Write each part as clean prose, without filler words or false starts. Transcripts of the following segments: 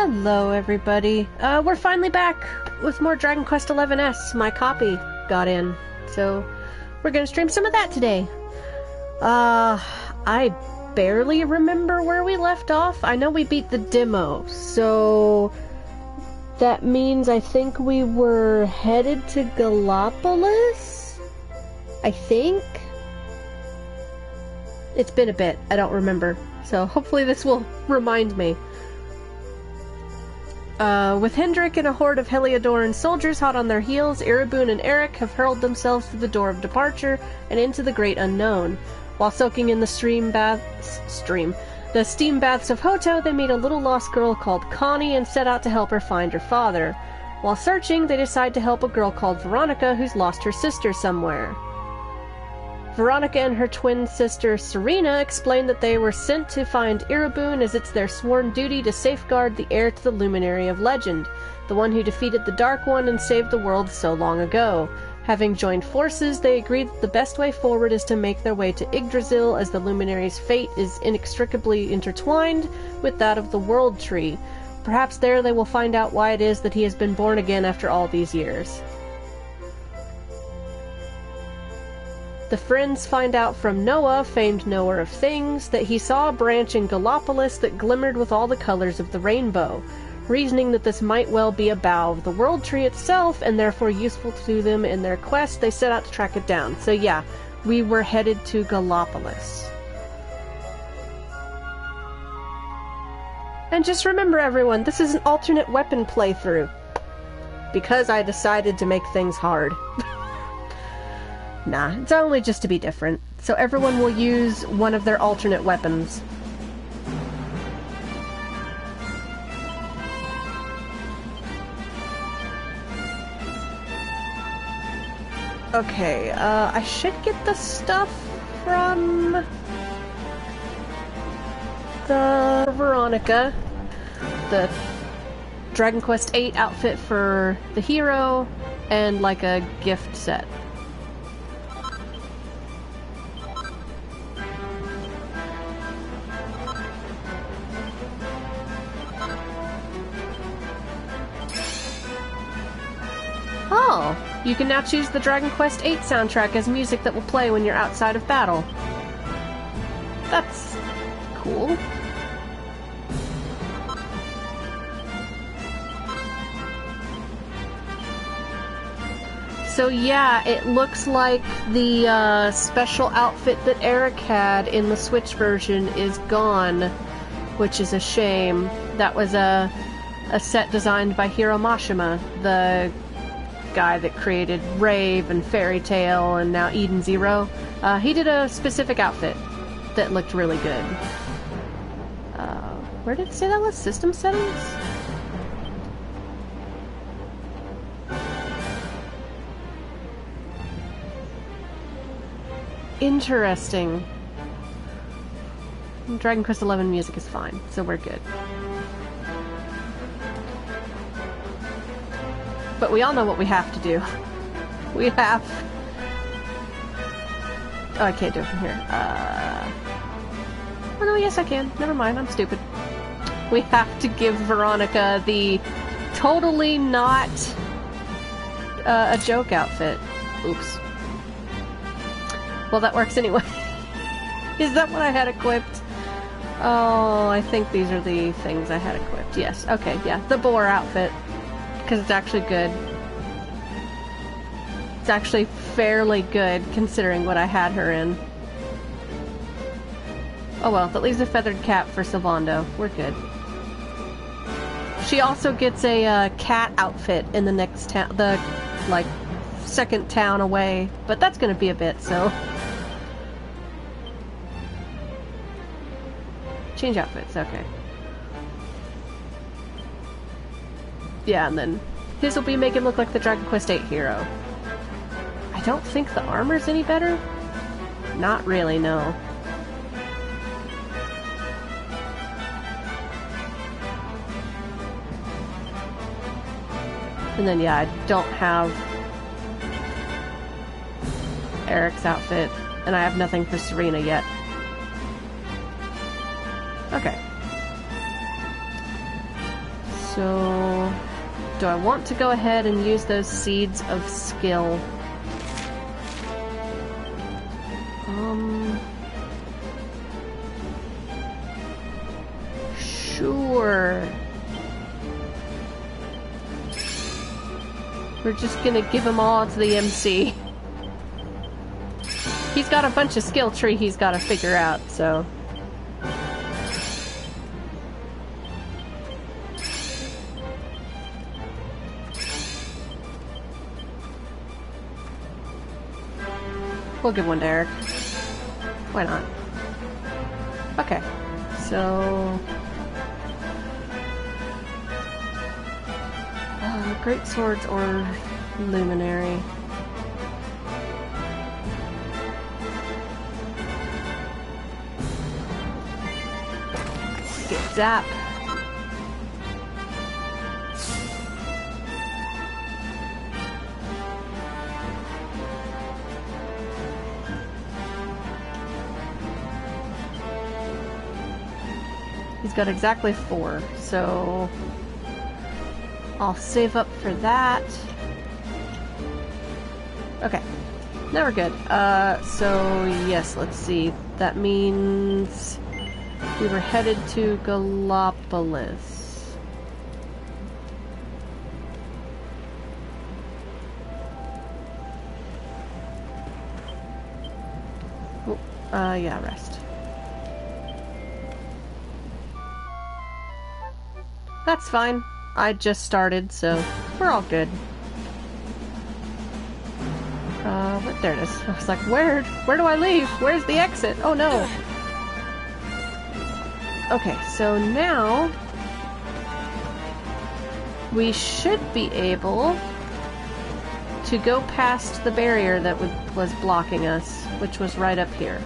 Hello, everybody. We're finally back with more Dragon Quest XI S. My copy got in, so we're gonna stream some of that today. I barely remember where we left off. I know we beat the demo, so that means I think we were headed to Gallopolis? I think? It's been a bit. I don't remember. So hopefully this will remind me. With Hendrik and a horde of Heliodoran soldiers hot on their heels, Irabun and Eric have hurled themselves through the door of departure and into the great unknown. While soaking in the steam baths of Hoto, they meet a little lost girl called Connie and set out to help her find her father. While searching, they decide to help a girl called Veronica who's lost her sister somewhere. Veronica and her twin sister Serena explain that they were sent to find Irabun as it's their sworn duty to safeguard the heir to the Luminary of Legend, the one who defeated the Dark One and saved the world so long ago. Having joined forces, they agree that the best way forward is to make their way to Yggdrasil, as the Luminary's fate is inextricably intertwined with that of the World Tree. Perhaps there they will find out why it is that he has been born again after all these years. The friends find out from Noah, famed knower of things, that he saw a branch in Gallopolis that glimmered with all the colors of the rainbow. Reasoning that this might well be a bough of the World Tree itself, and therefore useful to them in their quest, they set out to track it down. So yeah, we were headed to Gallopolis. And just remember, everyone, this is an alternate weapon playthrough. Because I decided to make things hard. Nah, it's only just to be different. So everyone will use one of their alternate weapons. Okay, I should get the stuff from the Veronica. The Dragon Quest VIII outfit for the hero, and like a gift set. Oh, you can now choose the Dragon Quest VIII soundtrack as music that will play when you're outside of battle. That's cool. So yeah, it looks like the special outfit that Eric had in the Switch version is gone, which is a shame. That was a set designed by Hiro Mashima, the guy that created Rave and Fairy Tail and now Eden Zero. He did a specific outfit that looked really good. Where did it say that was? System settings? Interesting. Dragon Quest XI music is fine, so we're good. But we all know what we have to do. We have... Oh, I can't do it from here. Oh no, yes I can. Never mind, I'm stupid. We have to give Veronica the totally not a joke outfit. Oops. Well, that works anyway. Is that what I had equipped? Oh, I think these are the things I had equipped. Yes, okay, yeah. The boar outfit. Because it's actually good. It's actually fairly good, considering what I had her in. Oh well, that leaves a feathered cap for Sylvando. We're good. She also gets a cat outfit in the next town, the, like, second town away. But that's gonna be a bit, so... Change outfits, okay. Yeah, and then his will be make him look like the Dragon Quest VIII hero. I don't think the armor's any better. Not really, no. And then, yeah, I don't have Eric's outfit, and I have nothing for Serena yet. Okay. So, do I want to go ahead and use those seeds of skill? Sure. We're just gonna give them all to the MC. He's got a bunch of skill tree he's gotta figure out, so... We'll give one to Eric. Why not? Okay, so... Great swords or luminary. Get zap. He's got exactly 4, so I'll save up for that. Okay, now we're good. So yes, let's see. That means we were headed to Gallopolis. Oh, yeah, rest. That's fine. I just started, so we're all good. There it is. I was like, where do I leave? Where's the exit? Oh no! Okay, so now we should be able to go past the barrier that was blocking us, which was right up here.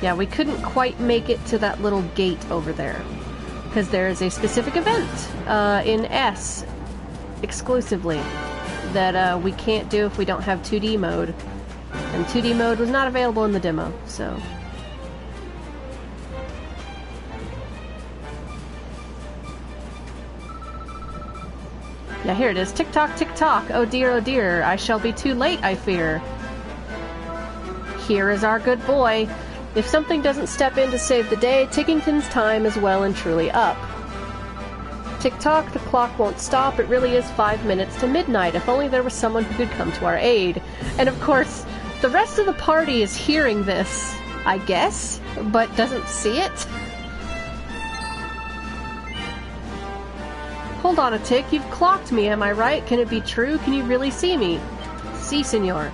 Yeah, we couldn't quite make it to that little gate over there, because there is a specific event in S exclusively that we can't do if we don't have 2D mode, and 2D mode was not available in the demo, so... Yeah, here it is. Tick tock, oh dear, I shall be too late, I fear. Here is our good boy. If something doesn't step in to save the day, Tickington's time is well and truly up. Tick-tock, the clock won't stop. It really is 5 minutes to midnight. If only there was someone who could come to our aid. And of course, the rest of the party is hearing this, I guess, but doesn't see it. Hold on a tick, you've clocked me, am I right? Can it be true? Can you really see me? Si, senor.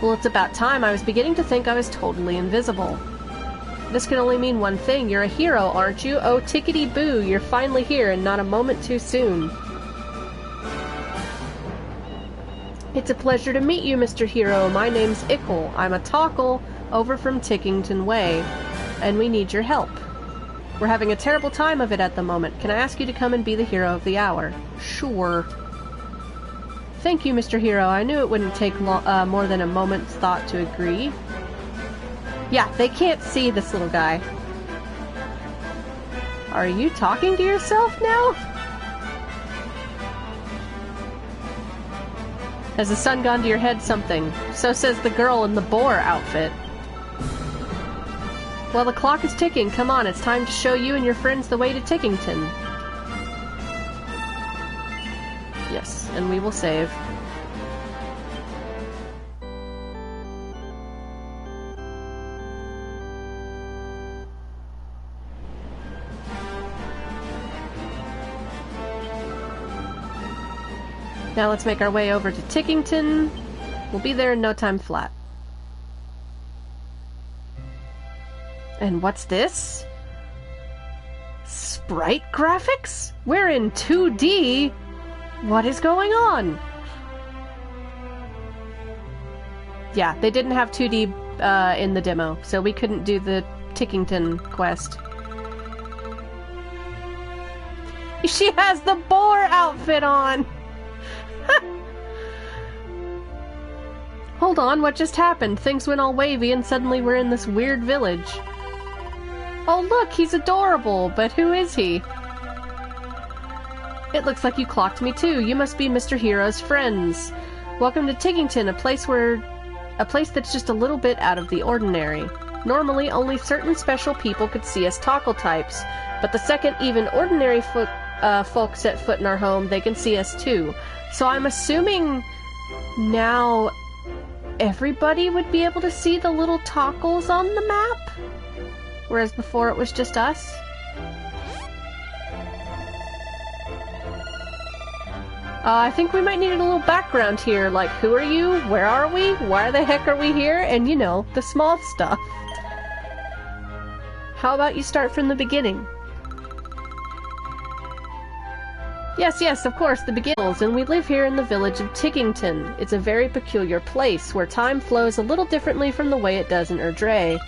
Well, it's about time. I was beginning to think I was totally invisible. This can only mean one thing. You're a hero, aren't you? Oh, tickety-boo, you're finally here, and not a moment too soon. It's a pleasure to meet you, Mr. Hero. My name's Ickle. I'm a Tockle over from Tickington Way, and we need your help. We're having a terrible time of it at the moment. Can I ask you to come and be the hero of the hour? Sure. Thank you, Mr. Hero. I knew it wouldn't take more than a moment's thought to agree. Yeah, they can't see this little guy. Are you talking to yourself now? Has the sun gone to your head something? So says the girl in the boar outfit. Well, the clock is ticking. Come on, it's time to show you and your friends the way to Tickington. Yes, and we will save. Now let's make our way over to Tickington. We'll be there in no time flat. And what's this? Sprite graphics? We're in 2D? What is going on? Yeah, they didn't have 2D in the demo, so we couldn't do the Tickington quest. She has the boar outfit on! Hold on, what just happened? Things went all wavy and suddenly we're in this weird village. Oh look, he's adorable, but who is he? It looks like you clocked me too. You must be Mr. Hero's friends. Welcome to Tickington, a place that's just a little bit out of the ordinary. Normally, only certain special people could see us Tockle types, but the second even ordinary folk set foot in our home, they can see us too. So I'm assuming now everybody would be able to see the little Tockles on the map? Whereas before it was just us? I think we might need a little background here, like who are you, where are we, why the heck are we here, and you know, the small stuff. How about you start from the beginning? Yes, of course, the beginnings, and we live here in the village of Tickington. It's a very peculiar place, where time flows a little differently from the way it does in Erdre.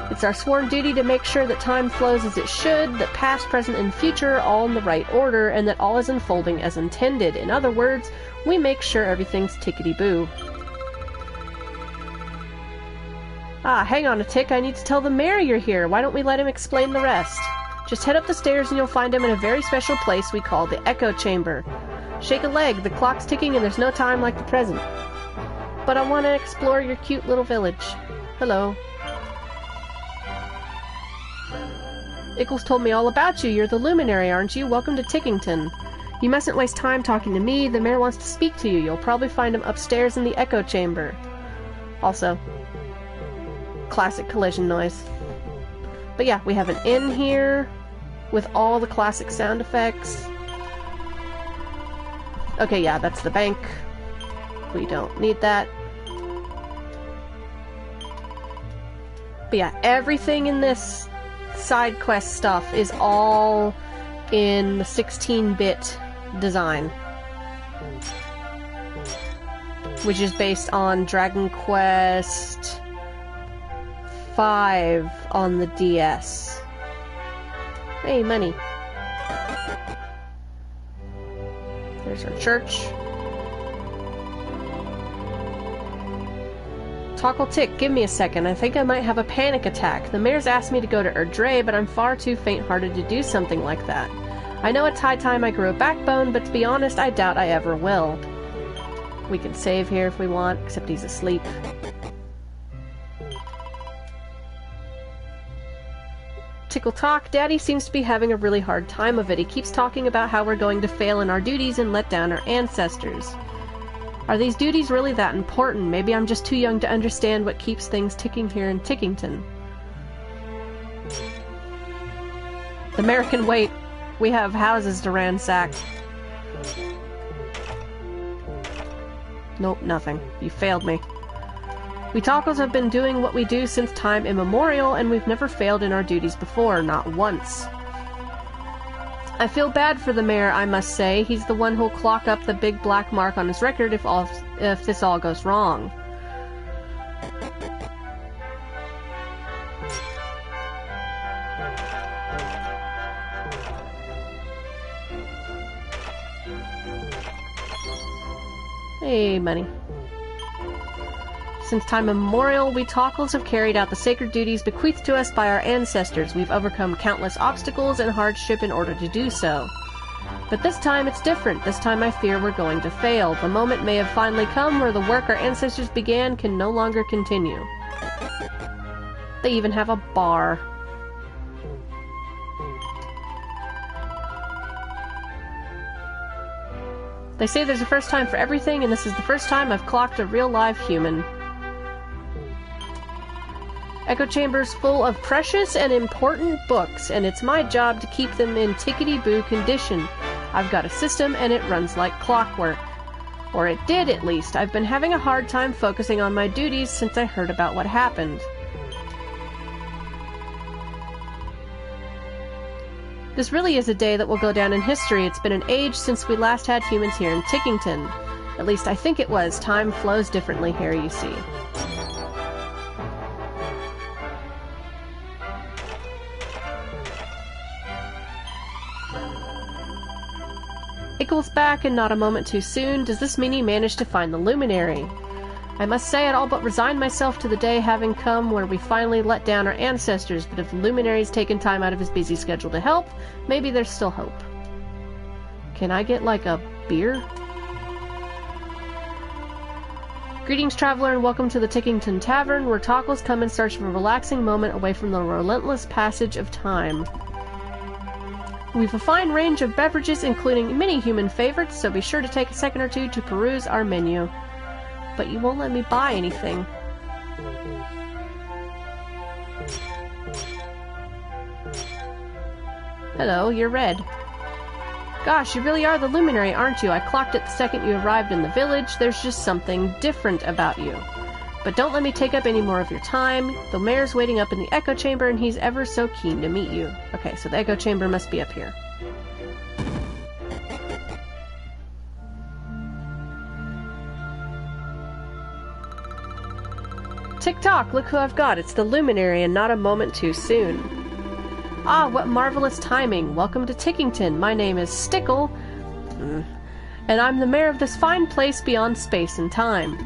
It's our sworn duty to make sure that time flows as it should, that past, present, and future are all in the right order, and that all is unfolding as intended. In other words, we make sure everything's tickety-boo. Ah, hang on a tick, I need to tell the mayor you're here. Why don't we let him explain the rest? Just head up the stairs and you'll find him in a very special place we call the Echo Chamber. Shake a leg, the clock's ticking and there's no time like the present. But I want to explore your cute little village. Hello. Ickles told me all about you. You're the luminary, aren't you? Welcome to Tickington. You mustn't waste time talking to me. The mayor wants to speak to you. You'll probably find him upstairs in the Echo Chamber. Also, classic collision noise. But yeah, we have an inn here with all the classic sound effects. Okay, yeah, that's the bank. We don't need that. But yeah, everything in this side quest stuff is all in the 16-bit design, which is based on Dragon Quest V on the DS. Hey, money. There's our church. Tockle Tick, give me a second. I think I might have a panic attack. The mayor's asked me to go to Erdre, but I'm far too faint-hearted to do something like that. I know it's high time I grew a backbone, but to be honest, I doubt I ever will. We can save here if we want, except he's asleep. Tickle Talk, Daddy seems to be having a really hard time of it. He keeps talking about how we're going to fail in our duties and let down our ancestors. Are these duties really that important? Maybe I'm just too young to understand what keeps things ticking here in Tickington. The mayor can wait. We have houses to ransack. Nope, nothing. You failed me. We Tockles have been doing what we do since time immemorial, and we've never failed in our duties before, not once. I feel bad for the mayor, I must say. He's the one who'll clock up the big black mark on his record if this all goes wrong. Hey, money. Since time immemorial, we Tockles have carried out the sacred duties bequeathed to us by our ancestors. We've overcome countless obstacles and hardship in order to do so. But this time it's different. This time I fear we're going to fail. The moment may have finally come where the work our ancestors began can no longer continue. They even have a bar. They say there's a first time for everything, and this is the first time I've clocked a real live human. Echo Chamber's full of precious and important books, and it's my job to keep them in tickety-boo condition. I've got a system, and it runs like clockwork. Or it did, at least. I've been having a hard time focusing on my duties since I heard about what happened. This really is a day that will go down in history. It's been an age since we last had humans here in Tickington. At least I think it was. Time flows differently here, you see. Ickle's back and not a moment too soon. Does this mean he managed to find the luminary? I must say I'd all but resigned myself to the day having come where we finally let down our ancestors, but if the Luminary's taken time out of his busy schedule to help, maybe there's still hope. Can I get, like, a beer? Greetings, traveler, and welcome to the Tickington Tavern, where Tockles come in search of a relaxing moment away from the relentless passage of time. We've a fine range of beverages, including many human favorites, so be sure to take a second or two to peruse our menu. But you won't let me buy anything. Hello, you're red. Gosh, you really are the Luminary, aren't you? I clocked it the second you arrived in the village. There's just something different about you. But don't let me take up any more of your time. The mayor's waiting up in the echo chamber, and he's ever so keen to meet you. Okay, so the echo chamber must be up here. Tick-tock, look who I've got. It's the Luminary, and not a moment too soon. Ah, what marvelous timing. Welcome to Tickington. My name is Stickle, and I'm the mayor of this fine place beyond space and time.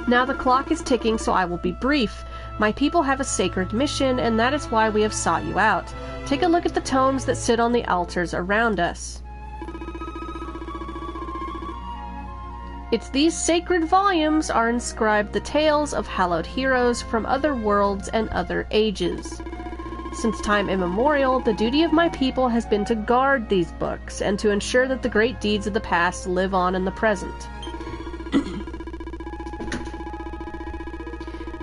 Now the clock is ticking, so I will be brief. My people have a sacred mission, and that is why we have sought you out. Take a look at the tomes that sit on the altars around us. It's these sacred volumes are inscribed the tales of hallowed heroes from other worlds and other ages. Since time immemorial, the duty of my people has been to guard these books and to ensure that the great deeds of the past live on in the present.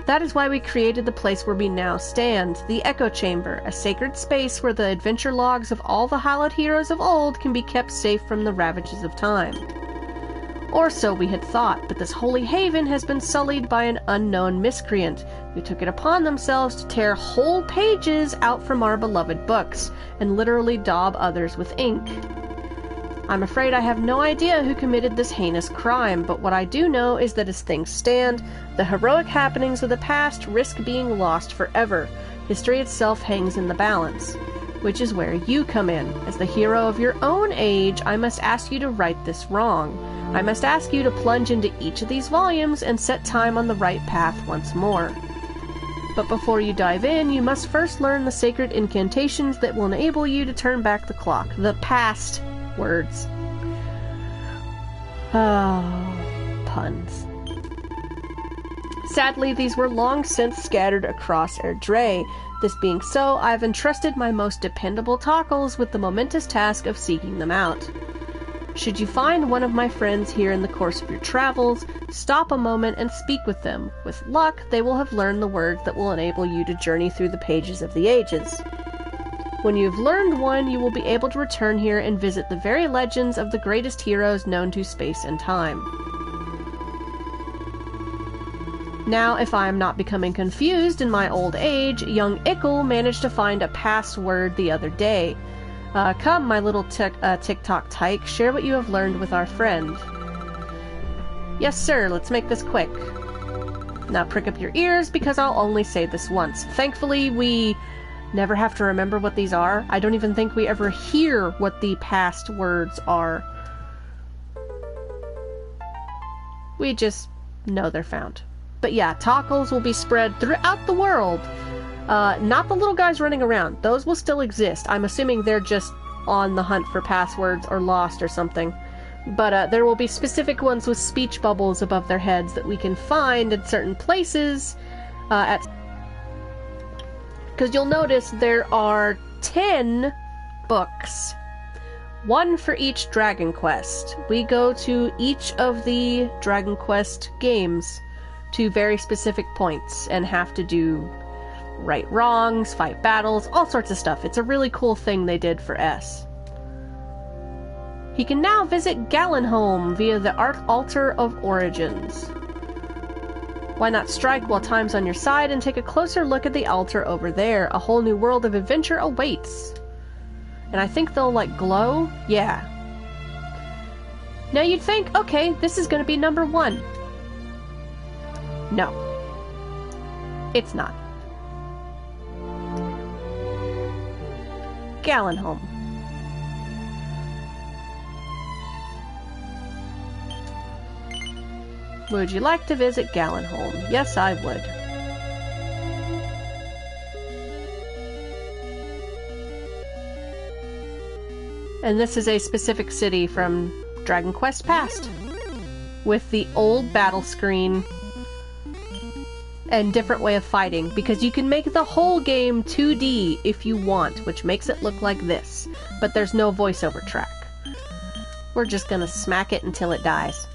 That is why we created the place where we now stand, the Echo Chamber, a sacred space where the adventure logs of all the hallowed heroes of old can be kept safe from the ravages of time. Or so we had thought, but this holy haven has been sullied by an unknown miscreant who took it upon themselves to tear whole pages out from our beloved books and literally daub others with ink. I'm afraid I have no idea who committed this heinous crime, but what I do know is that as things stand, the heroic happenings of the past risk being lost forever. History itself hangs in the balance, which is where you come in. As the hero of your own age, I must ask you to right this wrong. I must ask you to plunge into each of these volumes and set time on the right path once more. But before you dive in, you must first learn the sacred incantations that will enable you to turn back the clock. The past words. Oh, puns. Sadly, these were long since scattered across Erdre. This being so, I've entrusted my most dependable Tockles with the momentous task of seeking them out. Should you find one of my friends here in the course of your travels, stop a moment and speak with them. With luck, they will have learned the words that will enable you to journey through the pages of the ages. When you've learned one, you will be able to return here and visit the very legends of the greatest heroes known to space and time. Now, if I am not becoming confused in my old age, young Ickle managed to find a password the other day. Come, my little tick-tock tyke, share what you have learned with our friend. Yes, sir, let's make this quick. Now prick up your ears, because I'll only say this once. Thankfully, we never have to remember what these are. I don't even think we ever hear what the past words are. We just know they're found. But yeah, Tockles will be spread throughout the world. Not the little guys running around. Those will still exist. I'm assuming they're just on the hunt for passwords or lost or something. But there will be specific ones with speech bubbles above their heads that we can find in certain places. Because you'll notice there are 10 books. One for each Dragon Quest. We go to each of the Dragon Quest games to very specific points and have to do right wrongs, fight battles, all sorts of stuff. It's a really cool thing they did for S. He can now visit Gallenholm via the Altar of Origins. Why not strike while time's on your side and take a closer look at the altar over there? A whole new world of adventure awaits. And I think they'll, like, glow? Yeah. Now you'd think, okay, this is gonna be number 1. No. It's not. Gallenholm. Would you like to visit Gallenholm? Yes, I would. And this is a specific city from Dragon Quest Past, with the old battle screen and different way of fighting, because you can make the whole game 2D if you want, which makes it look like this, but there's no voiceover track. We're just gonna smack it until it dies.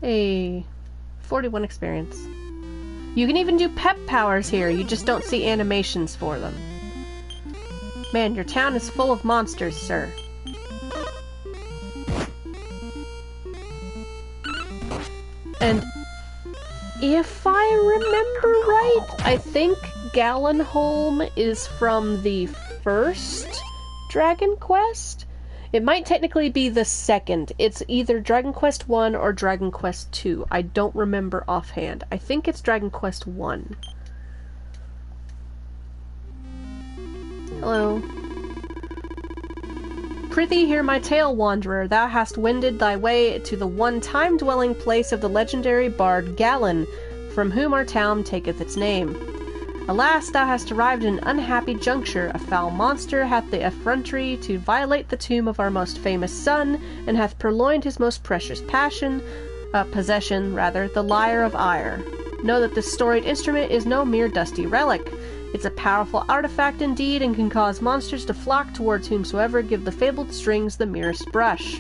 Hey, 41 experience. You can even do pep powers here, you just don't see animations for them. Man, your town is full of monsters, sir. And if I remember right, I think Gallenholm is from the first Dragon Quest? It might technically be the second. It's either Dragon Quest 1 or Dragon Quest 2. I don't remember offhand. I think it's Dragon Quest 1. Hello. Prithee, hear my tale, wanderer. Thou hast wended thy way to the one time-dwelling place of the legendary bard Gallen, from whom our town taketh its name. Alas, thou hast arrived in an unhappy juncture. A foul monster hath the effrontery to violate the tomb of our most famous son, and hath purloined his most precious possession, the lyre of ire. Know that this storied instrument is no mere dusty relic. It's a powerful artifact indeed, and can cause monsters to flock towards whomsoever give the fabled strings the merest brush.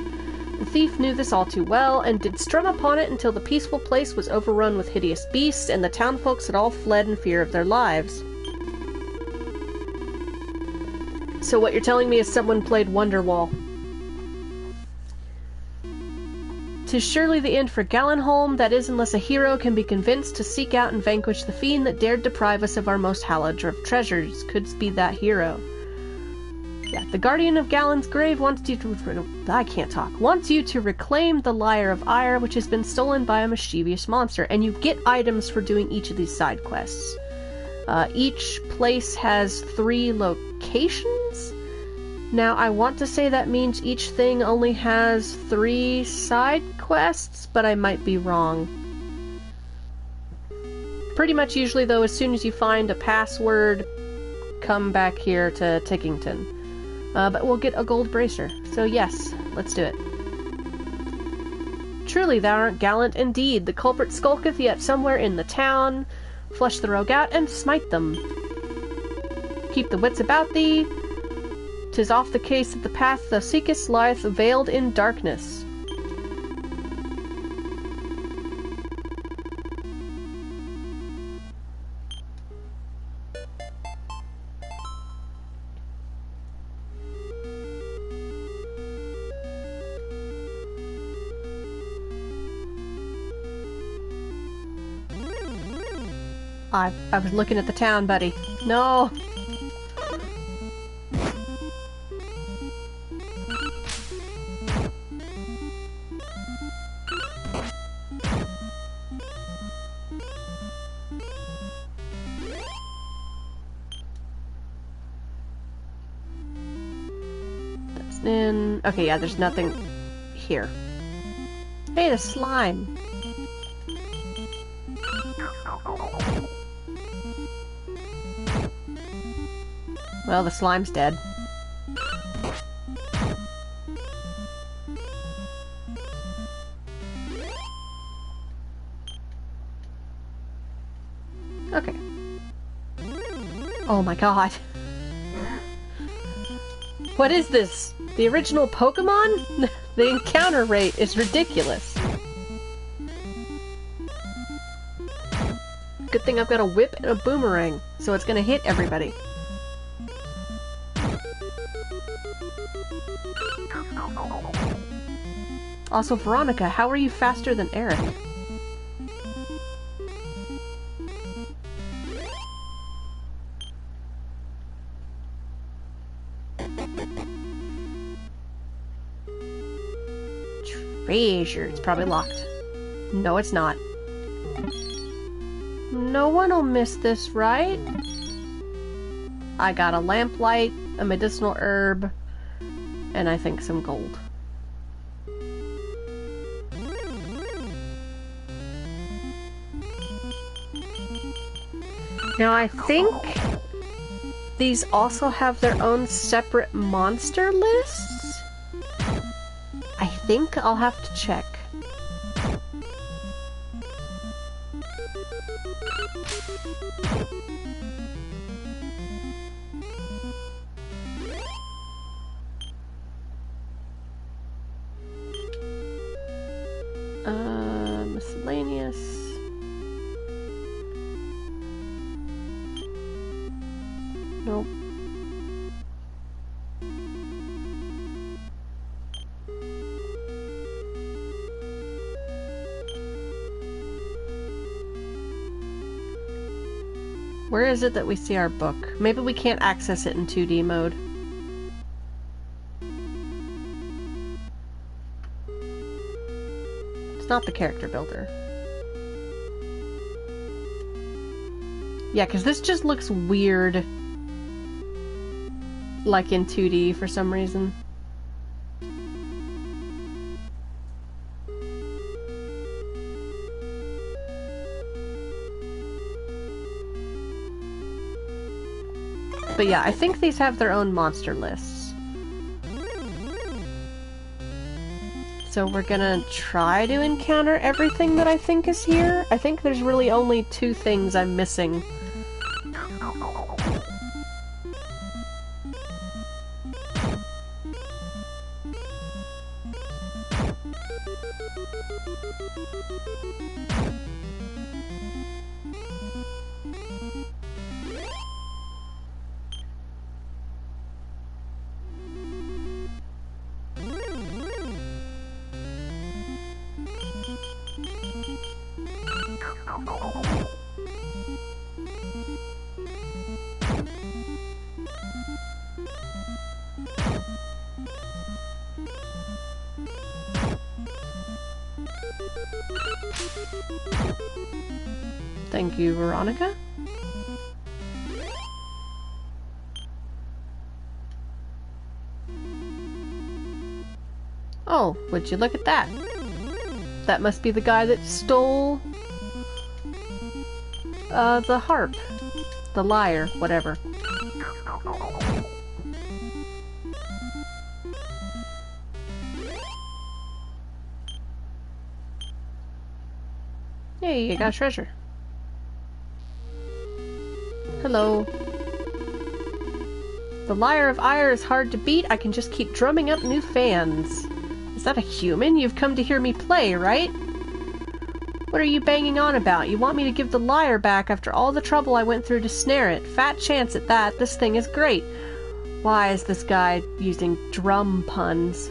The thief knew this all too well, and did strum upon it until the peaceful place was overrun with hideous beasts, and the townfolks had all fled in fear of their lives. So what you're telling me is someone played Wonderwall. 'Tis surely the end for Gallenholm, that is, unless a hero can be convinced to seek out and vanquish the fiend that dared deprive us of our most hallowed treasures. Could be that hero. Yeah, the guardian of Gallen's grave wants you to reclaim the lyre of ire, which has been stolen by a mischievous monster, and you get items for doing each of these side quests. Each place has 3 locations. Now, I want to say that means each thing only has 3 side quests, but I might be wrong. Pretty much usually, though, as soon as you find a password, come back here to Tickington. But we'll get a gold bracer. So yes, let's do it. Truly thou art gallant indeed. The culprit skulketh yet somewhere in the town. Flush the rogue out and smite them. Keep the wits about thee. 'Tis off the case that the path thou seekest lieth veiled in darkness. I was looking at the town, buddy. No! That's in... Okay, yeah, there's nothing here. Hey, the slime! Well, the slime's dead. Okay. Oh my god. What is this? The original Pokemon? The encounter rate is ridiculous. Good thing I've got a whip and a boomerang, so it's gonna hit everybody. Also, Veronica, how are you faster than Eric? Treasure. It's probably locked. No, it's not. No one will miss this, right? I got a lamplight, a medicinal herb, and I think some gold. Now I think these also have their own separate monster lists. I think I'll have to check. Miscellaneous. Nope. Where is it that we see our book? Maybe we can't access it in 2D mode. It's not the character builder. Yeah, because this just looks weird. Like in 2D for some reason. But yeah, I think these have their own monster lists. So we're gonna try to encounter everything that I think is here. I think there's really only 2 things I'm missing. Thank you, Veronica. Oh, would you look at that? That must be the guy that stole the harp. The lyre, whatever. Hey, you got a treasure. Hello. The Lyre of Ire is hard to beat. I can just keep drumming up new fans. Is that a human? You've come to hear me play, right? What are you banging on about? You want me to give the lyre back after all the trouble I went through to snare it? Fat chance at that. This thing is great. Why is this guy using drum puns?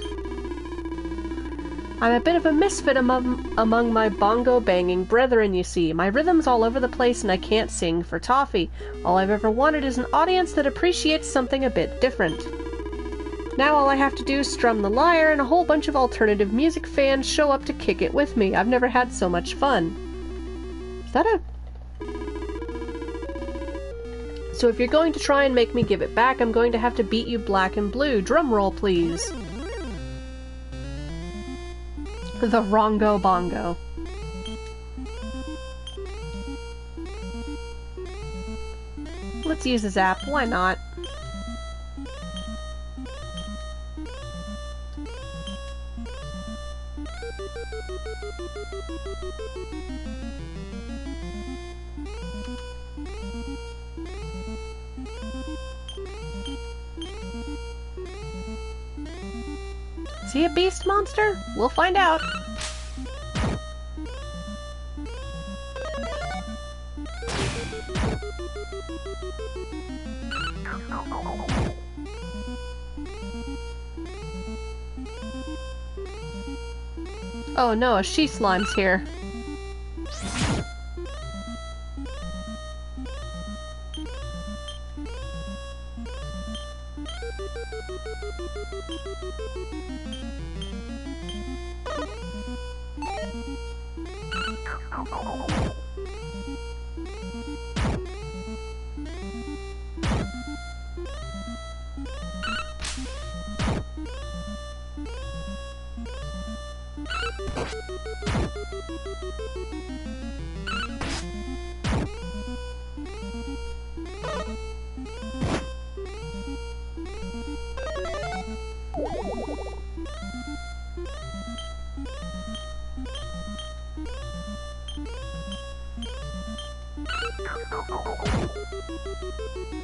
I'm a bit of a misfit among my bongo-banging brethren, you see. My rhythm's all over the place and I can't sing for toffee. All I've ever wanted is an audience that appreciates something a bit different. Now all I have to do is strum the lyre and a whole bunch of alternative music fans show up to kick it with me. I've never had so much fun. Is that a... So if you're going to try and make me give it back, I'm going to have to beat you black and blue. Drum roll, please. The Rongo Bongo. Let's use a zap, why not? Is he a beast monster? We'll find out. Oh no, a she slime's here.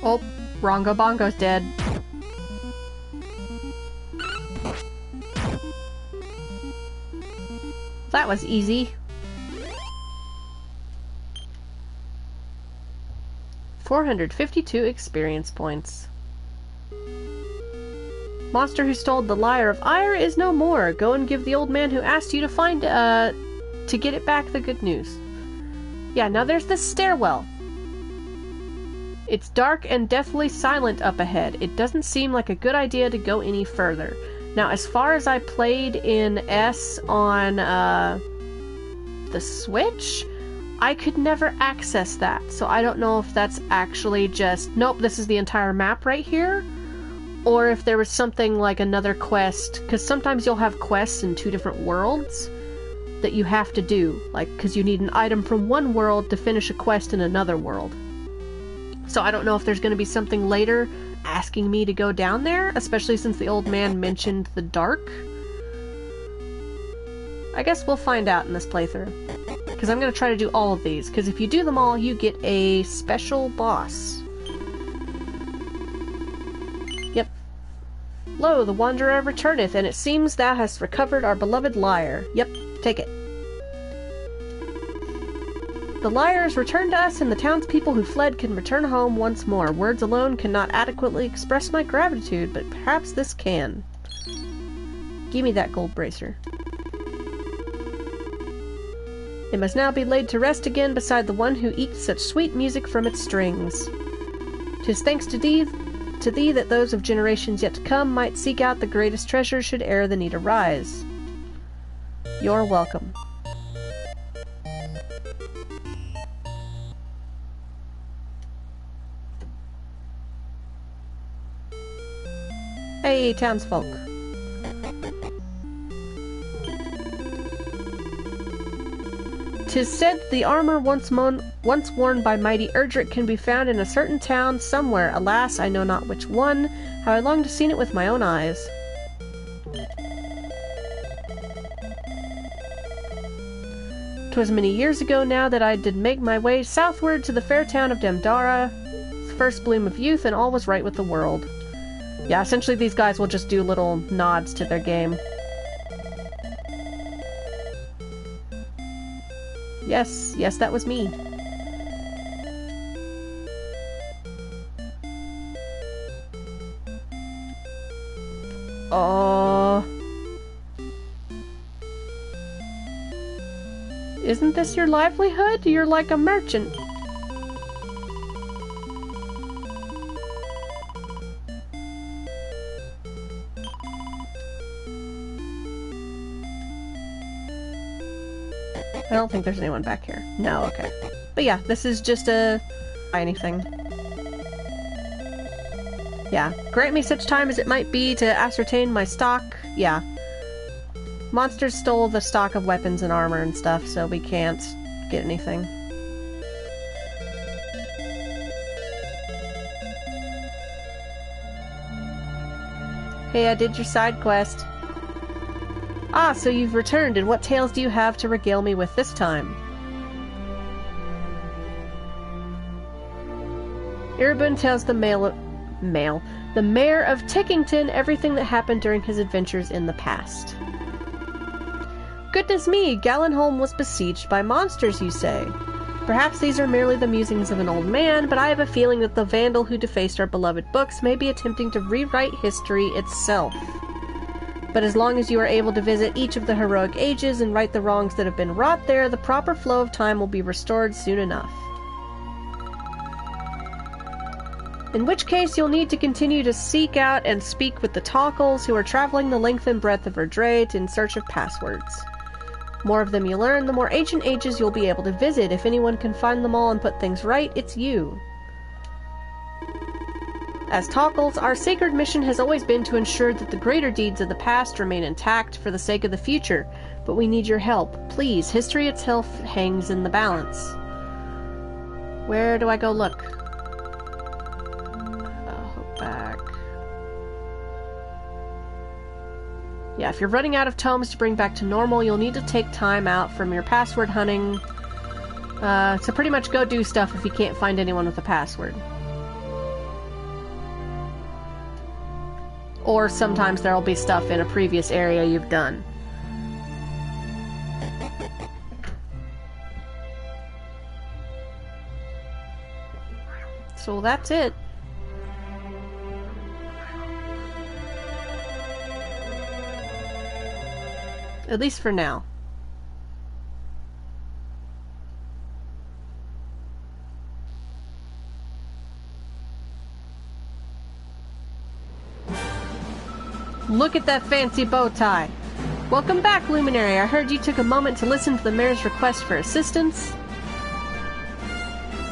Oh, Rongo Bongo's dead. That was easy. 452 experience points. Monster who stole the lyre of ire is no more. Go and give the old man who asked you to find, to get it back the good news. Yeah, now there's this stairwell. It's dark and deathly silent up ahead. It doesn't seem like a good idea to go any further. Now, as far as I played in S on, the Switch, I could never access that. So I don't know if that's actually just, nope, this is the entire map right here. Or if there was something like another quest, because sometimes you'll have quests in 2 different worlds that you have to do, like, because you need an item from one world to finish a quest in another world. So I don't know if there's going to be something later asking me to go down there, especially since the old man mentioned the dark. I guess we'll find out in this playthrough, because I'm going to try to do all of these, because if you do them all, you get a special boss. Yep. Lo, the Wanderer returneth, and it seems thou hast recovered our beloved lyre. Yep, take it. The lyre is returned to us, and the townspeople who fled can return home once more. Words alone cannot adequately express my gratitude, but perhaps this can. Give me that gold bracer. It must now be laid to rest again beside the one who eked such sweet music from its strings. 'Tis thanks to thee that those of generations yet to come might seek out the greatest treasure should e'er the need arise. You're welcome. Hey, townsfolk. 'Tis said the armor once worn by mighty Erdrick can be found in a certain town somewhere. Alas, I know not which one. How I long to seen it with my own eyes. 'Twas many years ago now that I did make my way southward to the fair town of Demdara, the first bloom of youth, and all was right with the world. Yeah, essentially these guys will just do little nods to their game. Yes, yes, that was me. Isn't this your livelihood? You're like a merchant. I don't think there's anyone back here. No, okay. But yeah, this is just a... anything. Yeah. Grant me such time as it might be to ascertain my stock. Yeah. Monsters stole the stock of weapons and armor and stuff, so we can't get anything. Hey, I did your side quest. Ah, so you've returned, and what tales do you have to regale me with this time? Irabun tells the the mayor of Tickington everything that happened during his adventures in the past. Goodness me, Gallenholm was besieged by monsters, you say? Perhaps these are merely the musings of an old man, but I have a feeling that the vandal who defaced our beloved books may be attempting to rewrite history itself. But as long as you are able to visit each of the heroic ages and right the wrongs that have been wrought there, the proper flow of time will be restored soon enough. In which case, you'll need to continue to seek out and speak with the Tockles who are traveling the length and breadth of Erdrea in search of passwords. More of them you learn, the more ancient ages you'll be able to visit. If anyone can find them all and put things right, it's you. As Tockles, our sacred mission has always been to ensure that the greater deeds of the past remain intact for the sake of the future, but we need your help. Please, history itself hangs in the balance. Where do I go look? Back. Yeah, if you're running out of tomes to bring back to normal, you'll need to take time out from your password hunting. So pretty much go do stuff if you can't find anyone with a password. Or sometimes there'll be stuff in a previous area you've done. So that's it. At least for now. Look at that fancy bow tie. Welcome back, Luminary. I heard you took a moment to listen to the mayor's request for assistance.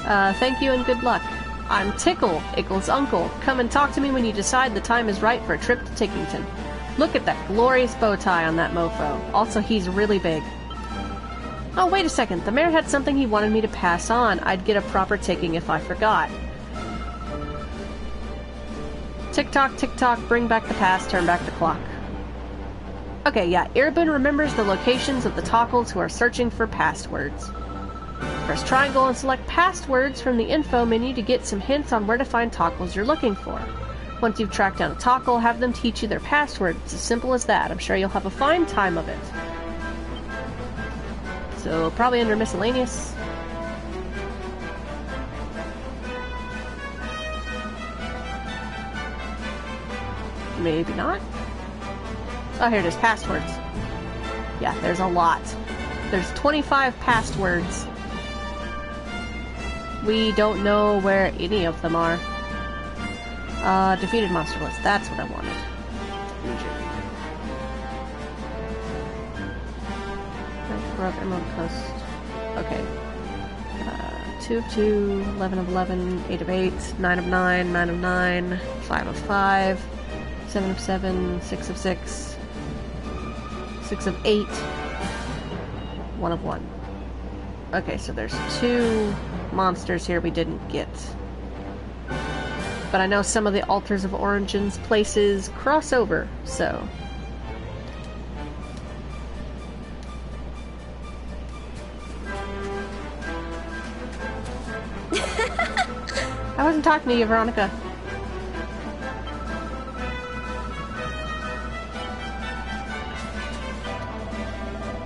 Thank you and good luck. I'm Tickle, Ickle's uncle. Come and talk to me when you decide the time is right for a trip to Tickington. Look at that glorious bow tie on that mofo. Also, he's really big. Oh, wait a second. The mayor had something he wanted me to pass on. I'd get a proper ticking if I forgot. Tick-tock, tick-tock, bring back the past, turn back the clock. Okay, yeah, Erebun remembers the locations of the Tockles who are searching for passwords. Press triangle and select passwords from the info menu to get some hints on where to find Tockles you're looking for. Once you've tracked down a Tockle, have them teach you their password. It's as simple as that. I'm sure you'll have a fine time of it. So, probably under miscellaneous. Maybe not. Oh, here it is. Passwords. Yeah, there's a lot. There's 25 passwords. We don't know where any of them are. Defeated monster list. That's what I wanted. Emerald Coast. Okay. 2 of 2, 11 of 11, 8 of 8, 9 of 9, 9 of 9, 5 of 5, 7 of 7, 6 of 6, 6 of 8, 1 of 1. Okay, so there's 2 monsters here we didn't get. But I know some of the Altars of Origin's places cross over, so... I wasn't talking to you, Veronica.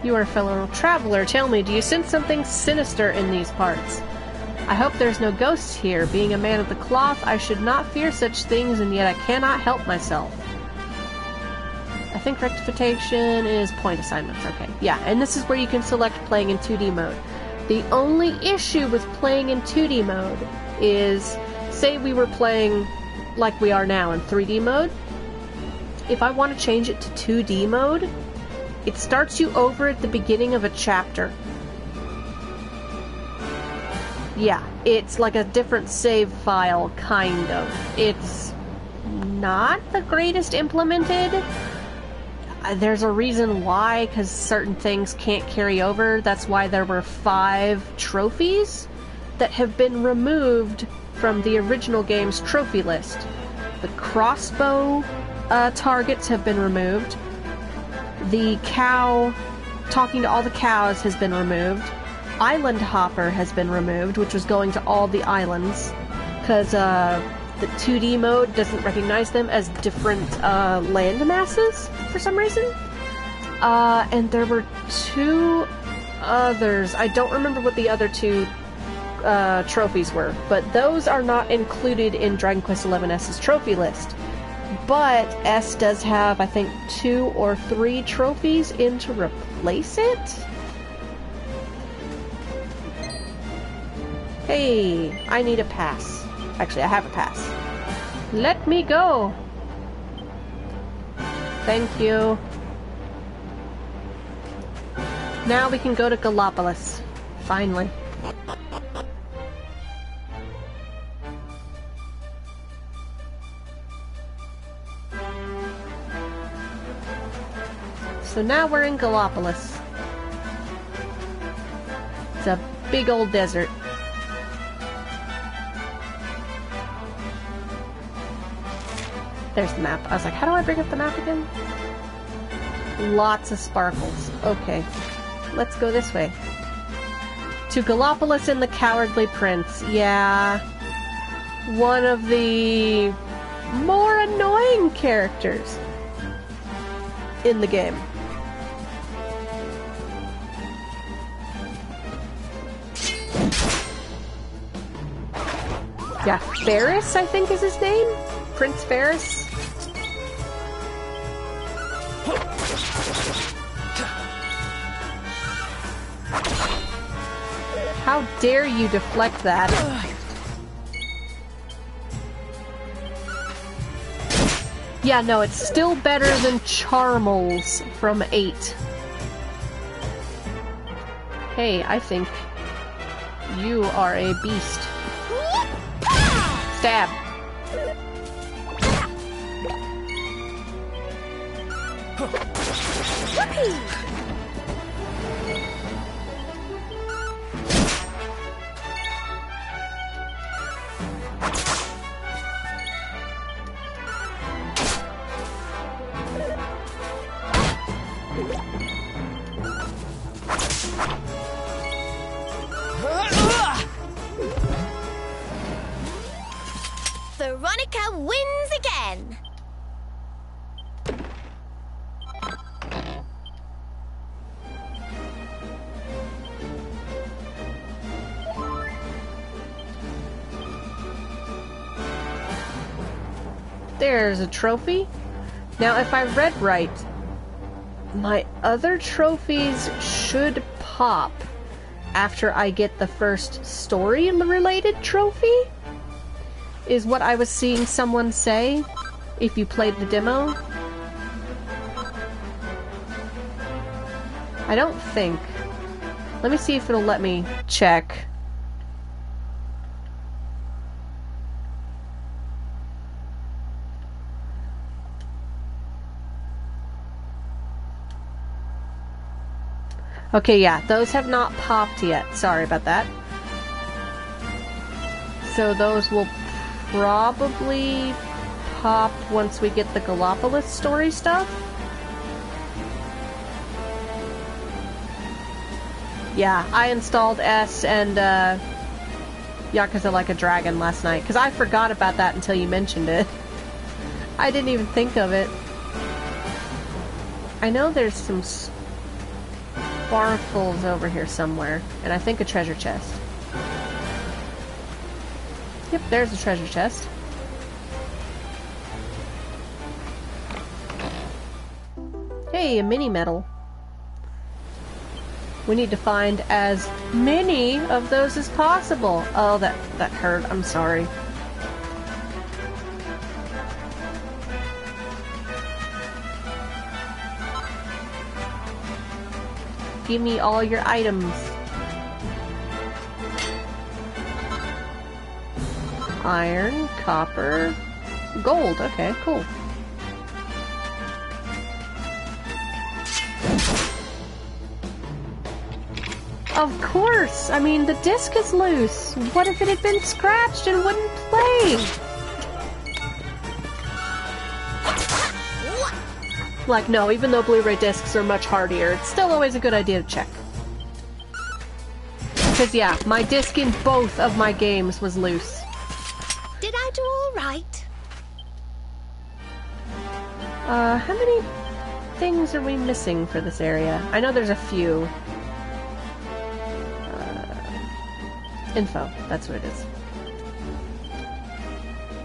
You are a fellow traveler. Tell me, do you sense something sinister in these parts? I hope there's no ghosts here. Being a man of the cloth, I should not fear such things, and yet I cannot help myself. I think rectification is point assignments. Okay, yeah, and this is where you can select playing in 2D mode. The only issue with playing in 2D mode is, say we were playing like we are now in 3D mode. If I want to change it to 2D mode, it starts you over at the beginning of a chapter. Yeah, it's like a different save file, kind of. It's not the greatest implemented. There's a reason why, because certain things can't carry over. That's why there were 5 trophies that have been removed from the original game's trophy list. The crossbow targets have been removed. The cow, talking to all the cows, has been removed. Island hopper has been removed, which was going to all the islands, because the 2D mode doesn't recognize them as different land masses for some reason. And there were 2 others. I don't remember what the other 2 trophies were, but those are not included in Dragon Quest XI S's trophy list. But S does have, I think, 2 or 3 trophies in to replace it. Hey, I need a pass. Actually, I have a pass. Let me go! Thank you. Now we can go to Gallopolis. Finally. So now we're in Gallopolis. It's a big old desert. There's the map. I was like, how do I bring up the map again? Lots of sparkles. Okay. Let's go this way. To Gallopolis and the Cowardly Prince. Yeah. One of the more annoying characters in the game. Yeah, Ferris, I think is his name? Prince Ferris? How dare you deflect that? Yeah, no, it's still better than Charmels from 8. Hey, I think you are a beast. Stab. Veronica wins again! There's a trophy. Now, if I read right, my other trophies should pop after I get the first story-related trophy? Is what I was seeing someone say, if you played the demo. I don't think. Let me see if it'll let me check. Okay, yeah, those have not popped yet. Sorry about that. So those will probably pop once we get the Gallopolis story stuff. Yeah, I installed S and Yakuza Like a Dragon last night, because I forgot about that until you mentioned it. I didn't even think of it. I know there's some sparkles over here somewhere, and I think a treasure chest. Yep, there's a treasure chest. Hey, a mini medal. We need to find as many of those as possible. Oh, that hurt. I'm sorry. Give me all your items. Iron, copper, gold. Okay, cool. Of course! I mean, the disc is loose. What if it had been scratched and wouldn't play? Like, no, even though Blu-ray discs are much hardier, it's still always a good idea to check. Because, yeah, my disc in both of my games was loose. Did I do all right? How many things are we missing for this area? I know there's a few. Info, that's what it is.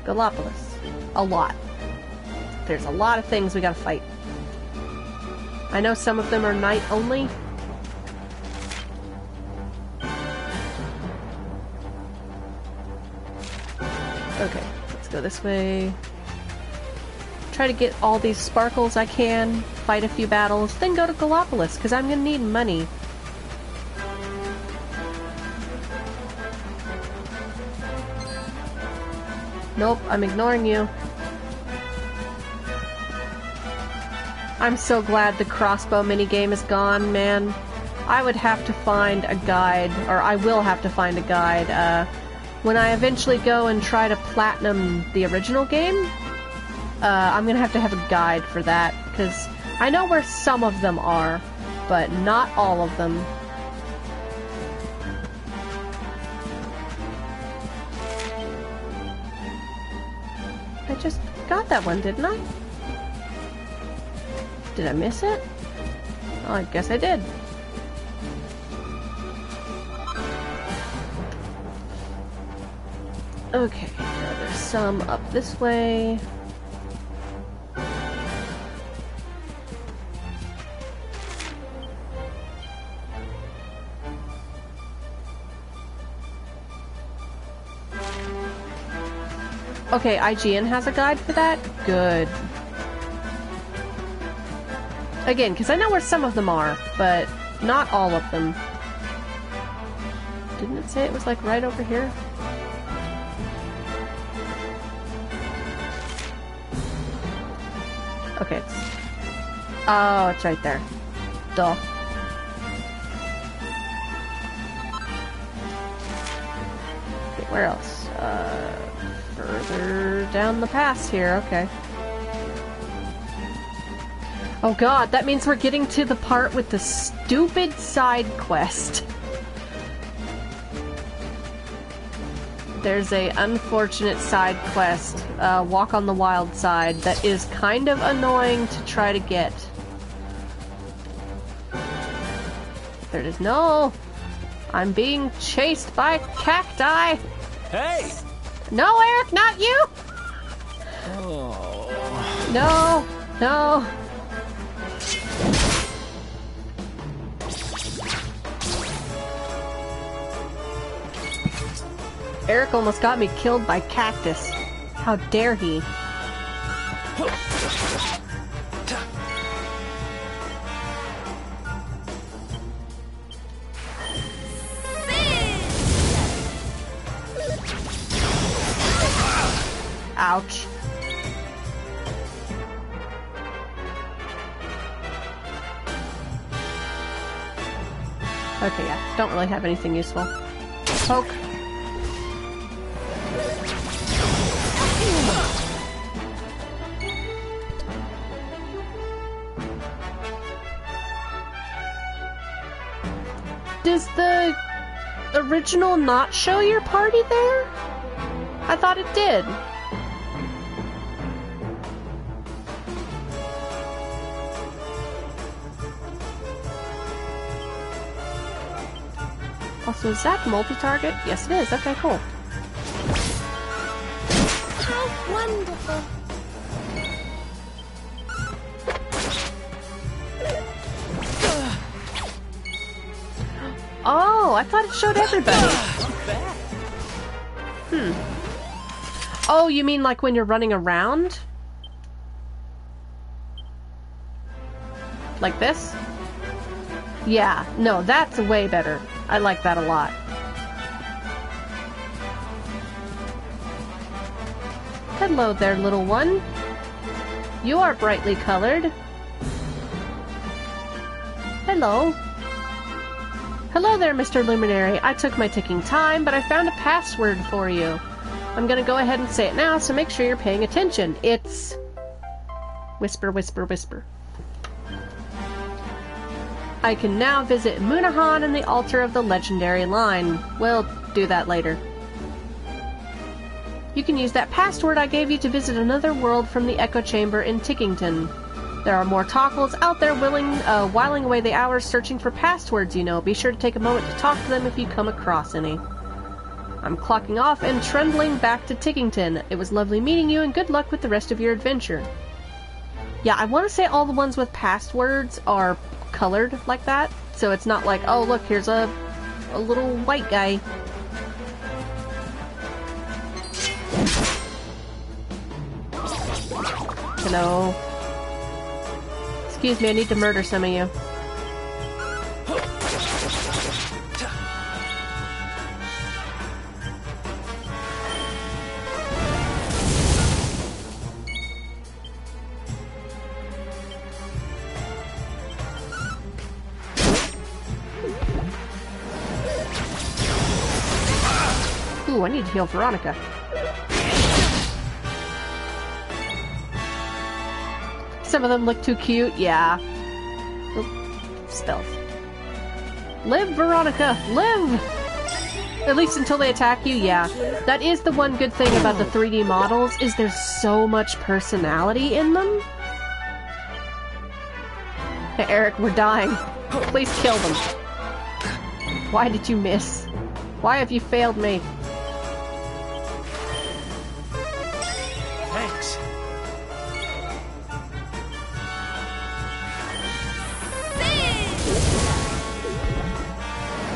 Gallopolis. A lot. There's a lot of things we gotta fight. I know some of them are night only. Okay, let's go this way. Try to get all these sparkles I can, fight a few battles, then go to Gallopolis, because I'm gonna need money Nope, I'm ignoring you. I'm so glad the crossbow minigame is gone, man. I would have to find a guide, or I will have to find a guide, when I eventually go and try to platinum the original game. I'm gonna have to have a guide for that, because I know where some of them are, but not all of them. I just got that one, didn't I? Did I miss it? Oh, I guess I did. Okay, now there's some up this way. Okay, IGN has a guide for that? Good. Again, because I know where some of them are, but not all of them. Didn't it say it was like right over here? Okay, it's... Oh, it's right there. Duh. Okay, where else? Further down the pass here, okay. Oh god, that means we're getting to the part with the stupid side quest. There's a unfortunate side quest, Walk on the Wild Side, that is kind of annoying to try to get. There it is. No! I'm being chased by cacti! Hey! No, Eric, not you! Oh. No! No! Eric almost got me killed by cactus. How dare he? Ouch. Okay, yeah. Don't really have anything useful. Poke. Does the original not show your party there? I thought it did. Also, is that multi-target? Yes, it is. Okay, cool. How wonderful. Oh, I thought it showed everybody. Oh, you mean like when you're running around? Like this? Yeah, no, that's way better. I like that a lot. Hello there, little one. You are brightly colored. Hello. Hello there, Mr. Luminary. I took my ticking time, but I found a password for you. I'm gonna go ahead and say it now, so make sure you're paying attention. It's... Whisper, whisper, whisper. I can now visit Munahan and the altar of the legendary line. We'll do that later. You can use that password I gave you to visit another world from the Echo Chamber in Tickington. There are more Tockles out there whiling away the hours searching for passwords, you know. Be sure to take a moment to talk to them if you come across any. I'm clocking off and trundling back to Tickington. It was lovely meeting you, and good luck with the rest of your adventure. Yeah, I want to say all the ones with passwords are colored like that, so it's not like, oh look, here's a little white guy. Hello. Excuse me, I need to murder some of you. I need to heal Veronica. Some of them look too cute, yeah. Oop. Stealth. Live, Veronica! Live! At least until they attack you, yeah. That is the one good thing about the 3D models, is there's so much personality in them. Hey, Eric, we're dying. Please kill them. Why did you miss? Why have you failed me? Thanks.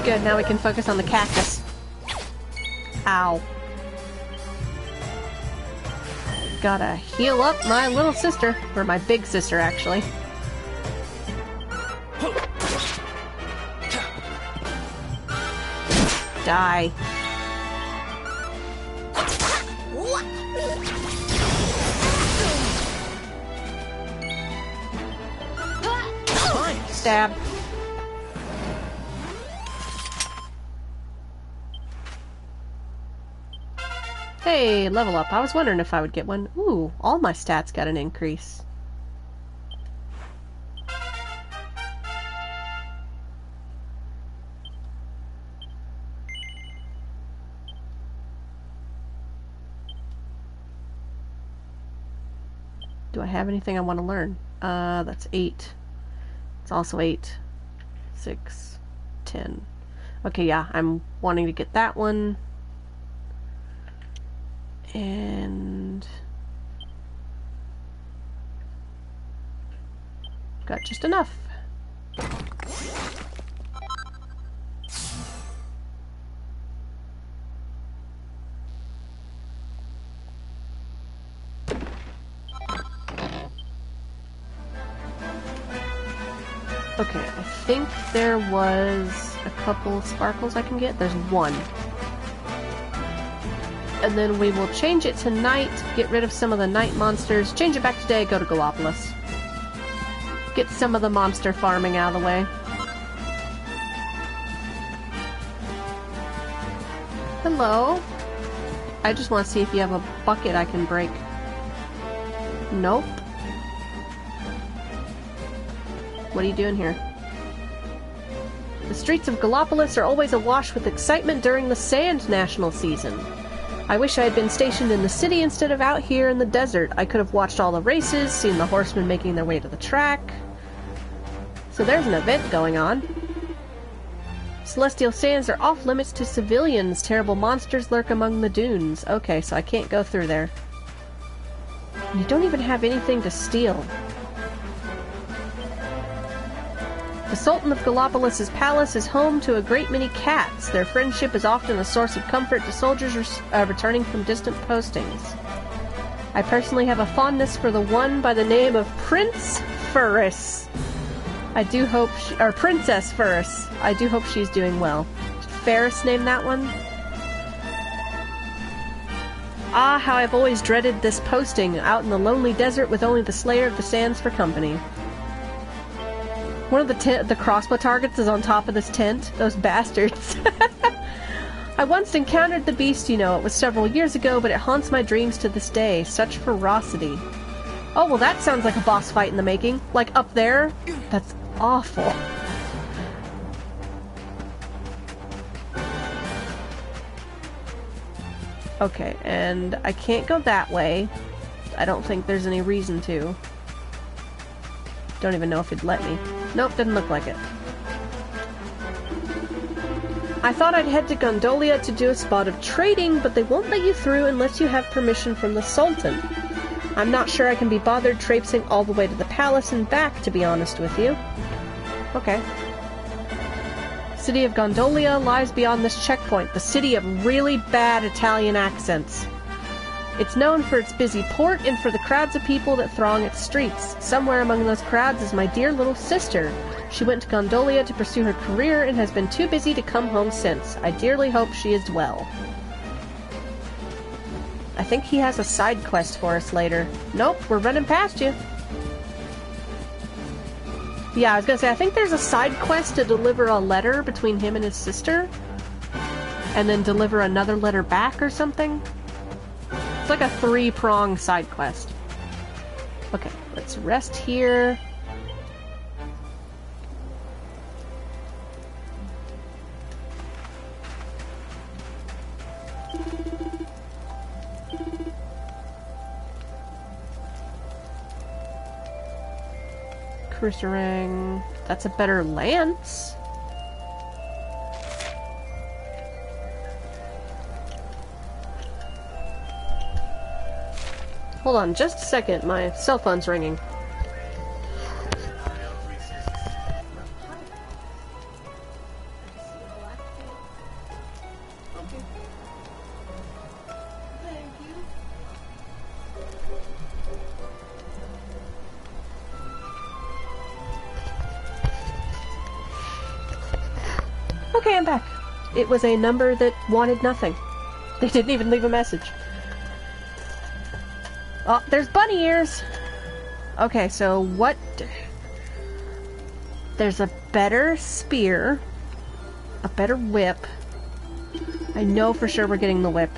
Good, now we can focus on the cactus. Ow. Gotta heal up my little sister. Or my big sister, actually. Die. Stab. Hey, level up. I was wondering if I would get one. Ooh, all my stats got an increase. Do I have anything I want to learn? That's 8. It's also 8. 6. 10. Okay, yeah, I'm wanting to get that one. And... got just enough. Okay, I think there was a couple sparkles I can get. There's one. And then we will change it to night, get rid of some of the night monsters, change it back to day, go to Gallopolis. Get some of the monster farming out of the way. Hello? I just want to see if you have a bucket I can break. Nope. What are you doing here? The streets of Gallopolis are always awash with excitement during the Sand National season. I wish I had been stationed in the city instead of out here in the desert. I could have watched all the races, seen the horsemen making their way to the track. So there's an event going on. Celestial sands are off limits to civilians. Terrible monsters lurk among the dunes. Okay, so I can't go through there. You don't even have anything to steal. The Sultan of Gallopolis' palace is home to a great many cats. Their friendship is often a source of comfort to soldiers returning from distant postings. I personally have a fondness for the one by the name of Prince Furris. I do hope or Princess Furris. I do hope she's doing well. Did Ferris name that one? Ah, how I've always dreaded this posting, out in the lonely desert with only the Slayer of the Sands for company. One of the crossbow targets is on top of this tent. Those bastards. I once encountered the beast, you know. It was several years ago, but it haunts my dreams to this day. Such ferocity. Oh, well that sounds like a boss fight in the making. Like up there? That's awful. Okay, and I can't go that way. I don't think there's any reason to. Don't even know if it'd let me. Nope, didn't look like it. I thought I'd head to Gondolia to do a spot of trading, but they won't let you through unless you have permission from the Sultan. I'm not sure I can be bothered traipsing all the way to the palace and back, to be honest with you. Okay. City of Gondolia lies beyond this checkpoint, the city of really bad Italian accents. It's known for its busy port and for the crowds of people that throng its streets. Somewhere among those crowds is my dear little sister. She went to Gondolia to pursue her career and has been too busy to come home since. I dearly hope she is well. I think he has a side quest for us later. Nope, we're running past you. Yeah, I was gonna say, I think there's a side quest to deliver a letter between him and his sister. and then deliver another letter back or something. It's like a 3-prong side quest. Okay, let's rest here. Cruiserang. That's a better lance. Hold on just a second, my cell phone's ringing. Okay, I'm back. It was a number that wanted nothing. They didn't even leave a message. Oh, there's bunny ears! Okay, so what... There's a better spear. A better whip. I know for sure we're getting the whip.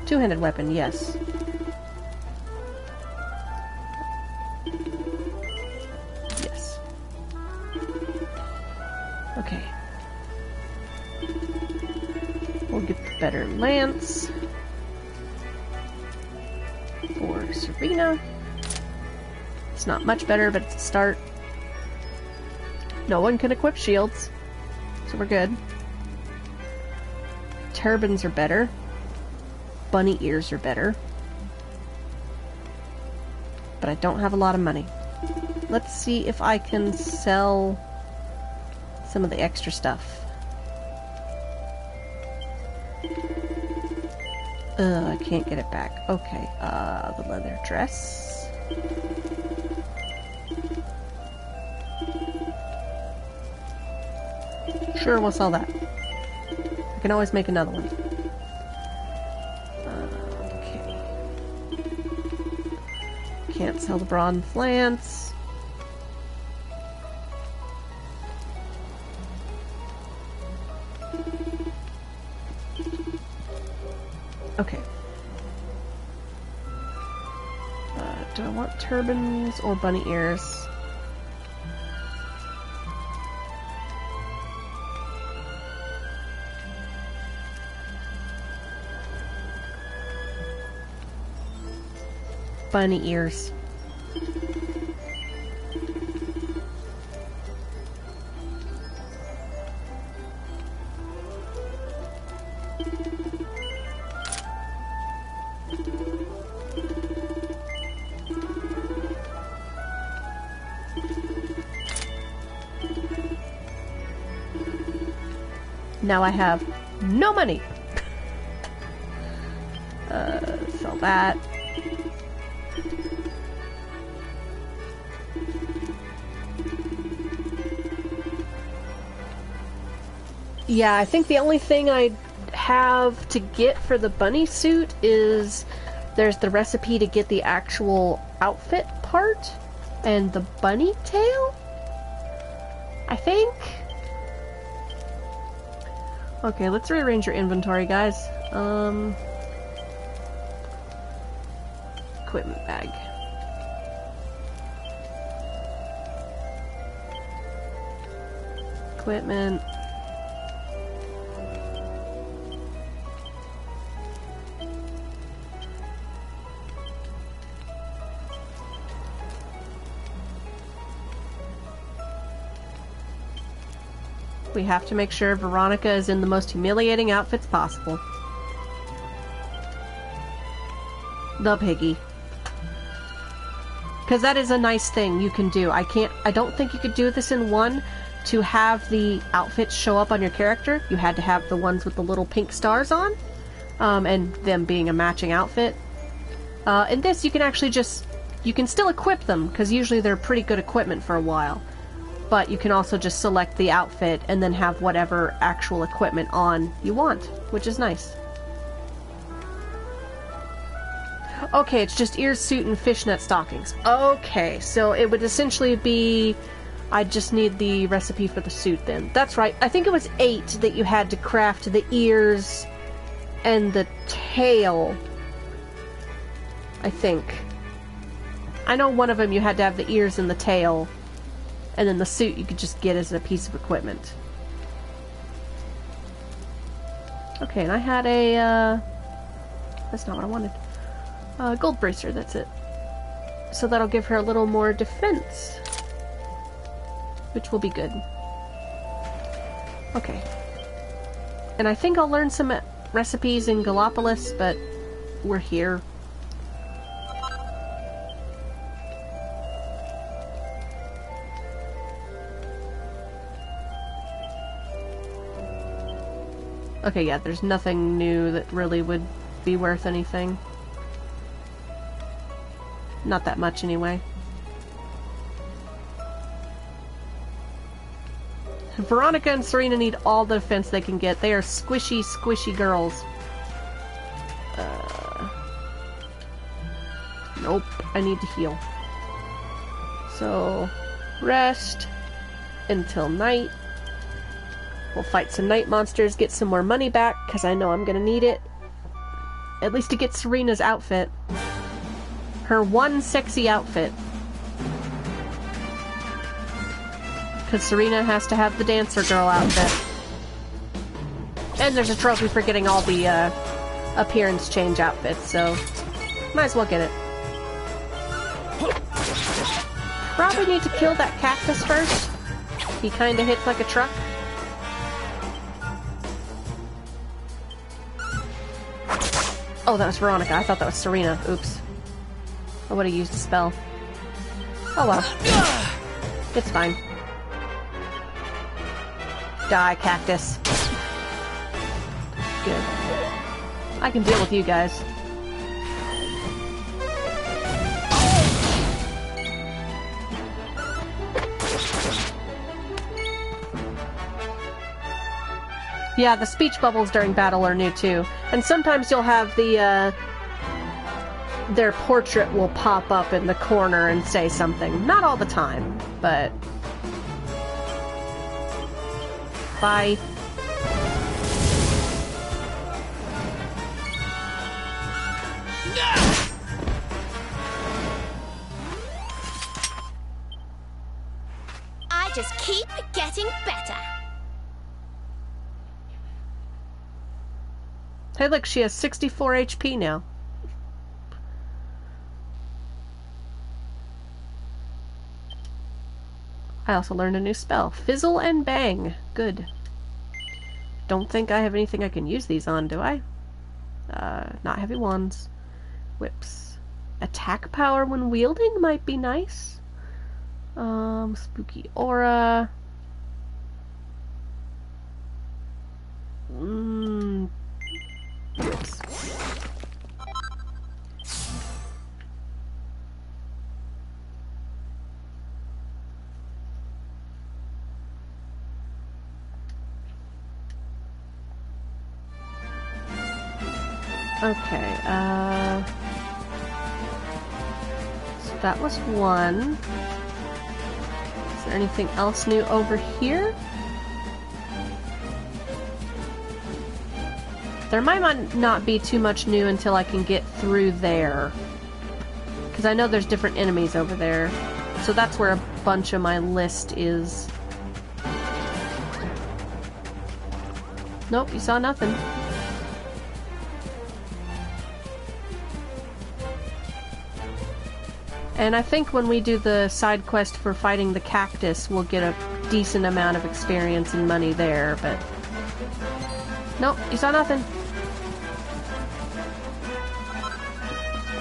Two-handed weapon, yes. Yes. Okay. We'll get the better lance. For Serena. It's not much better, but it's a start. No one can equip shields, so we're good. Turbans are better. Bunny ears are better. But I don't have a lot of money. Let's see if I can sell some of the extra stuff. I can't get it back. Okay, the leather dress. Sure, we'll sell that. I can always make another one. Okay. Can't sell the bronze lance. Okay. Do I want turbans or bunny ears? Bunny ears. Now I have no money. Sell that. Yeah, I think the only thing I have to get for the bunny suit is there's the recipe to get the actual outfit part and the bunny tail, I think. Okay, let's rearrange your inventory, guys. Equipment bag. Equipment. We have to make sure Veronica is in the most humiliating outfits possible. The piggy. Because that is a nice thing you can do. I don't think you could do this in one. To have the outfits show up on your character, you had to have the ones with the little pink stars on. And them being a matching outfit. In this, you can actually you can still equip them, because usually they're pretty good equipment for a while. But you can also just select the outfit and then have whatever actual equipment on you want, which is nice. Okay, it's just ears, suit, and fishnet stockings. Okay, so it would essentially be... I just need the recipe for the suit then. That's right, I think it was 8 that you had to craft the ears, and the tail, I think. I know one of them you had to have the ears and the tail, and then the suit you could just get as a piece of equipment. Okay, and I had a, that's not what I wanted. Gold bracer, that's it. So that'll give her a little more defense, which will be good. Okay. And I think I'll learn some recipes in Gallopolis, but we're here. Okay, yeah, there's nothing new that really would be worth anything. Not that much, anyway. Veronica and Serena need all the defense they can get. They are squishy, squishy girls. Nope, I need to heal. So, rest until night. We'll fight some night monsters, get some more money back, because I know I'm gonna need it. At least to get Serena's outfit. Her one sexy outfit. Because Serena has to have the dancer girl outfit. And there's a trophy for getting all the appearance change outfits, so might as well get it. Probably need to kill that cactus first. He kinda hits like a truck. Oh, that was Veronica. I thought that was Serena. Oops. I would have used a spell. Oh well. It's fine. Die, cactus. Good. I can deal with you guys. Yeah, the speech bubbles during battle are new too. And sometimes you'll have the, their portrait will pop up in the corner and say something. Not all the time, but... Bye. I just keep getting better. Hey look, she has 64 HP now. I also learned a new spell. Fizzle and Bang. Good. Don't think I have anything I can use these on, do I? Not heavy wands. Whips. Attack power when wielding might be nice. Spooky aura. Whips. Okay, so that was one. Is there anything else new over here? There might not be too much new until I can get through there. Because I know there's different enemies over there. So that's where a bunch of my list is. Nope, you saw nothing. And I think when we do the side quest for fighting the cactus, we'll get a decent amount of experience and money there, but... Nope, you saw nothing.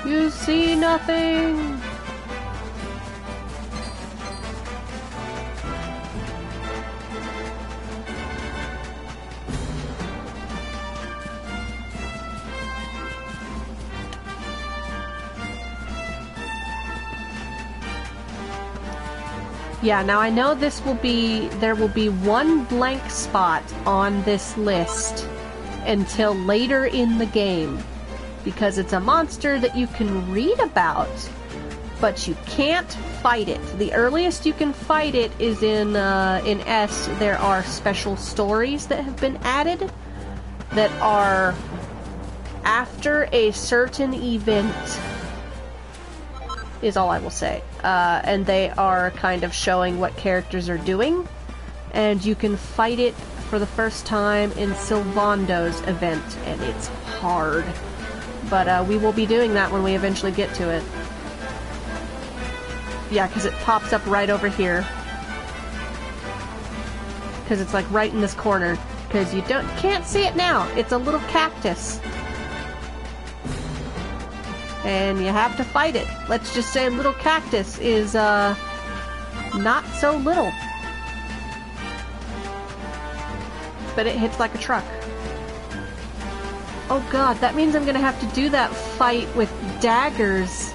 You see nothing! Yeah, now I know this will be, there will be one blank spot on this list until later in the game, because it's a monster that you can read about, but you can't fight it. The earliest you can fight it is in S. There are special stories that have been added that are after a certain event, is all I will say. And they are kind of showing what characters are doing, and you can fight it for the first time in Sylvando's event, and it's hard. But we will be doing that when we eventually get to it. Yeah, because it pops up right over here. Because it's like right in this corner. Because you can't see it now. It's a little cactus. And you have to fight it. Let's just say little cactus is not so little. But it hits like a truck. Oh god, that means I'm gonna have to do that fight with daggers.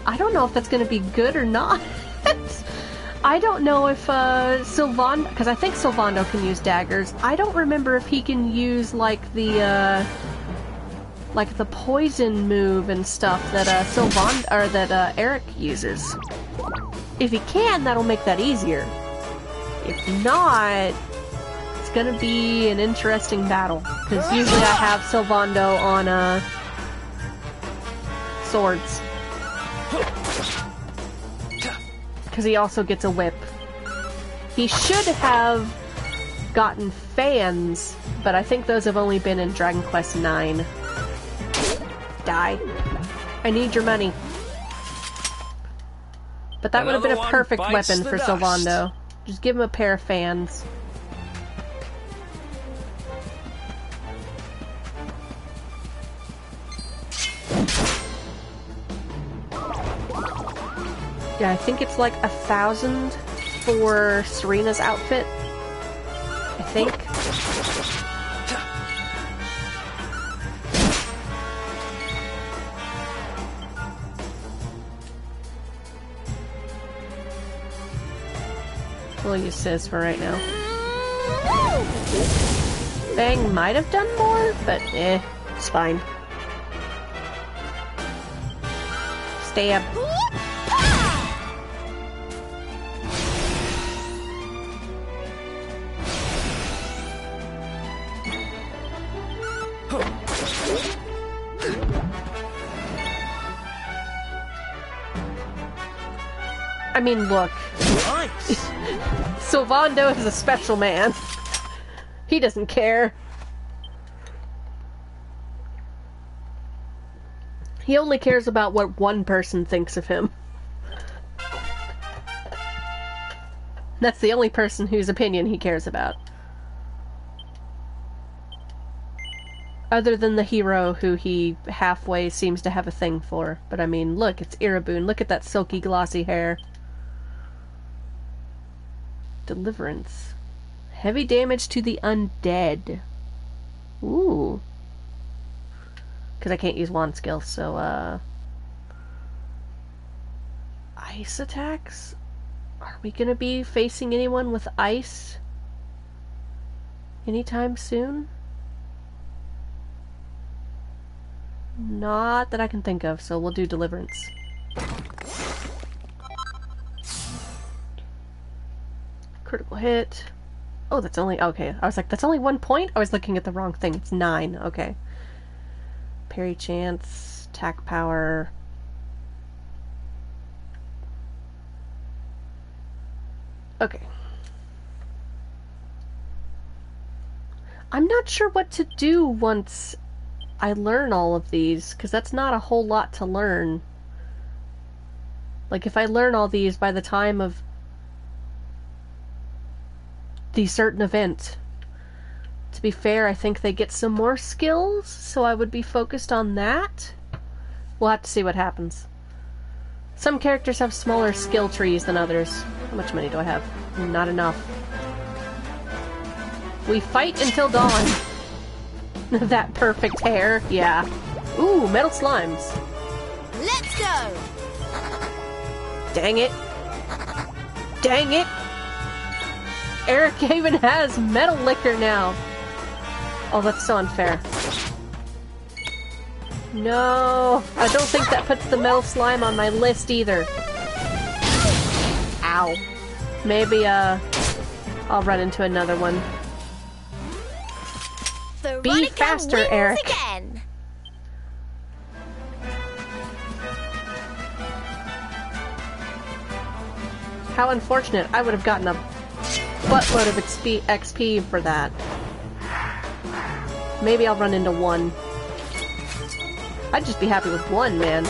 I don't know if that's gonna be good or not. I don't know if Sylvando, because I think Sylvando can use daggers. I don't remember if he can use like the poison move and stuff that Eric uses. If he can, that'll make that easier. If not, it's gonna be an interesting battle. Because usually I have Sylvando on swords. Because he also gets a whip. He should have gotten fans, but I think those have only been in Dragon Quest IX. Die. I need your money. But that would have been a perfect weapon for Sylvando. Just give him a pair of fans. Yeah, I think it's like 1,000 for Serena's outfit. I think. We'll use Sis for right now. Bang might have done more, but it's fine. Stab. I mean, look. Nice. Sylvando is a special man. He doesn't care. He only cares about what one person thinks of him. That's the only person whose opinion he cares about. Other than the hero who he halfway seems to have a thing for. But I mean, look, it's Irabun. Look at that silky, glossy hair. Deliverance. Heavy damage to the undead. Ooh. Because I can't use wand skill, so, ice attacks? Are we gonna be facing anyone with ice anytime soon? Not that I can think of, so we'll do Deliverance. Critical hit. Oh, that's only... Okay, I was like, that's only 1 point? I was looking at the wrong thing. It's 9. Okay. Parry chance. Attack power. Okay. I'm not sure what to do once I learn all of these, because that's not a whole lot to learn. Like, if I learn all these by the time of the certain event. To be fair, I think they get some more skills, so I would be focused on that. We'll have to see what happens. Some characters have smaller skill trees than others. How much money do I have? Not enough. We fight until dawn. That perfect hair, yeah. Ooh, metal slimes. Let's go! Dang it. Dang it! Eric even has metal liquor now. Oh, that's so unfair. No, I don't think that puts the metal slime on my list either. Ow. Maybe, I'll run into another one. Veronica faster, wins Eric. again. How unfortunate. I would have gotten a buttload of XP for that. Maybe I'll run into one. I'd just be happy with one, man.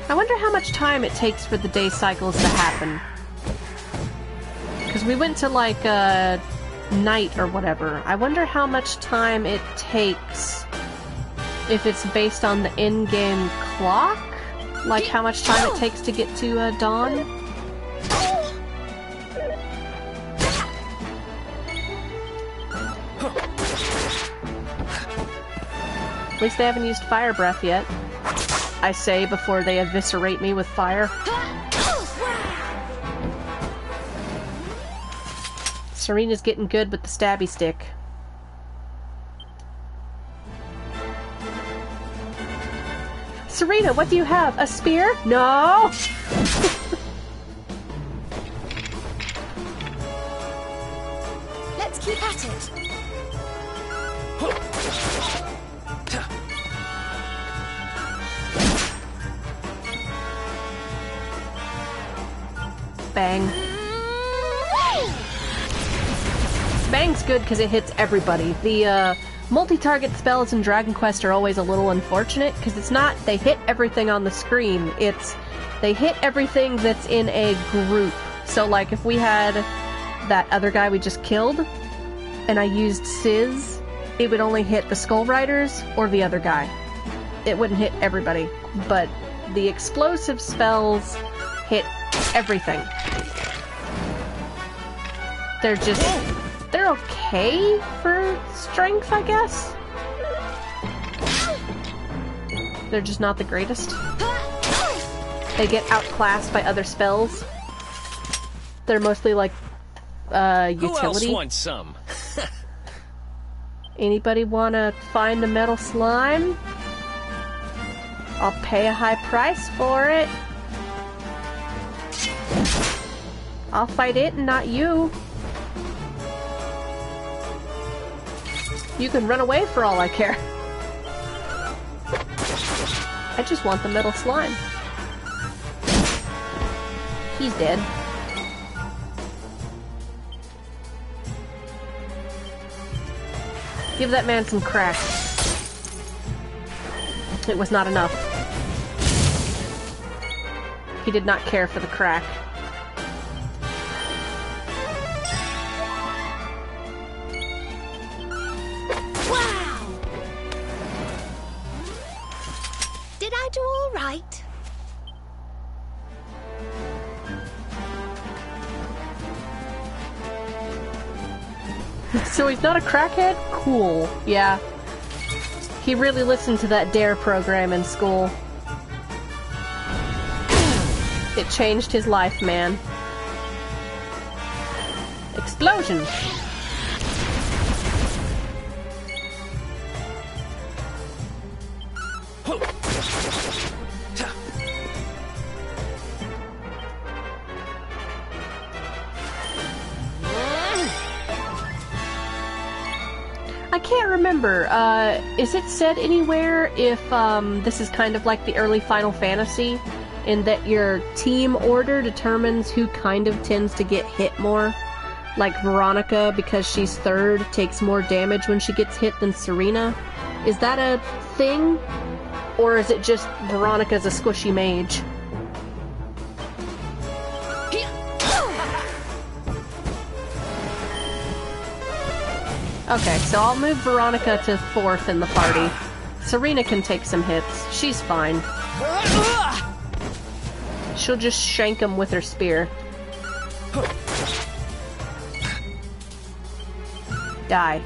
I wonder how much time it takes for the day cycles to happen. Because we went to like night or whatever. I wonder how much time it takes if it's based on the in-game clock? Like how much time it takes to get to dawn? At least they haven't used fire breath yet. I say before they eviscerate me with fire. Serena's getting good with the stabby stick. Serena, what do you have? A spear? No! Let's keep at it. Bang. Bang's good because it hits everybody. The multi-target spells in Dragon Quest are always a little unfortunate because it's not they hit everything on the screen, it's they hit everything that's in a group. So like if we had that other guy we just killed and I used Sizz, it would only hit the Skull Riders or the other guy. It wouldn't hit everybody. But the explosive spells hit everything. They're okay for strength, I guess? They're just not the greatest. They get outclassed by other spells. They're mostly like, utility. Who else wants some? Anybody wanna find a metal slime? I'll pay a high price for it. I'll fight it and not you. You can run away for all I care. I just want the metal slime. He's dead. Give that man some crack. It was not enough. He did not care for the crack. Wow! Did I do all right? So he's not a crackhead? Cool. Yeah. He really listened to that DARE program in school. It changed his life, man. Explosion! I can't remember, is it said anywhere if, this is kind of like the early Final Fantasy, in that your team order determines who kind of tends to get hit more? Like Veronica, because she's third, takes more damage when she gets hit than Serena? Is that a thing? Or is it just Veronica's a squishy mage? Okay, so I'll move Veronica to fourth in the party. Serena can take some hits. She's fine. She'll just shank him with her spear. Die.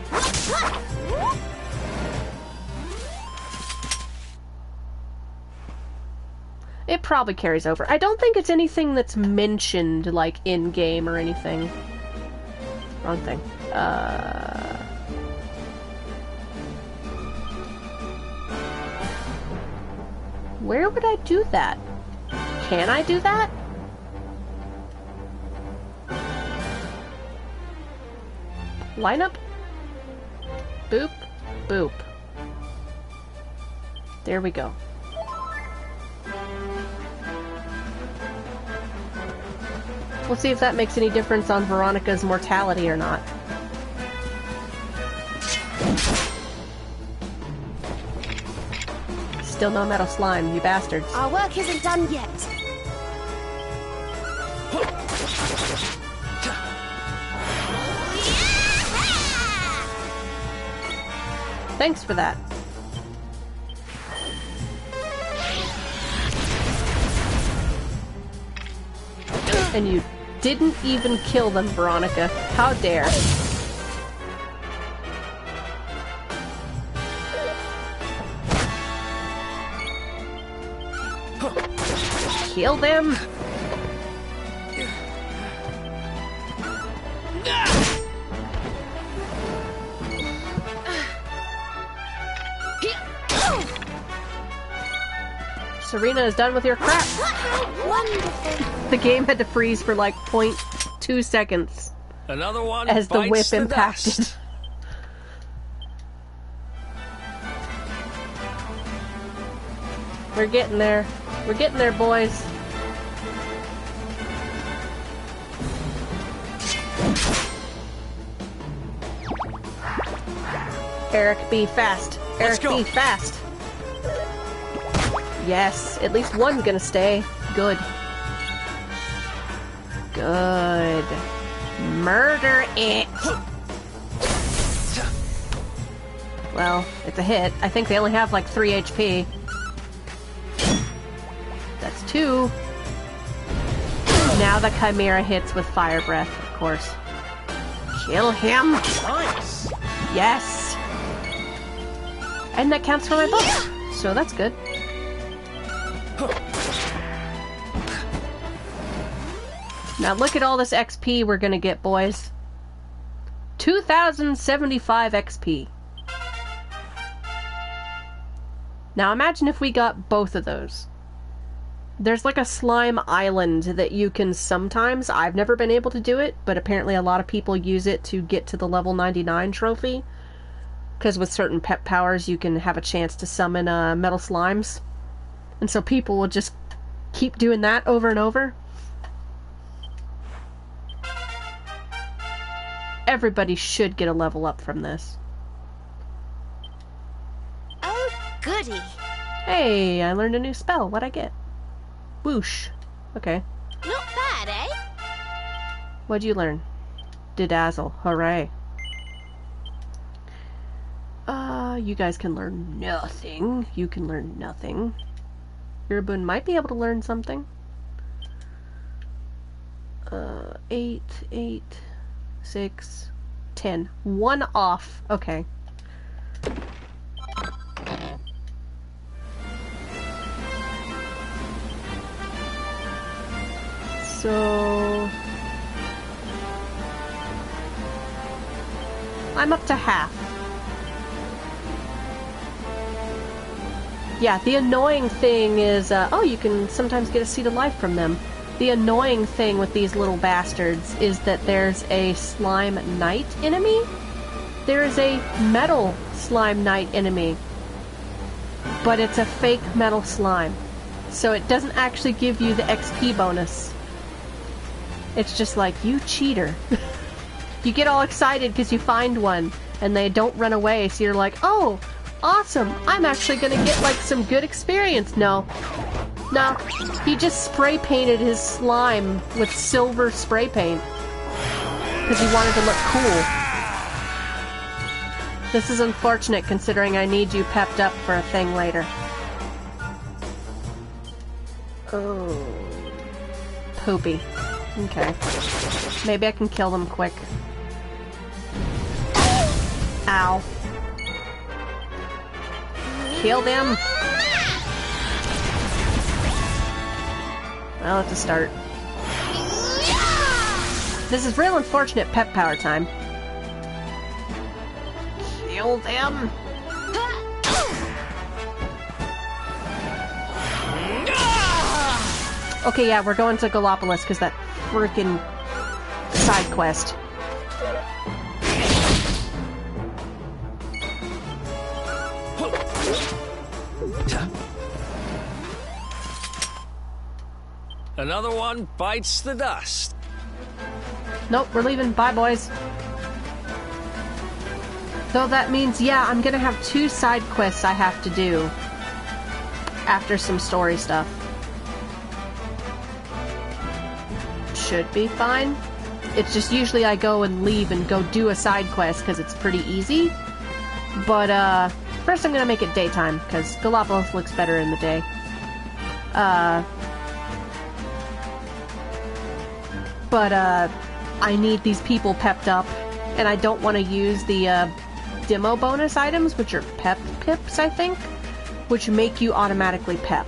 It probably carries over. I don't think it's anything that's mentioned, like, in-game or anything. Wrong thing. Where would I do that? Can I do that? Lineup? Boop, boop. There we go. We'll see if that makes any difference on Veronica's mortality or not. Still no metal slime, you bastards. Our work isn't done yet. Thanks for that. And you didn't even kill them, Veronica. How dare. Kill them! Serena is done with your crap. How wonderful. The game had to freeze for like 0.2 seconds. Another one as the bites whip the impacted. dust. We're getting there. We're getting there, boys. Eric, be fast. Eric, be fast. Yes, at least one's gonna stay. Good. Good. Murder it. Well, it's a hit. I think they only have like 3 HP. That's 2. Now the Chimera hits with Fire Breath, of course. Kill him! Nice. Yes! And that counts for my buff, so that's good. Now look at all this XP we're gonna get, boys. 2,075 XP. Now imagine if we got both of those. There's like a slime island that you can sometimes, I've never been able to do it, but apparently a lot of people use it to get to the level 99 trophy. Because with certain pet powers you can have a chance to summon metal slimes. And so people will just keep doing that over and over. Everybody should get a level up from this. Oh, goody. Hey, I learned a new spell. What'd I get? Whoosh. Okay. Not bad, eh? What'd you learn? Dedazzle. Hooray. You guys can learn nothing. You can learn nothing. Irabun might be able to learn something. 8, 6, 10. 1 off. Okay. So... I'm up to half. Yeah, the annoying thing is, oh, you can sometimes get a seed of life from them. The annoying thing with these little bastards is that there's a slime knight enemy. There is a metal slime knight enemy. But it's a fake metal slime. So it doesn't actually give you the XP bonus. It's just like, you cheater. You get all excited because you find one, and they don't run away, so you're like, oh, awesome, I'm actually gonna get like some good experience. No, he just spray painted his slime with silver spray paint because he wanted to look cool. This is unfortunate considering I need you pepped up for a thing later. Oh, poopy. Okay, maybe I can kill them quick. Ow. Kill them! Well, it's a start. This is real unfortunate pep power time. Kill them! Okay, yeah, we're going to Gallopolis because that freaking side quest. Another one bites the dust. Nope, we're leaving. Bye, boys. So that means, yeah, I'm gonna have 2 side quests I have to do after some story stuff. Should be fine. It's just usually I go and leave and go do a side quest because it's pretty easy. But, first I'm gonna make it daytime because Gallopolis looks better in the day. But I need these people pepped up, and I don't want to use the demo bonus items, which are pep pips, I think, which make you automatically pep.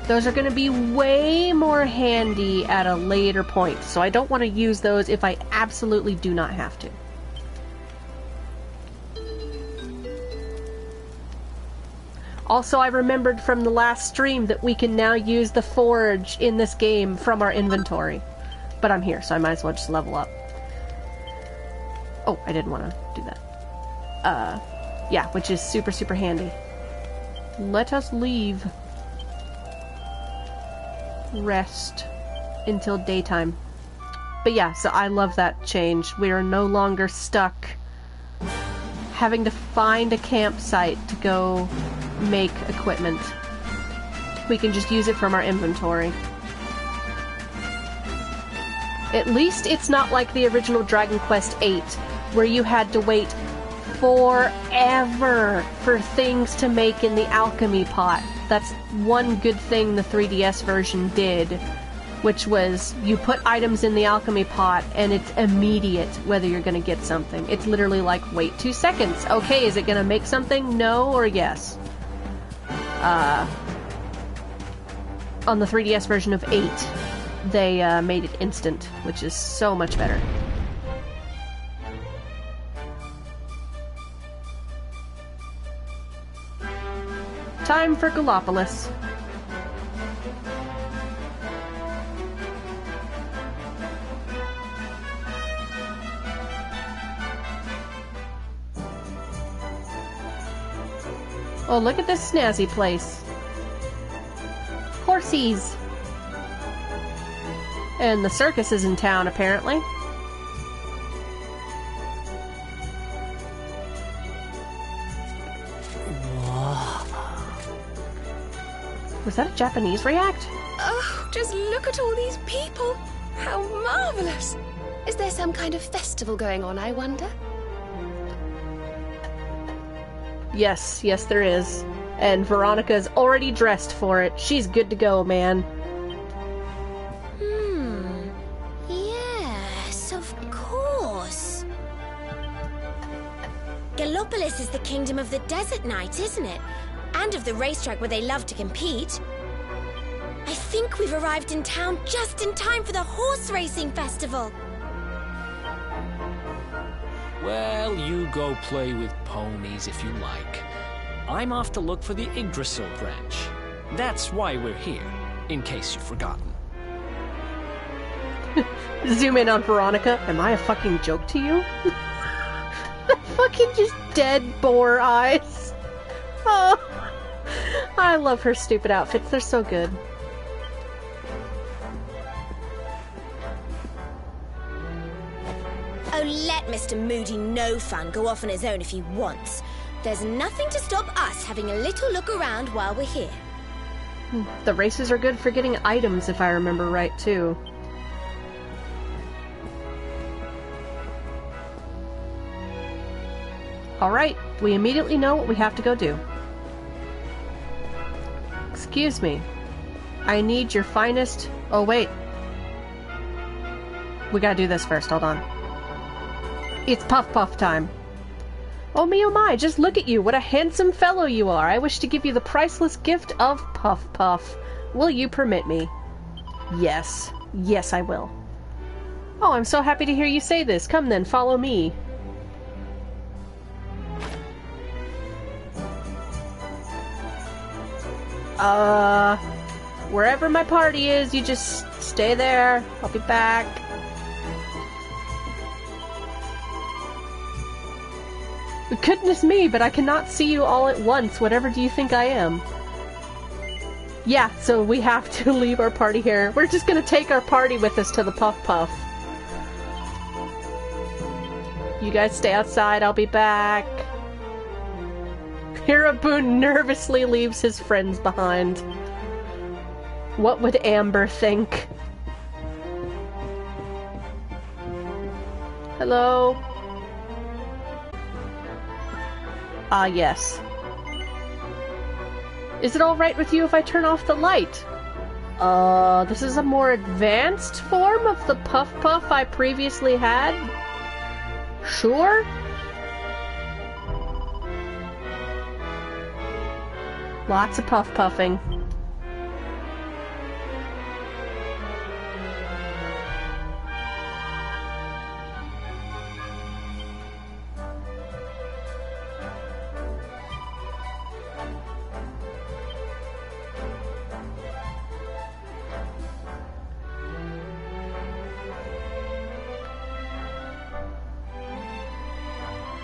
Those are going to be way more handy at a later point, so I don't want to use those if I absolutely do not have to. Also, I remembered from the last stream that we can now use the forge in this game from our inventory. But I'm here, so I might as well just level up. Oh, I didn't want to do that. Yeah, which is super, super handy. Let us leave. Rest until daytime. But yeah, so I love that change. We are no longer stuck having to find a campsite to go make equipment. We can just use it from our inventory. At least it's not like the original Dragon Quest VIII, where you had to wait forever for things to make in the alchemy pot. That's one good thing the 3DS version did, which was you put items in the alchemy pot and it's immediate whether you're going to get something. It's literally like, wait 2 seconds. Okay, is it going to make something? No or yes? On the 3DS version of 8, they made it instant, which is so much better. Time for Gallopolis. Oh, look at this snazzy place. Horsies. And the circus is in town, apparently. Was that a Japanese react? Oh, just look at all these people. How marvelous. Is there some kind of festival going on, I wonder? Yes, yes there is. And Veronica's already dressed for it. She's good to go, man. Yes, of course. Gallopolis is the kingdom of the desert knight, isn't it? And of the racetrack where they love to compete. I think we've arrived in town just in time for the horse racing festival. Well, you go play with ponies if you like. I'm off to look for the Yggdrasil branch. That's why we're here, in case you've forgotten. Zoom in on Veronica. Am I a fucking joke to you? Fucking just dead boar eyes. Oh, I love her stupid outfits. They're so good. Oh, let Mr. Moody No Fun go off on his own if he wants. There's nothing to stop us having a little look around while we're here. The races are good for getting items, if I remember right, too. Alright, we immediately know what we have to go do. Excuse me. I need your finest... Oh, wait. We gotta do this first, hold on. It's Puff Puff time. Oh me, oh my, just look at you. What a handsome fellow you are. I wish to give you the priceless gift of Puff Puff. Will you permit me? Yes. Yes, I will. Oh, I'm so happy to hear you say this. Come then, follow me. Wherever my party is, you just stay there. I'll be back. Goodness me, but I cannot see you all at once. Whatever do you think I am? Yeah, so we have to leave our party here. We're just gonna take our party with us to the Puff Puff. You guys stay outside, I'll be back. Hiraboon nervously leaves his friends behind. What would Amber think? Hello? Ah, yes. Is it alright with you if I turn off the light? This is a more advanced form of the Puff Puff I previously had? Sure? Lots of puff puffing.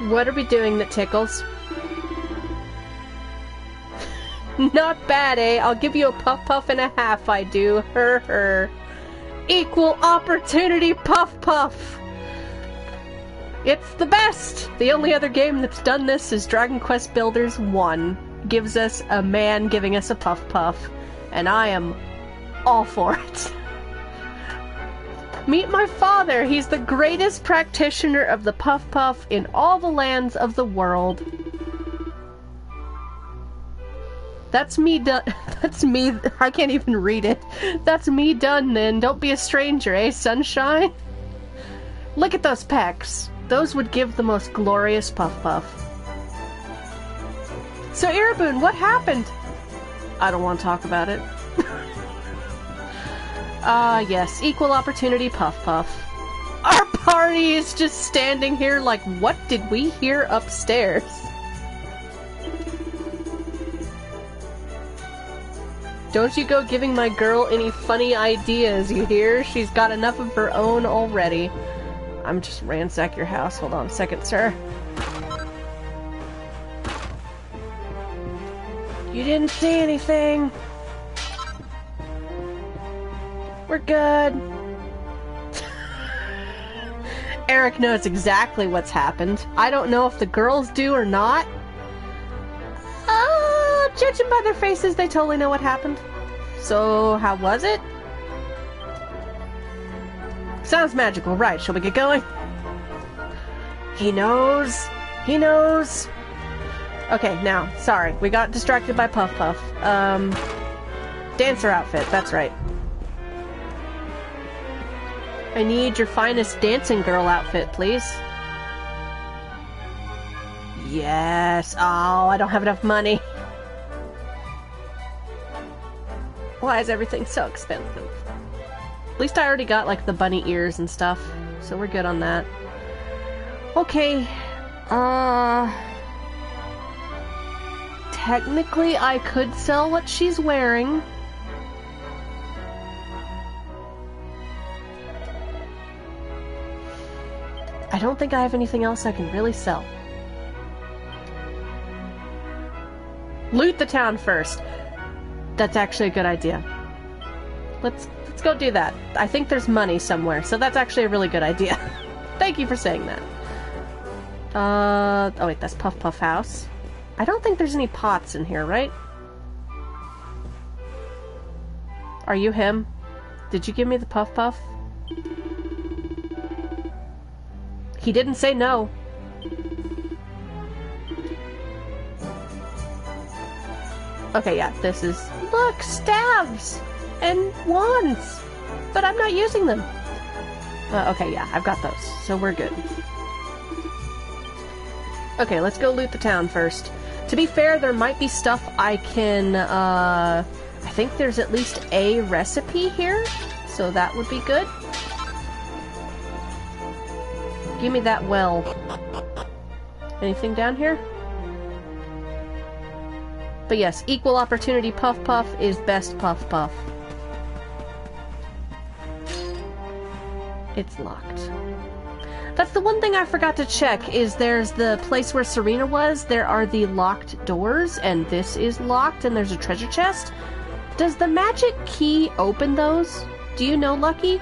What are we doing that tickles? Not bad, eh? I'll give you a puff puff and a half, I do. Her. Equal opportunity puff puff! It's the best! The only other game that's done this is Dragon Quest Builders 1. Gives us a man giving us a puff puff. And I am all for it. Meet my father! He's the greatest practitioner of the Puff Puff in all the lands of the world. That's me done. That's me. I can't even read it. That's me done then. Don't be a stranger, eh, sunshine? Look at those pecs. Those would give the most glorious Puff Puff. So, Hiraboon, what happened? I don't want to talk about it. Yes, equal opportunity Puff Puff. Our party is just standing here like, what did we hear upstairs? Don't you go giving my girl any funny ideas, you hear? She's got enough of her own already. I'm just ransack your house. Hold on a second, sir. You didn't see anything. We're good. Eric knows exactly what's happened. I don't know if the girls do or not. Judging by their faces, they totally know what happened. So, how was it? Sounds magical, right? Shall we get going? He knows. He knows. Okay, now, sorry. We got distracted by Puff Puff. Dancer outfit, that's right. I need your finest dancing girl outfit, please. Yes. Oh, I don't have enough money. Why is everything so expensive? At least I already got, like, the bunny ears and stuff. So we're good on that. Okay. Technically, I could sell what she's wearing. I don't think I have anything else I can really sell. Loot the town first. That's actually a good idea. Let's go do that. I think there's money somewhere, so that's actually a really good idea. Thank you for saying that. Oh wait, that's Puff Puff House. I don't think there's any pots in here, right? Are you him? Did you give me the Puff Puff? He didn't say no. Okay, yeah, this is... Look, staves! And wands! But I'm not using them. Okay, yeah, I've got those, so we're good. Okay, let's go loot the town first. To be fair, there might be stuff I can, I think there's at least a recipe here, so that would be good. Give me that well. Anything down here? But yes, equal opportunity Puff Puff is best Puff Puff. It's locked. That's the one thing I forgot to check, is there's the place where Serena was, there are the locked doors, and this is locked, and there's a treasure chest. Does the magic key open those? Do you know, Lucky?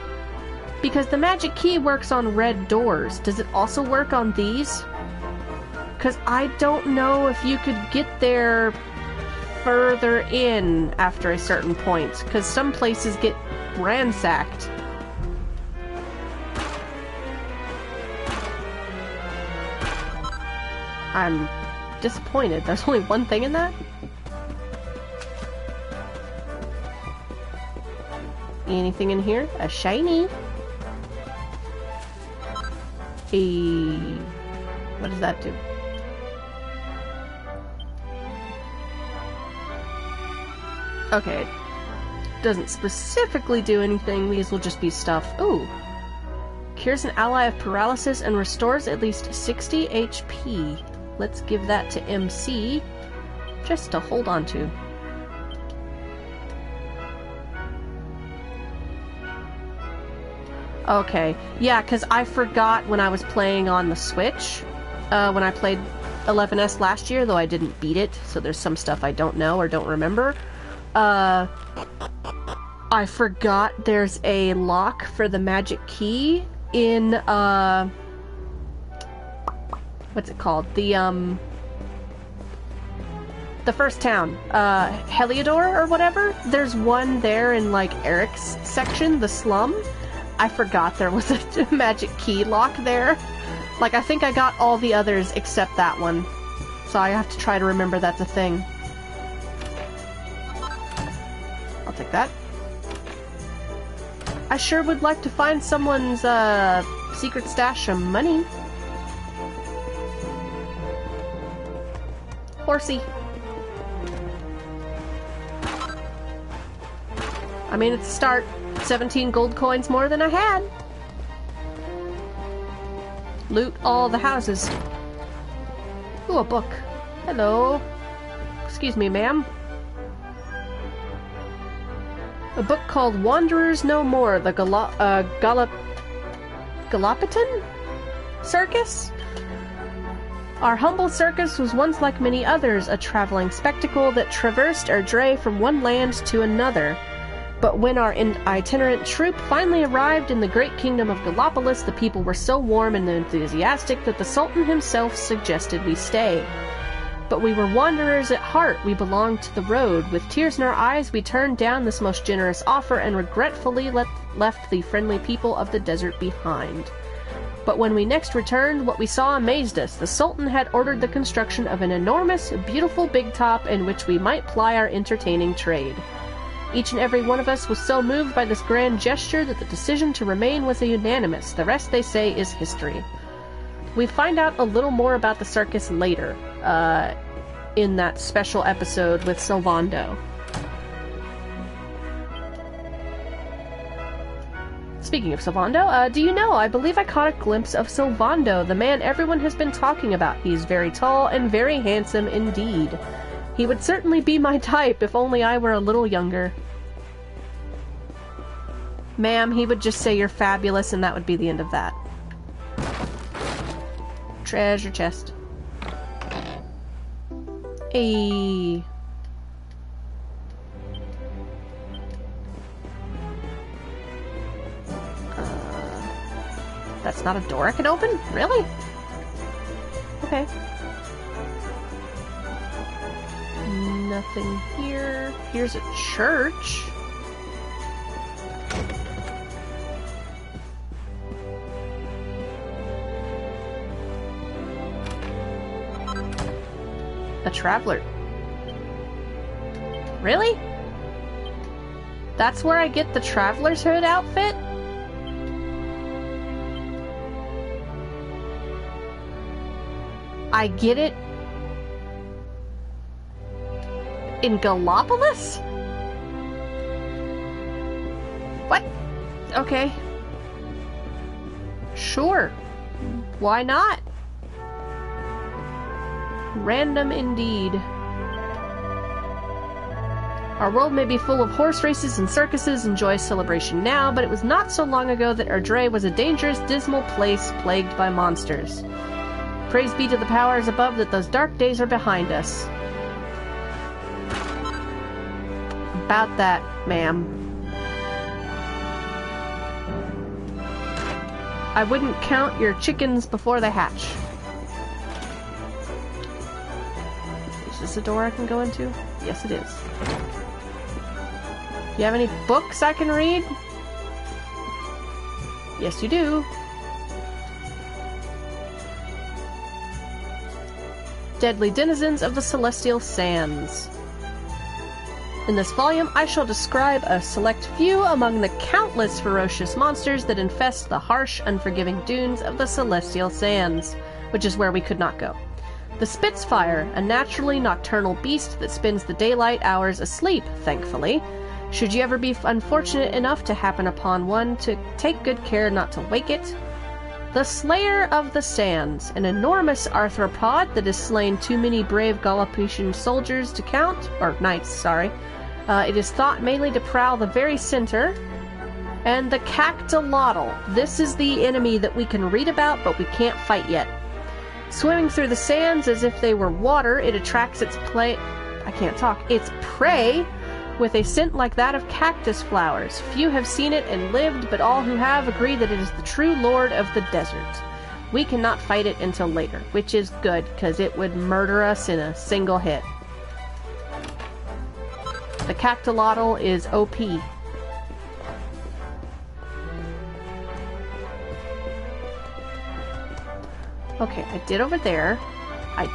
Because the magic key works on red doors. Does it also work on these? Because I don't know if you could get there further in after a certain point, because some places get ransacked. I'm disappointed. There's only one thing in that? Anything in here? A shiny? What does that do? Okay. It doesn't specifically do anything. These will just be stuff. Ooh. Cures an ally of paralysis and restores at least 60 HP. Let's give that to MC, just to hold on to. Okay, yeah, because I forgot when I was playing on the Switch, when I played 11S last year, though I didn't beat it, so there's some stuff I don't know or don't remember. I forgot there's a lock for the magic key in, what's it called? The first town, Heliodor or whatever. There's one there in, like, Eric's section, the slum. I forgot there was a magic key lock there. Like, I think I got all the others except that one. So I have to try to remember that's a thing. I'll take that. I sure would like to find someone's, secret stash of money. Horsey. I mean, it's a start. 17 gold coins more than I had. Loot all the houses. Ooh, a book. Hello. Excuse me, ma'am. A book called Wanderers No More, the Gallopolis Circus? Our humble circus was once like many others, a traveling spectacle that traversed our dray from one land to another. But when our itinerant troupe finally arrived in the great kingdom of Gallopolis, the people were so warm and enthusiastic that the Sultan himself suggested we stay. But we were wanderers at heart, we belonged to the road. With tears in our eyes, we turned down this most generous offer and regretfully left the friendly people of the desert behind. But when we next returned, what we saw amazed us. The Sultan had ordered the construction of an enormous, beautiful big top in which we might ply our entertaining trade. Each and every one of us was so moved by this grand gesture that the decision to remain was unanimous. The rest, they say, is history. We find out a little more about the circus later, in that special episode with Sylvando. Speaking of Sylvando, do you know, I believe I caught a glimpse of Sylvando, the man everyone has been talking about. He's very tall and very handsome indeed. He would certainly be my type if only I were a little younger. Ma'am, he would just say you're fabulous and that would be the end of that. Treasure chest. Hey. That's not a door I can open? Really? Okay. Nothing here. Here's a church. A traveler. Really? That's where I get the traveler's hood outfit? I get it in Gallopolis? What? Okay. Sure. Why not? Random indeed. Our world may be full of horse races and circuses and joyous celebration now, but it was not so long ago that Erdre was a dangerous, dismal place plagued by monsters. Praise be to the powers above that those dark days are behind us. About that, ma'am. I wouldn't count your chickens before they hatch. Is this a door I can go into? Yes, it is. Do you have any books I can read? Yes, you do. Deadly denizens of the celestial sands. In this volume, I shall describe a select few among the countless ferocious monsters that infest the harsh, unforgiving dunes of the celestial sands, which is where we could not go. The Spitfire, a naturally nocturnal beast that spends the daylight hours asleep, thankfully. Should you ever be unfortunate enough to happen upon one, to take good care not to wake it. The Slayer of the Sands, an enormous arthropod that has slain too many brave Gallopolian soldiers to count, or knights, sorry. It is thought mainly to prowl the very center. And the Cactolotl. This is the enemy that we can read about, but we can't fight yet. Swimming through the sands as if they were water, it attracts its prey with a scent like that of cactus flowers. Few have seen it and lived, but all who have agree that it is the true lord of the desert. We cannot fight it until later, which is good, because it would murder us in a single hit. The Cactolotl is OP. Okay, I did over there. I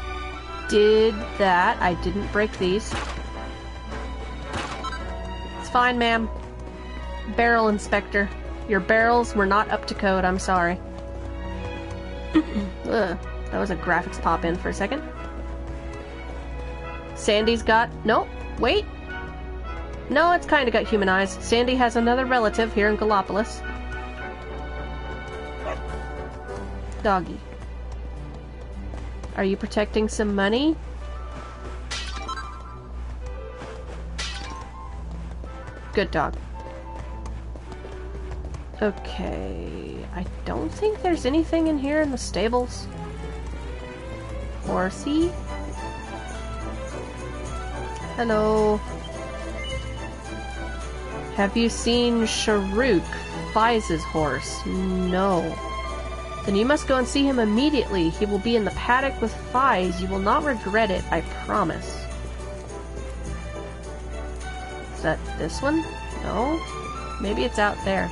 did that. I didn't break these. It's fine, ma'am. Barrel inspector. Your barrels were not up to code, I'm sorry. Ugh, that was a graphics pop in for a second. Sandy's got... Nope, wait. No, it's kind of got humanized. Sandy has another relative here in Gallopolis. Doggy. Are you protecting some money? Good dog. Okay. I don't think there's anything in here in the stables. Horsey? Hello. Have you seen Sharuk, Fize's horse? No. Then you must go and see him immediately. He will be in the paddock with Fize. You will not regret it, I promise. Is that this one? No? Maybe it's out there.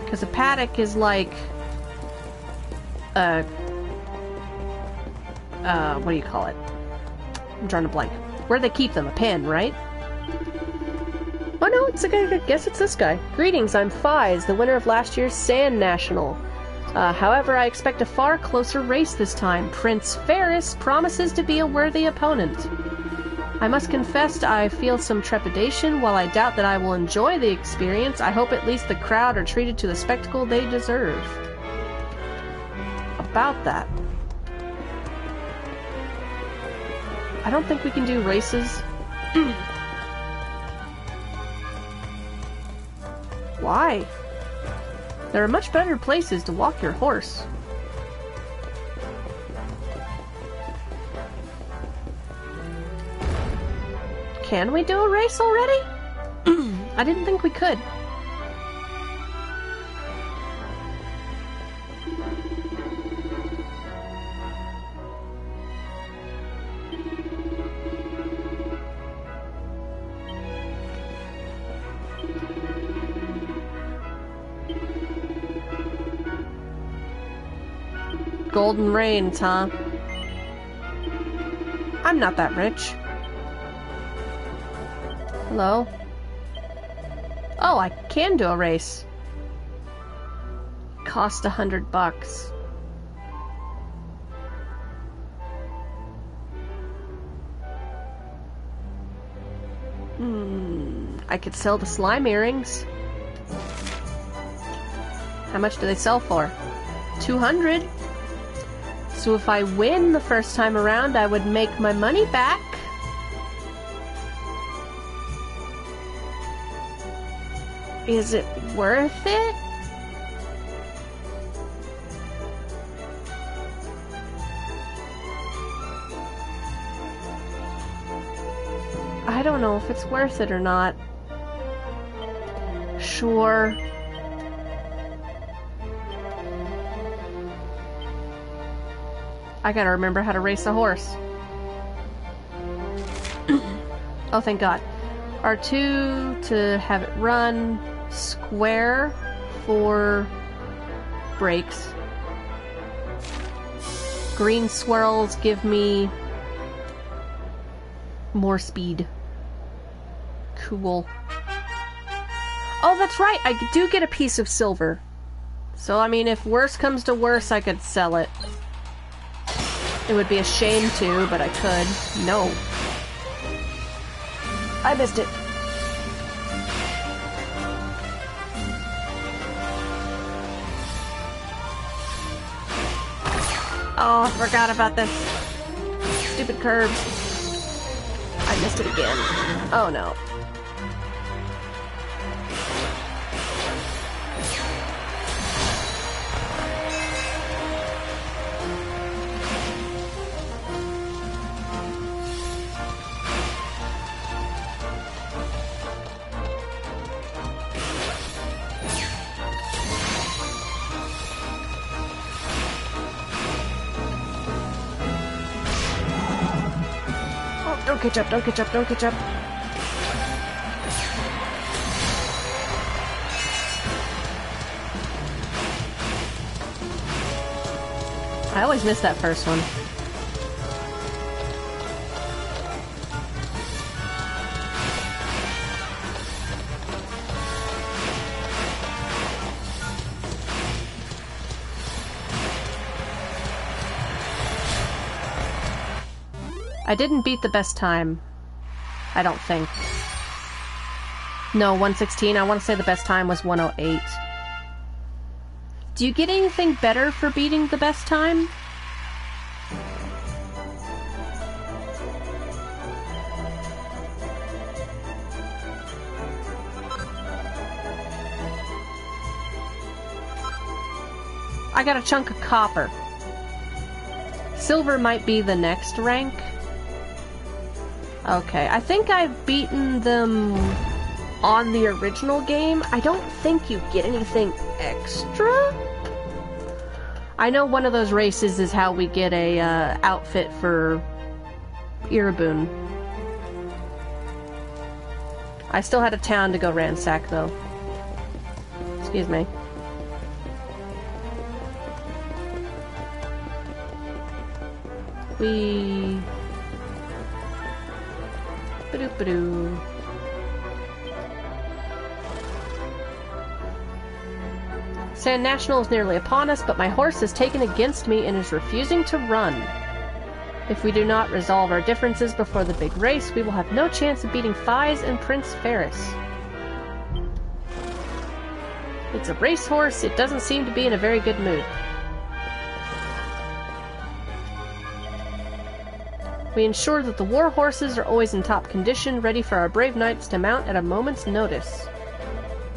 Because a paddock is like... what do you call it? I'm drawing a blank. Where do they keep them? A pen, right? Oh no, it's a guy. I guess it's this guy. Greetings, I'm Fize, the winner of last year's Sand National. However, I expect a far closer race this time. Prince Ferris promises to be a worthy opponent. I must confess I feel some trepidation. While I doubt that I will enjoy the experience, I hope at least the crowd are treated to the spectacle they deserve. About that. I don't think we can do races. Why? There are much better places to walk your horse. Can we do a race already? I didn't think we could. Golden Reigns, huh? I'm not that rich. Hello? Oh, I can do a race. Cost $100. I could sell the slime earrings. How much do they sell for? 200. So if I win the first time around, I would make my money back. Is it worth it? I don't know if it's worth it or not. Sure. I gotta remember how to race a horse. Oh, thank God. R2 to have it run. Square for brakes. Green swirls give me more speed. Cool. Oh, that's right! I do get a piece of silver. So, I mean, if worse comes to worse, I could sell it. It would be a shame to, but I could. No. I missed it. Oh, I forgot about this stupid curve. I missed it again. Oh no. Don't catch up, don't catch up, don't catch up. I always miss that first one. I didn't beat the best time. I don't think. No, 116. I want to say the best time was 108. Do you get anything better for beating the best time? I got a chunk of copper. Silver might be the next rank. Okay, I think I've beaten them on the original game. I don't think you get anything extra. I know one of those races is how we get a outfit for Erebun. I still had a town to go ransack, though. Excuse me. We... Ba-doop-ba-doo. Sand National is nearly upon us, but my horse has taken against me and is refusing to run. If we do not resolve our differences before the big race, we will have no chance of beating Fies and Prince Ferris. It's a racehorse. It doesn't seem to be in a very good mood. We ensure that the war horses are always in top condition, ready for our brave knights to mount at a moment's notice.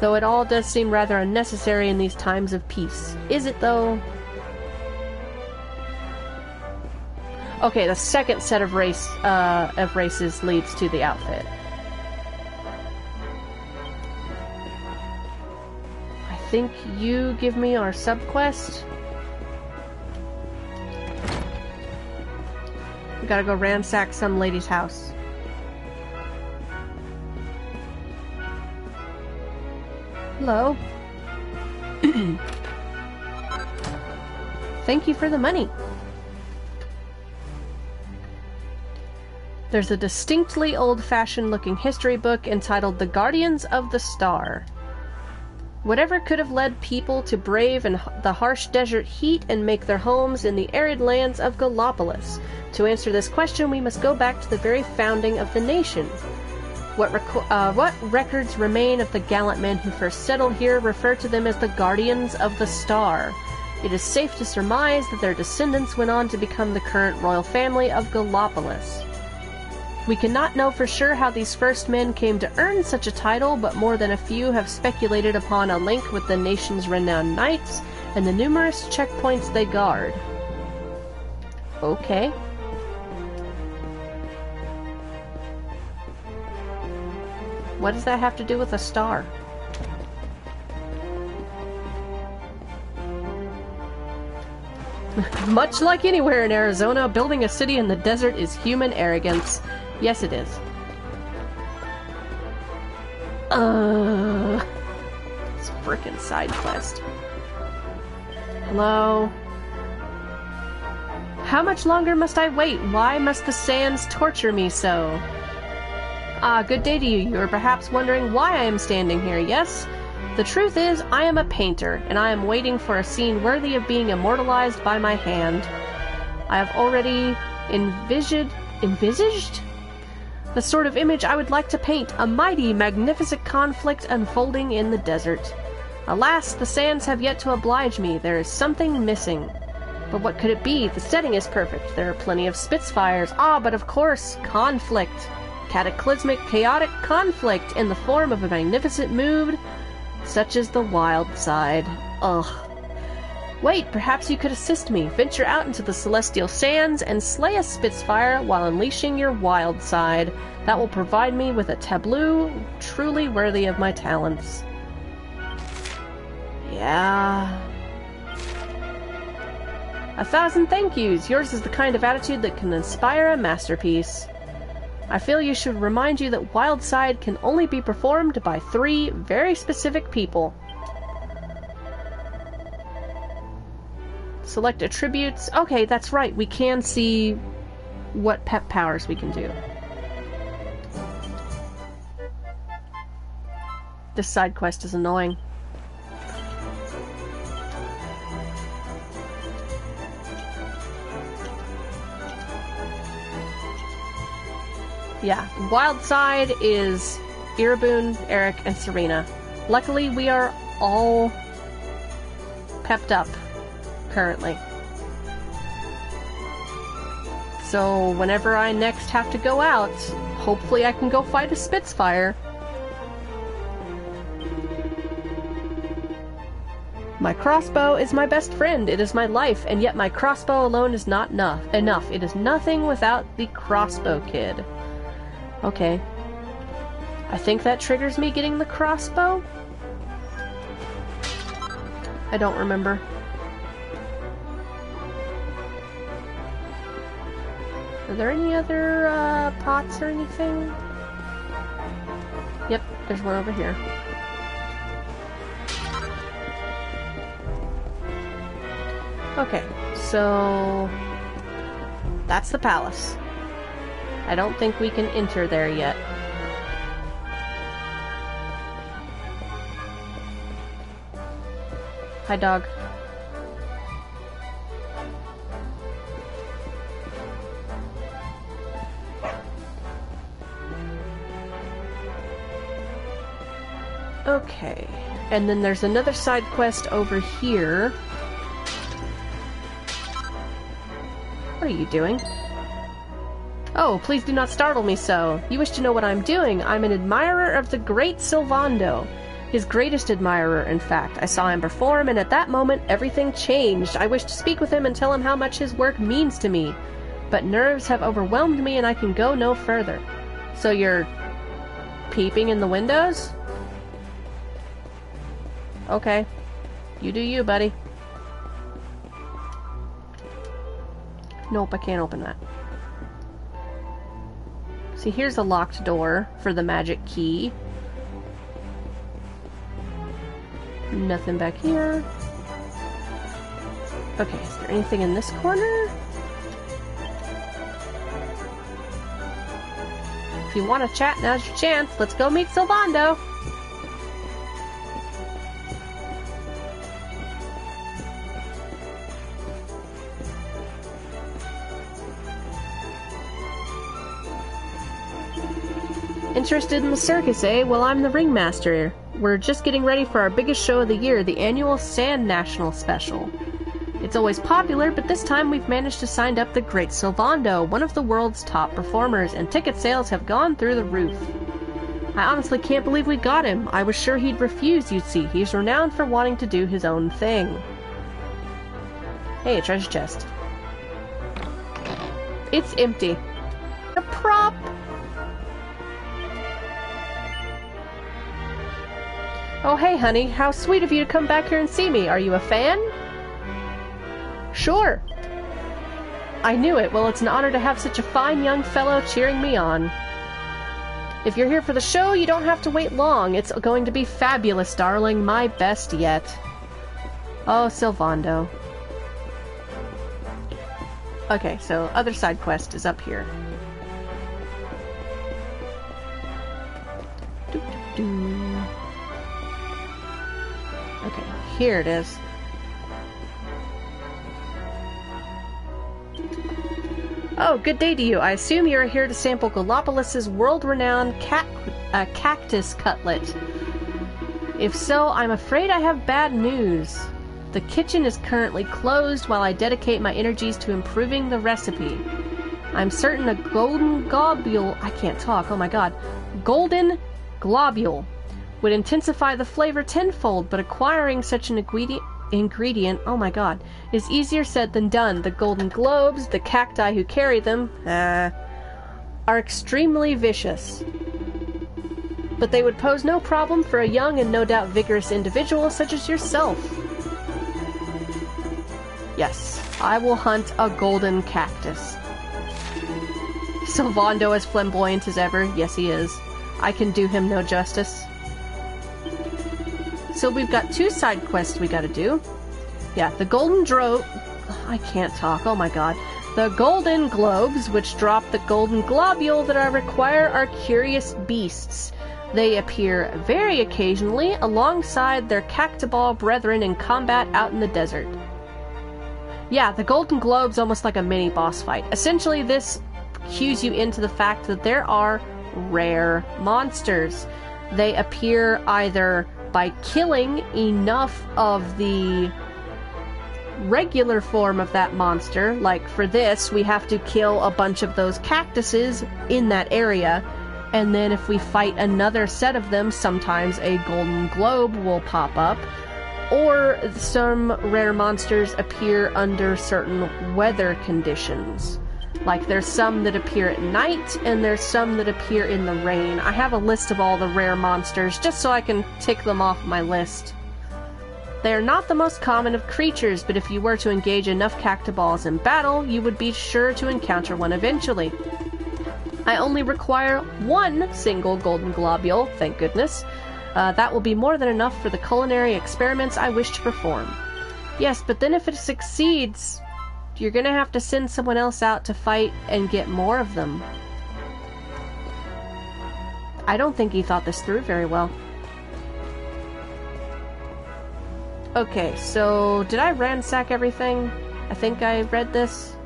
Though it all does seem rather unnecessary in these times of peace. Is it, though? Okay, the second set of races leads to the outfit. I think you give me our subquest. We gotta go ransack some lady's house. Hello. Thank you for the money. There's a distinctly old-fashioned looking history book entitled The Guardians of the Star. Whatever could have led people to brave the harsh desert heat and make their homes in the arid lands of Gallopolis? To answer this question, we must go back to the very founding of the nation. What records remain of the gallant men who first settled here refer to them as the Guardians of the Star. It is safe to surmise that their descendants went on to become the current royal family of Gallopolis. We cannot know for sure how these first men came to earn such a title, but more than a few have speculated upon a link with the nation's renowned knights and the numerous checkpoints they guard. Okay. What does that have to do with a star? Much like anywhere in Arizona, building a city in the desert is human arrogance. Yes, it is. This frickin' side quest. Hello? How much longer must I wait? Why must the sands torture me so? Ah, good day to you. You are perhaps wondering why I am standing here, yes? The truth is, I am a painter, and I am waiting for a scene worthy of being immortalized by my hand. I have already envisaged the sort of image I would like to paint, a mighty, magnificent conflict unfolding in the desert. Alas, the sands have yet to oblige me. There is something missing. But what could it be? The setting is perfect. There are plenty of Spitfires. Ah, but of course, conflict. Cataclysmic, chaotic conflict in the form of a magnificent mood, such as the wild side. Ugh. Wait, perhaps you could assist me. Venture out into the celestial sands and slay a Spitfire while unleashing your wild side. That will provide me with a tableau truly worthy of my talents. Yeah. 1,000 thank yous. Yours is the kind of attitude that can inspire a masterpiece. I feel you should remind you that wild side can only be performed by 3 very specific people. Select attributes. Okay, that's right. We can see what pep powers we can do. This side quest is annoying. Yeah, wild side is Erebun, Eric, and Serena. Luckily, we are all pepped up currently. So whenever I next have to go out, hopefully I can go fight a Spitfire. My crossbow is my best friend. It is my life, and yet my crossbow alone is not enough. It is nothing without the crossbow kid. Okay. I think that triggers me getting the crossbow? I don't remember. Are there any other pots or anything? Yep, there's one over here. Okay, so that's the palace. I don't think we can enter there yet. Hi, dog. Okay, and then there's another side quest over here. What are you doing? Oh, please do not startle me so. You wish to know what I'm doing. I'm an admirer of the great Sylvando. His greatest admirer, in fact. I saw him perform, and at that moment, everything changed. I wish to speak with him and tell him how much his work means to me. But nerves have overwhelmed me, and I can go no further. So you're peeping in the windows? Okay. You do you, buddy. Nope, I can't open that. See, here's a locked door for the magic key. Nothing back here. Okay, is there anything in this corner? If you want to chat, now's your chance. Let's go meet Sylvando. Interested in the circus, eh? Well, I'm the ringmaster. We're just getting ready for our biggest show of the year, the annual Sand National Special. It's always popular, but this time we've managed to sign up the Great Sylvando, one of the world's top performers, and ticket sales have gone through the roof. I honestly can't believe we got him. I was sure he'd refuse, you'd see. He's renowned for wanting to do his own thing. Hey, a treasure chest. It's empty. A prop! Oh, hey, honey. How sweet of you to come back here and see me. Are you a fan? Sure. I knew it. Well, it's an honor to have such a fine young fellow cheering me on. If you're here for the show, you don't have to wait long. It's going to be fabulous, darling. My best yet. Oh, Sylvando. Okay, so other side quest is up here. Okay, here it is. Oh, good day to you. I assume you're here to sample Gallopolis' world-renowned cactus cutlet. If so, I'm afraid I have bad news. The kitchen is currently closed while I dedicate my energies to improving the recipe. I'm certain a golden globule... I can't talk, oh my god. Golden globule would intensify the flavor tenfold, but acquiring such an ingredient, oh my god, is easier said than done. The golden globes, the cacti who carry them, are extremely vicious. But they would pose no problem for a young and no doubt vigorous individual such as yourself. Yes, I will hunt a golden cactus. Sylvando as flamboyant as ever. Yes, he is. I can do him no justice. So we've got 2 side quests we gotta do. Yeah, the golden I can't talk, oh my god. The golden globes, which drop the golden globule that I require, are curious beasts. They appear very occasionally alongside their cactoball brethren in combat out in the desert. Yeah, the golden globe's almost like a mini boss fight. Essentially, this cues you into the fact that there are rare monsters. They appear either by killing enough of the regular form of that monster, like for this, we have to kill a bunch of those cactuses in that area, and then if we fight another set of them, sometimes a golden globe will pop up, or some rare monsters appear under certain weather conditions. Like, there's some that appear at night, and there's some that appear in the rain. I have a list of all the rare monsters, just so I can tick them off my list. They are not the most common of creatures, but if you were to engage enough cactoballs in battle, you would be sure to encounter one eventually. I only require 1 single golden globule, thank goodness. That will be more than enough for the culinary experiments I wish to perform. Yes, but then if it succeeds, you're gonna have to send someone else out to fight and get more of them. I don't think he thought this through very well. Okay, so did I ransack everything? I think I read this.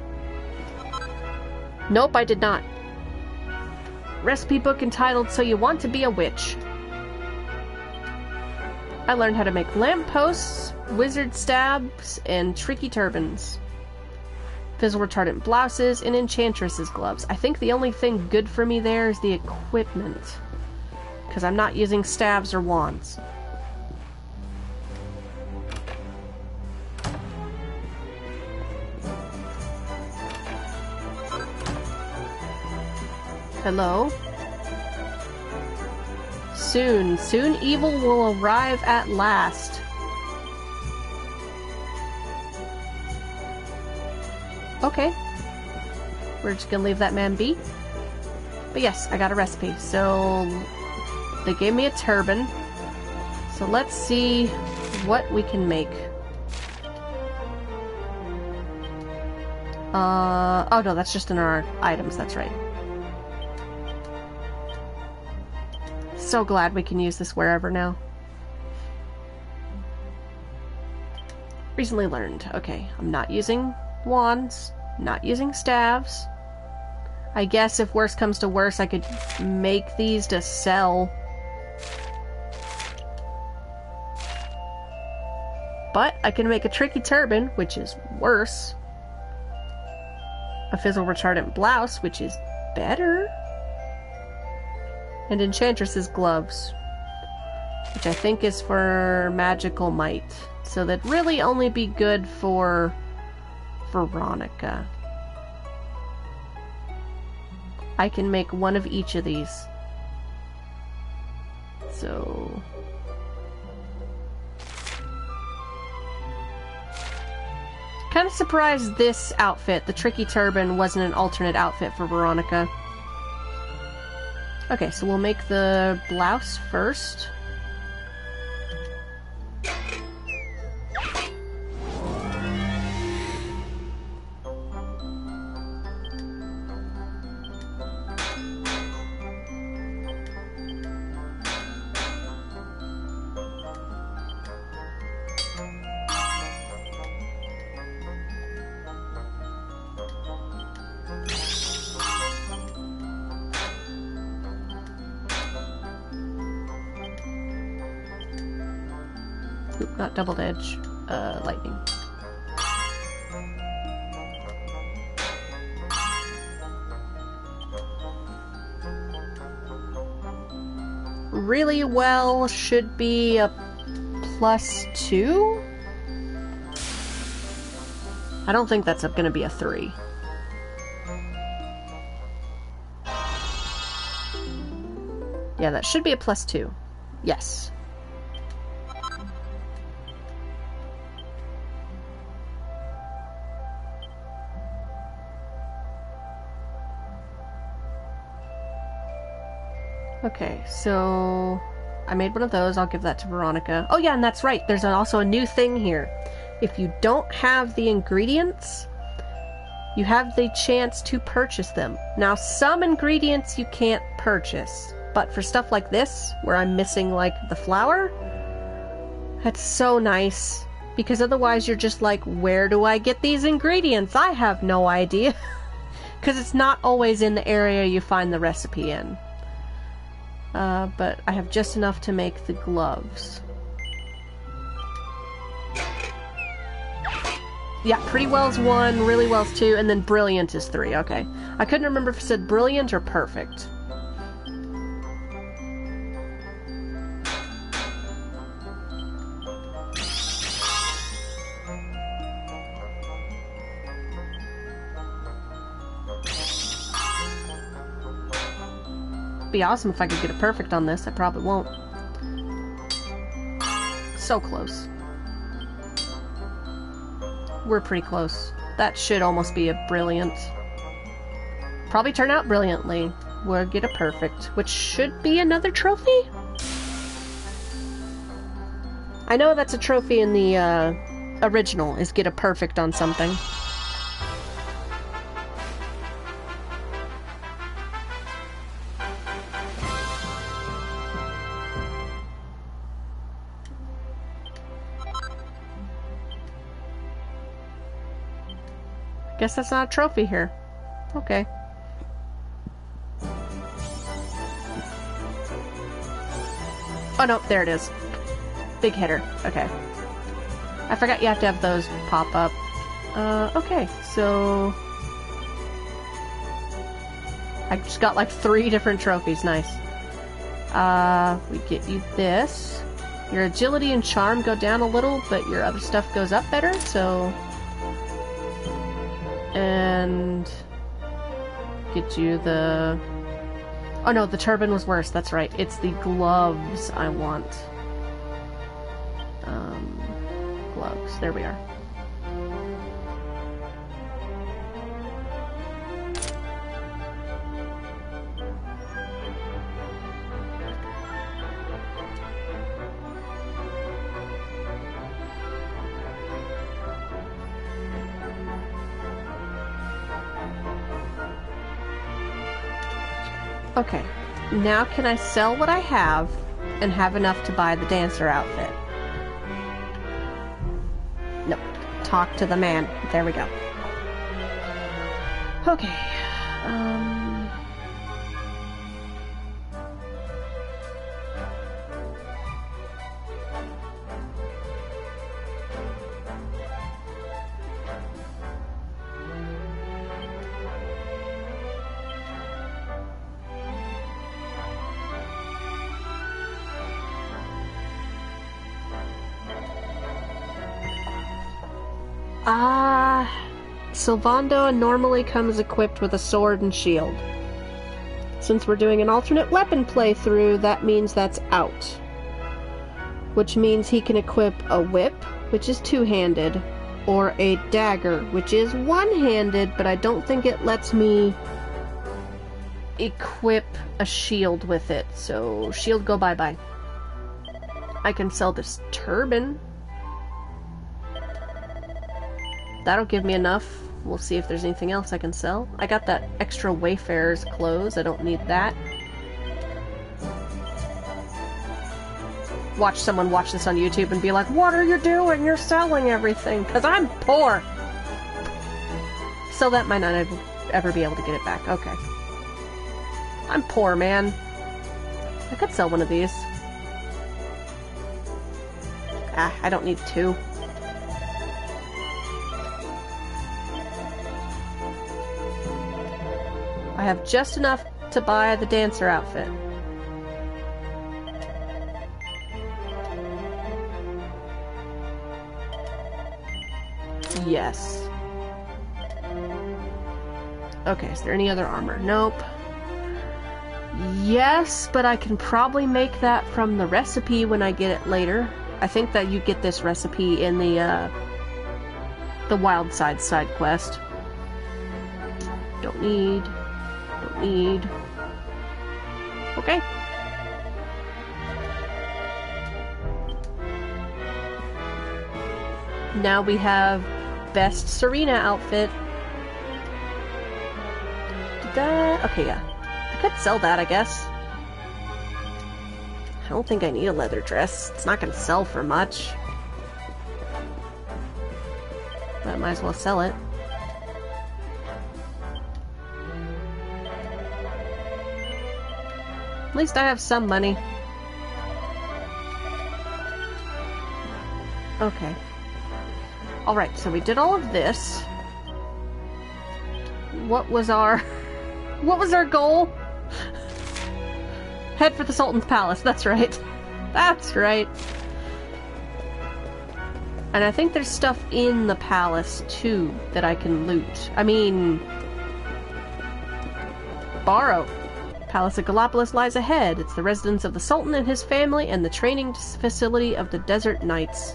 Nope, I did not. Recipe book entitled So You Want to Be a Witch. I learned how to make lampposts, wizard stabs, and tricky turbans. Fizzle retardant blouses, and enchantress's gloves. I think the only thing good for me there is the equipment, because I'm not using staves or wands. Hello? Soon evil will arrive at last. Okay. We're just gonna leave that man be. But yes, I got a recipe. So, they gave me a turban. So let's see what we can make. Oh no, that's just in our items, that's right. So glad we can use this wherever now. Recently learned. Okay, I'm not using wands, not using staves. I guess if worse comes to worse, I could make these to sell. But I can make a tricky turban, which is worse. A fizzle retardant blouse, which is better. And Enchantress's gloves, which I think is for magical might. So that'd really only be good for Veronica. I can make one of each of these. So... kind of surprised this outfit, the tricky turban, wasn't an alternate outfit for Veronica. Okay, so we'll make the blouse first. Oop, not double edge, lightning. Really well should be a +2? I don't think that's gonna be a 3. Yeah, that should be a +2. Yes. Okay, so I made one of those. I'll give that to Veronica. Oh yeah, and that's right. There's also a new thing here. If you don't have the ingredients, you have the chance to purchase them. Now, some ingredients you can't purchase, but for stuff like this, where I'm missing, like, the flour, that's so nice. Because otherwise you're just like, where do I get these ingredients? I have no idea. Because it's not always in the area you find the recipe in. But I have just enough to make the gloves. Yeah, pretty well's 1, really well's 2, and then brilliant is 3. Okay. I couldn't remember if it said brilliant or perfect. Be awesome if I could get a perfect on this. I probably won't. So close. We're pretty close. That should almost be a brilliant. Probably turn out brilliantly. We'll get a perfect, which should be another trophy? I know that's a trophy in the original, is get a perfect on something. Guess that's not a trophy here. Okay. Oh no, there it is. Big hitter. Okay. I forgot you have to have those pop up. Okay, so... I just got like 3 different trophies. Nice. We get you this. Your agility and charm go down a little, but your other stuff goes up better, so... And get you the... Oh no, the turban was worse, that's right. It's the gloves I want. Gloves, there we are. Okay, now can I sell what I have and have enough to buy the dancer outfit? Nope. Talk to the man. There we go. Okay. Sylvando normally comes equipped with a sword and shield. Since we're doing an alternate weapon playthrough, that means that's out. Which means he can equip a whip, which is two-handed, or a dagger, which is one-handed, but I don't think it lets me equip a shield with it. So, shield go bye-bye. I can sell this turban. That'll give me enough. We'll see if there's anything else I can sell. I got that extra Wayfarer's clothes. I don't need that. Watch someone watch this on YouTube and be like, "What are you doing? You're selling everything." Because I'm poor! So that might not ever be able to get it back. Okay. I'm poor, man. I could sell one of these. I don't need two. I have just enough to buy the dancer outfit. Yes. Okay, is there any other armor? Nope. Yes, but I can probably make that from the recipe when I get it later. I think that you get this recipe in the Wild side quest. Don't need. Okay. Now we have best Serena outfit. Did that? Okay, yeah. I could sell that, I guess. I don't think I need a leather dress. It's not gonna sell for much. But I might as well sell it. At least I have some money. Okay. Alright, so we did all of this. What was our goal? Head for the Sultan's Palace, that's right. That's right. And I think there's stuff in the palace, too, that I can loot. I mean... borrow. Palace of Gallopolis lies ahead. It's the residence of the Sultan and his family and the training facility of the Desert Knights.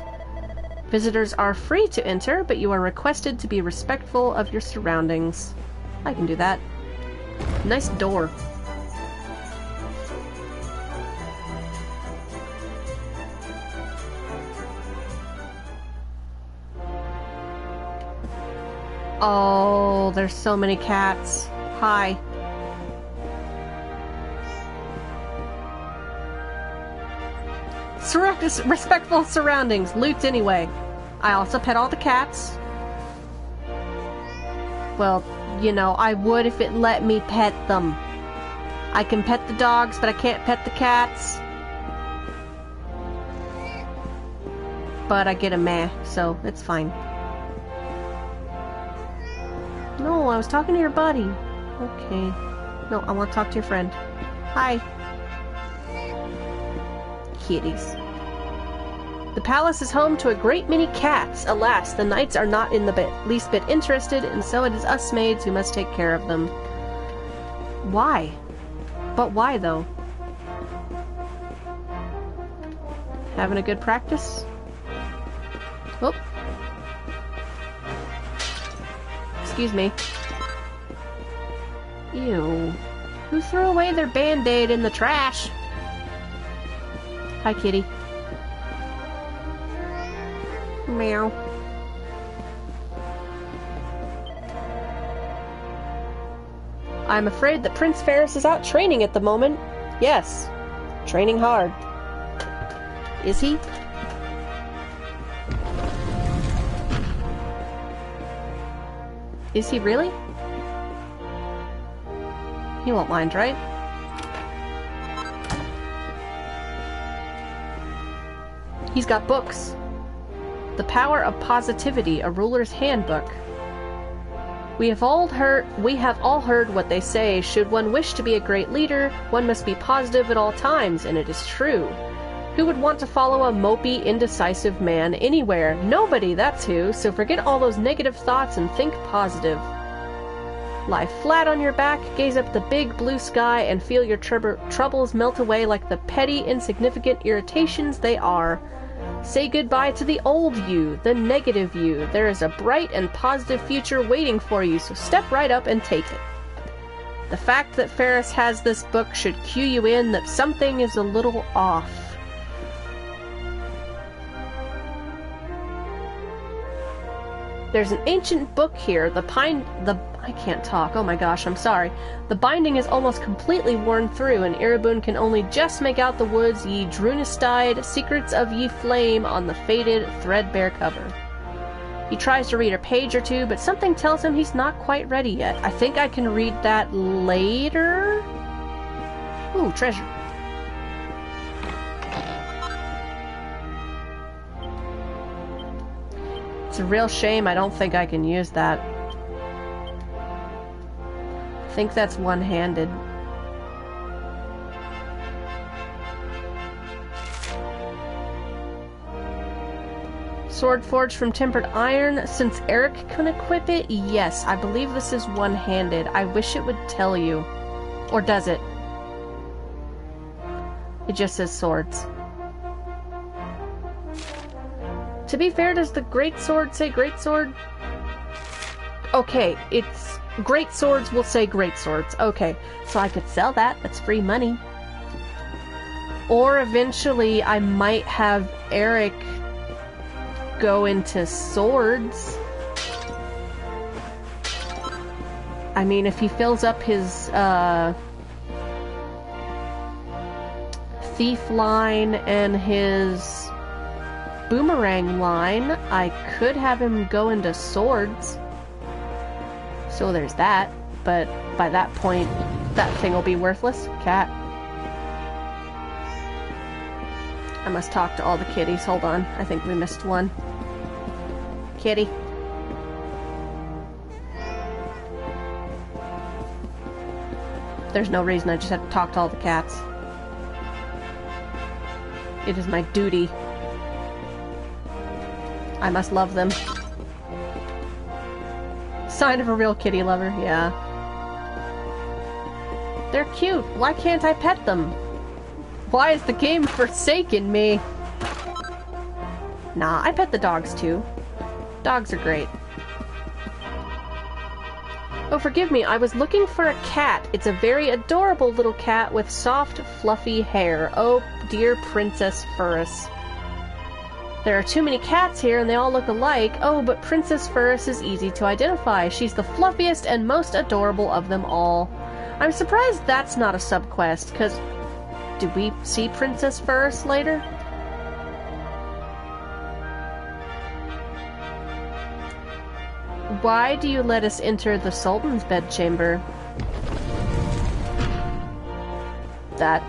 Visitors are free to enter, but you are requested to be respectful of your surroundings. I can do that. Nice door. Oh, there's so many cats. Hi. Respectful surroundings. Loot anyway. I also pet all the cats. Well, you know, I would if it let me pet them. I can pet the dogs, but I can't pet the cats. But I get a meh, so it's fine. No, I was talking to your buddy. Okay. No, I want to talk to your friend. Hi. Kitties. The palace is home to a great many cats. Alas, the knights are not in the least bit interested, and so it is us maids who must take care of them. Why? But why, though? Having a good practice? Oh. Excuse me. Ew. Who threw away their band-aid in the trash? Hi, kitty. Meow. I'm afraid that Prince Ferris is out training at the moment. Yes. Training hard. Is he? Is he really? He won't mind, right? He's got books. The Power of Positivity, a Ruler's Handbook. We have all heard what they say. Should one wish to be a great leader, one must be positive at all times, and it is true. Who would want to follow a mopey, indecisive man anywhere? Nobody, that's who. So forget all those negative thoughts and think positive. Lie flat on your back, gaze up at the big blue sky, and feel your troubles melt away like the petty, insignificant irritations they are. Say goodbye to the old you, the negative you. There is a bright and positive future waiting for you, so step right up and take it. The fact that Ferris has this book should cue you in that something is a little off. There's an ancient book here. I can't talk. Oh my gosh, I'm sorry. The binding is almost completely worn through, and Erebun can only just make out the words Ye Drunistide, Secrets of Ye Flame on the faded, threadbare cover. He tries to read a page or two, but something tells him he's not quite ready yet. I think I can read that later? Ooh, treasure. It's a real shame I don't think I can use that. I think that's one-handed. Sword forged from tempered iron. Since Eric can equip it, yes, I believe this is one-handed. I wish it would tell you. Or does it? It just says swords. To be fair, does the great sword say great sword? Okay, it's great swords will say great swords. Okay, so I could sell that. That's free money. Or eventually I might have Eric go into swords. I mean, if he fills up his thief line and his boomerang line, I could have him go into swords. So there's that, but by that point, that thing will be worthless. Cat. I must talk to all the kitties. Hold on. I think we missed one. Kitty. There's no reason, I just have to talk to all the cats. It is my duty. I must love them. Sign of a real kitty lover, yeah. They're cute. Why can't I pet them? Why has the game forsaken me? Nah, I pet the dogs too. Dogs are great. Oh, forgive me, I was looking for a cat. It's a very adorable little cat with soft, fluffy hair. Oh, dear Princess Furris. There are too many cats here and they all look alike. Oh, but Princess Furris is easy to identify. She's the fluffiest and most adorable of them all. I'm surprised that's not a subquest, because did we see Princess Furris later? Why do you let us enter the Sultan's bedchamber? That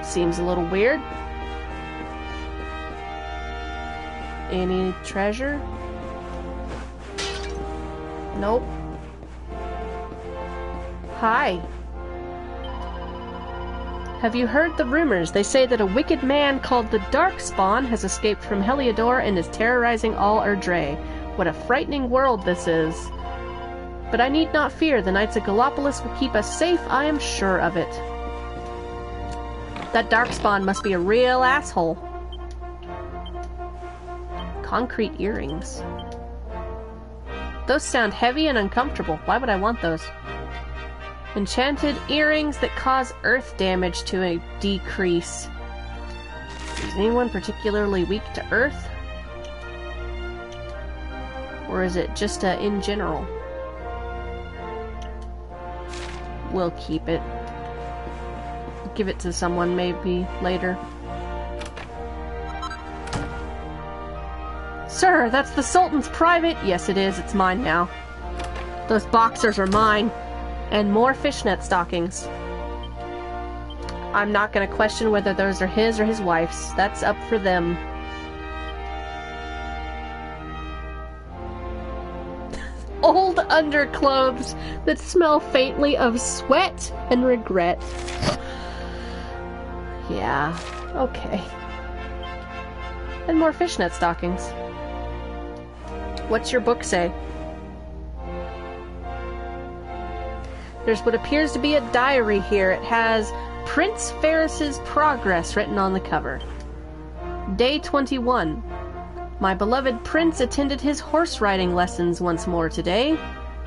seems a little weird. Any treasure? Nope. Hi. Have you heard the rumors? They say that a wicked man called the Darkspawn has escaped from Heliodor and is terrorizing all Erdre. What a frightening world this is. But I need not fear. The Knights of Gallopolis will keep us safe, I am sure of it. That Darkspawn must be a real asshole. Concrete earrings. Those sound heavy and uncomfortable. Why would I want those? Enchanted earrings that cause earth damage to a decrease. Is anyone particularly weak to earth? Or is it just in general? We'll keep it. Give it to someone maybe later. Sir, that's the Sultan's private... Yes, it is. It's mine now. Those boxers are mine. And more fishnet stockings. I'm not going to question whether those are his or his wife's. That's up for them. Old underclothes that smell faintly of sweat and regret. Yeah, okay. And more fishnet stockings. What's your book say? There's what appears to be a diary here. It has Prince Ferris's progress written on the cover. Day 21. My beloved prince attended his horse riding lessons once more today.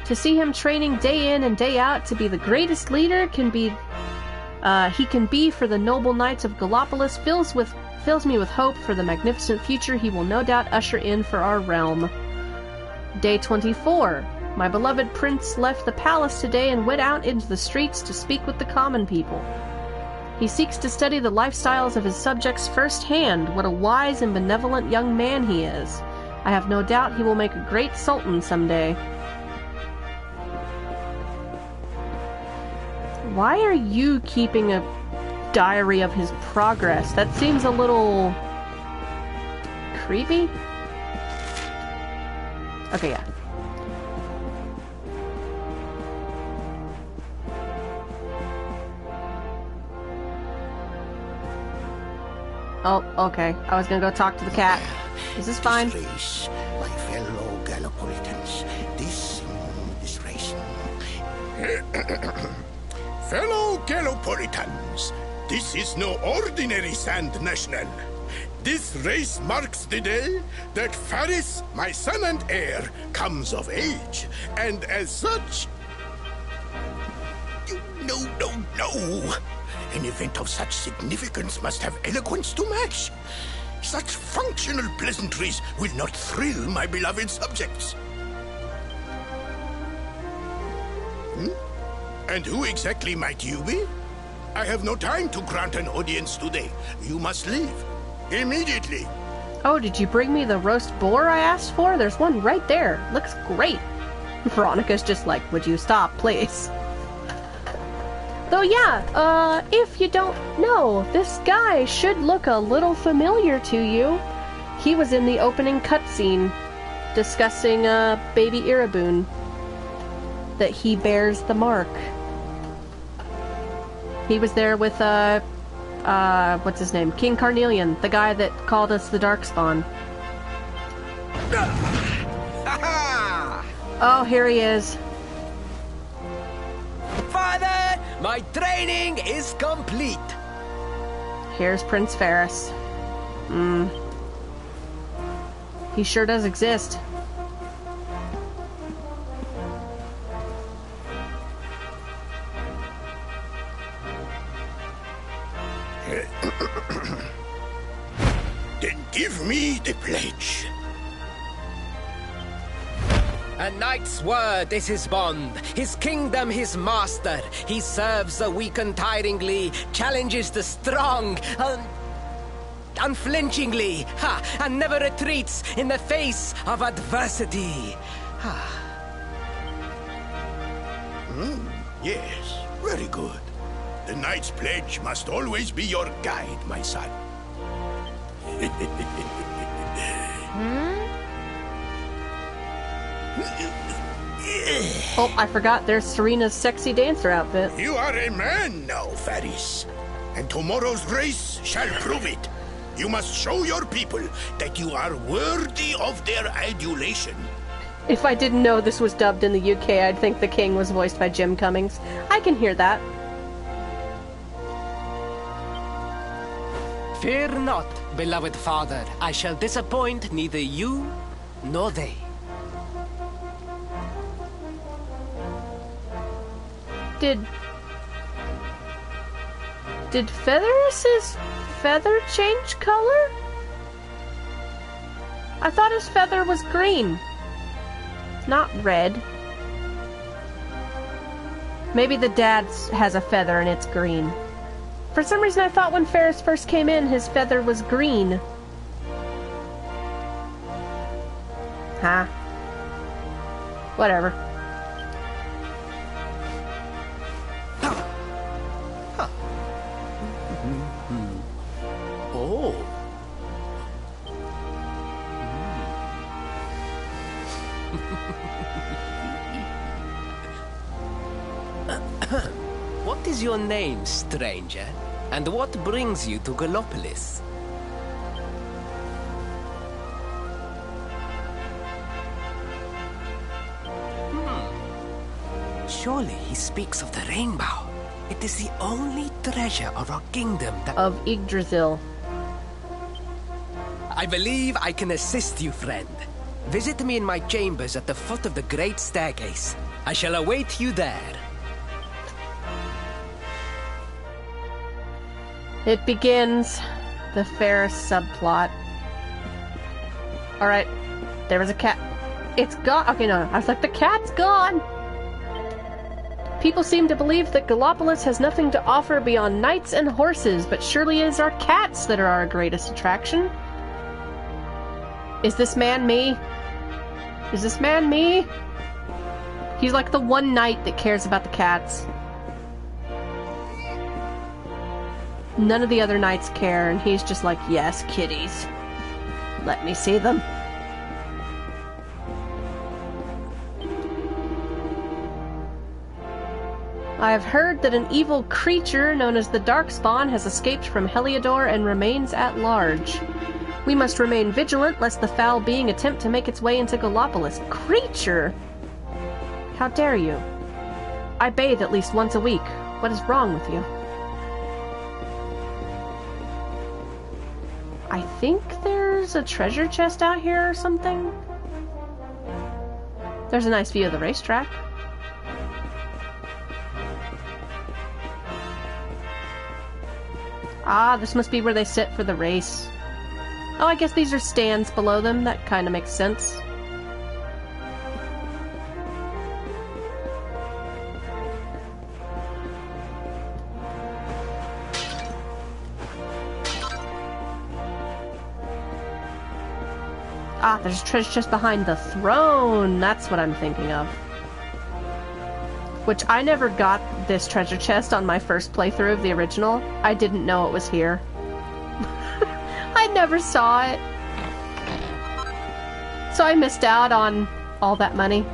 To see him training day in and day out to be the greatest leader he can be for the noble knights of Gallopolis fills me with hope for the magnificent future he will no doubt usher in for our realm. Day 24. My beloved prince left the palace today and went out into the streets to speak with the common people. He seeks to study the lifestyles of his subjects firsthand. What a wise and benevolent young man he is. I have no doubt he will make a great sultan someday. Why are you keeping a diary of his progress? That seems a little creepy. Okay, yeah. Oh, okay. I was gonna go talk to the cat. Is this fine? This race, my fellow Gallopolitans, this race. Fellow Gallopolitans, this is no ordinary Sand National. This race marks the day that Ferris, my son and heir, comes of age. And as such... No. An event of such significance must have eloquence to match. Such functional pleasantries will not thrill my beloved subjects. And who exactly might you be? I have no time to grant an audience today. You must leave. Immediately. Oh, did you bring me the roast boar I asked for? There's one right there. Looks great. Veronica's just like, would you stop, please? Though yeah, if you don't know, this guy should look a little familiar to you. He was in the opening cutscene discussing, baby Iraboon. That he bears the mark. He was there with, what's his name? King Carnelian, the guy that called us the Darkspawn. Oh, here he is. Father, my training is complete. Here's Prince Ferris. He sure does exist. Then give me the pledge. A knight's word is his bond, his kingdom his master. He serves the weak untiringly, challenges the strong unflinchingly, and never retreats in the face of adversity. Yes, very good. The knight's pledge must always be your guide, my son. Oh, I forgot there's Serena's sexy dancer outfit. You are a man now, Ferris. And tomorrow's race shall prove it. You must show your people that you are worthy of their adulation. If I didn't know this was dubbed in the UK, I'd think the king was voiced by Jim Cummings. I can hear that. Fear not, beloved father. I shall disappoint neither you nor they. Did Featheris's feather change color? I thought his feather was green, not red. Maybe the dad has a feather and it's green. For some reason I thought when Ferris first came in his feather was green. Huh. Whatever. Oh. What is your name, stranger? And what brings you to Gallopolis? Surely he speaks of the rainbow. It is the only treasure of our kingdom that... Of Yggdrasil. I believe I can assist you, friend. Visit me in my chambers at the foot of the great staircase. I shall await you there. It begins. The Ferris subplot. Alright. There was a cat. It's gone. Okay, no. I was like, the cat's gone! People seem to believe that Gallopolis has nothing to offer beyond knights and horses, but surely it is our cats that are our greatest attraction. Is this man me? Is this man me? He's like the one knight that cares about the cats. None of the other knights care, and he's just like, yes, kitties. Let me see them. I have heard that an evil creature known as the Darkspawn has escaped from Heliodor and remains at large. We must remain vigilant lest the foul being attempt to make its way into Gallopolis. Creature! How dare you? I bathe at least once a week. What is wrong with you? I think there's a treasure chest out here or something. There's a nice view of the racetrack. Ah, this must be where they sit for the race. Oh, I guess these are stands below them. That kind of makes sense. Ah, there's a treasure chest behind the throne. That's what I'm thinking of. Which I never got this treasure chest on my first playthrough of the original. I didn't know it was here. I never saw it. So I missed out on all that money.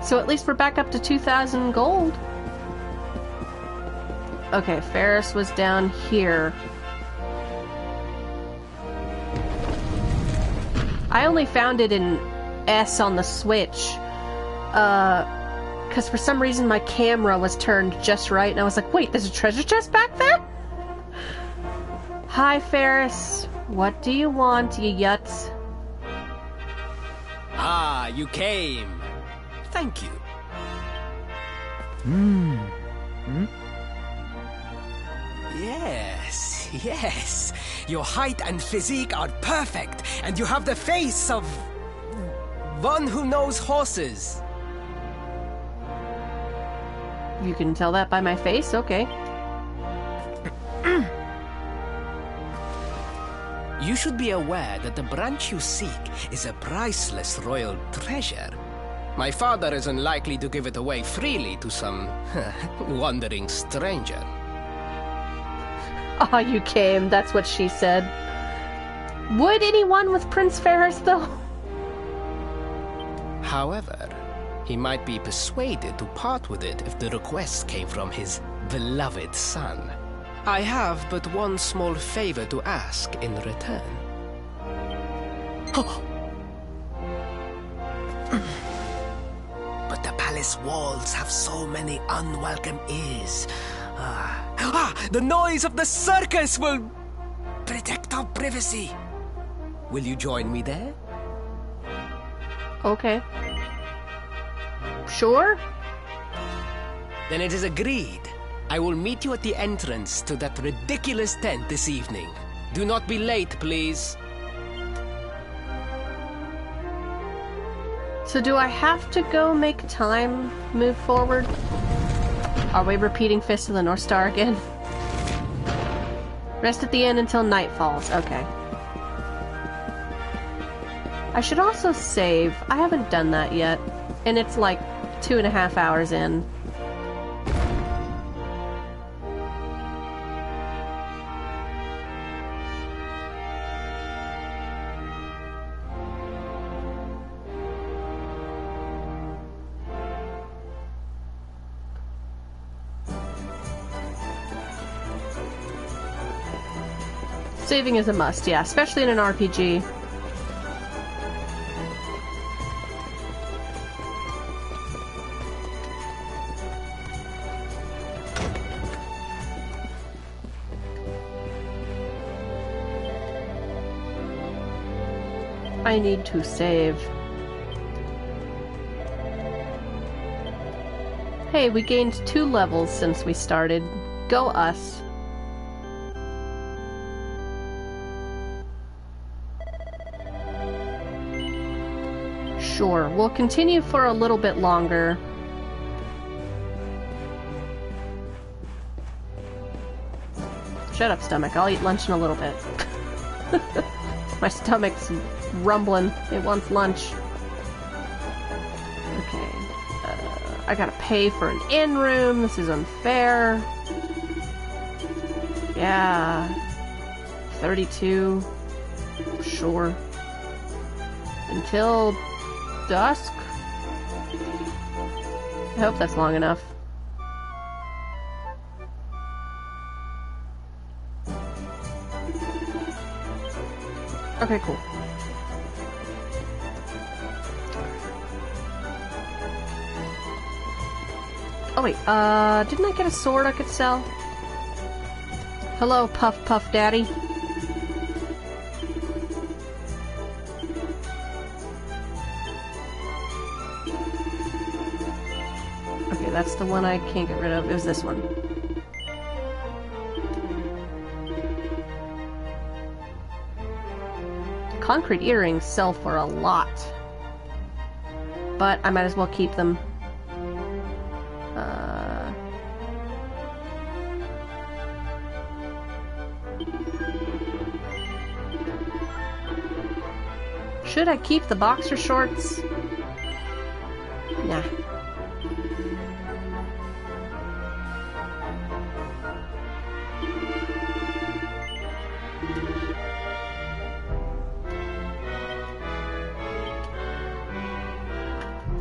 So at least we're back up to 2,000 gold. Okay, Ferris was down here. I only found it in S on the Switch. Because for some reason my camera was turned just right, and I was like, wait, there's a treasure chest back there? Hi, Ferris. What do you want, you yuts? Ah, you came. Thank you. Yes, yes. Your height and physique are perfect, and you have the face of one who knows horses. You can tell that by my face? Okay. You should be aware that the branch you seek is a priceless royal treasure. My father is unlikely to give it away freely to some wandering stranger. Ah, you came. That's what she said. Would anyone with Prince Ferris, though? However, he might be persuaded to part with it if the request came from his beloved son. I have but one small favor to ask in return. But the palace walls have so many unwelcome ears. The noise of the circus will protect our privacy. Will you join me there? Okay. Sure? Then it is agreed. I will meet you at the entrance to that ridiculous tent this evening. Do not be late, please. So do I have to go make time move forward? Are we repeating Fist of the North Star again? Rest at the inn until night falls. Okay. I should also save. I haven't done that yet. And it's like 2.5 hours in. Saving is a must, yeah, especially in an RPG. I need to save. Hey, we gained 2 levels since we started. Go us. Sure, we'll continue for a little bit longer. Shut up, stomach. I'll eat lunch in a little bit. My stomach's rumbling. It wants lunch. Okay. I gotta pay for an inn room. This is unfair. Yeah. 32. Sure. Until dusk? I hope that's long enough. Okay, cool. Oh wait, didn't I get a sword I could sell? Hello, Puff Puff Daddy. Okay, that's the one I can't get rid of. It was this one. Concrete earrings sell for a lot. But I might as well keep them. Should I keep the boxer shorts? Nah.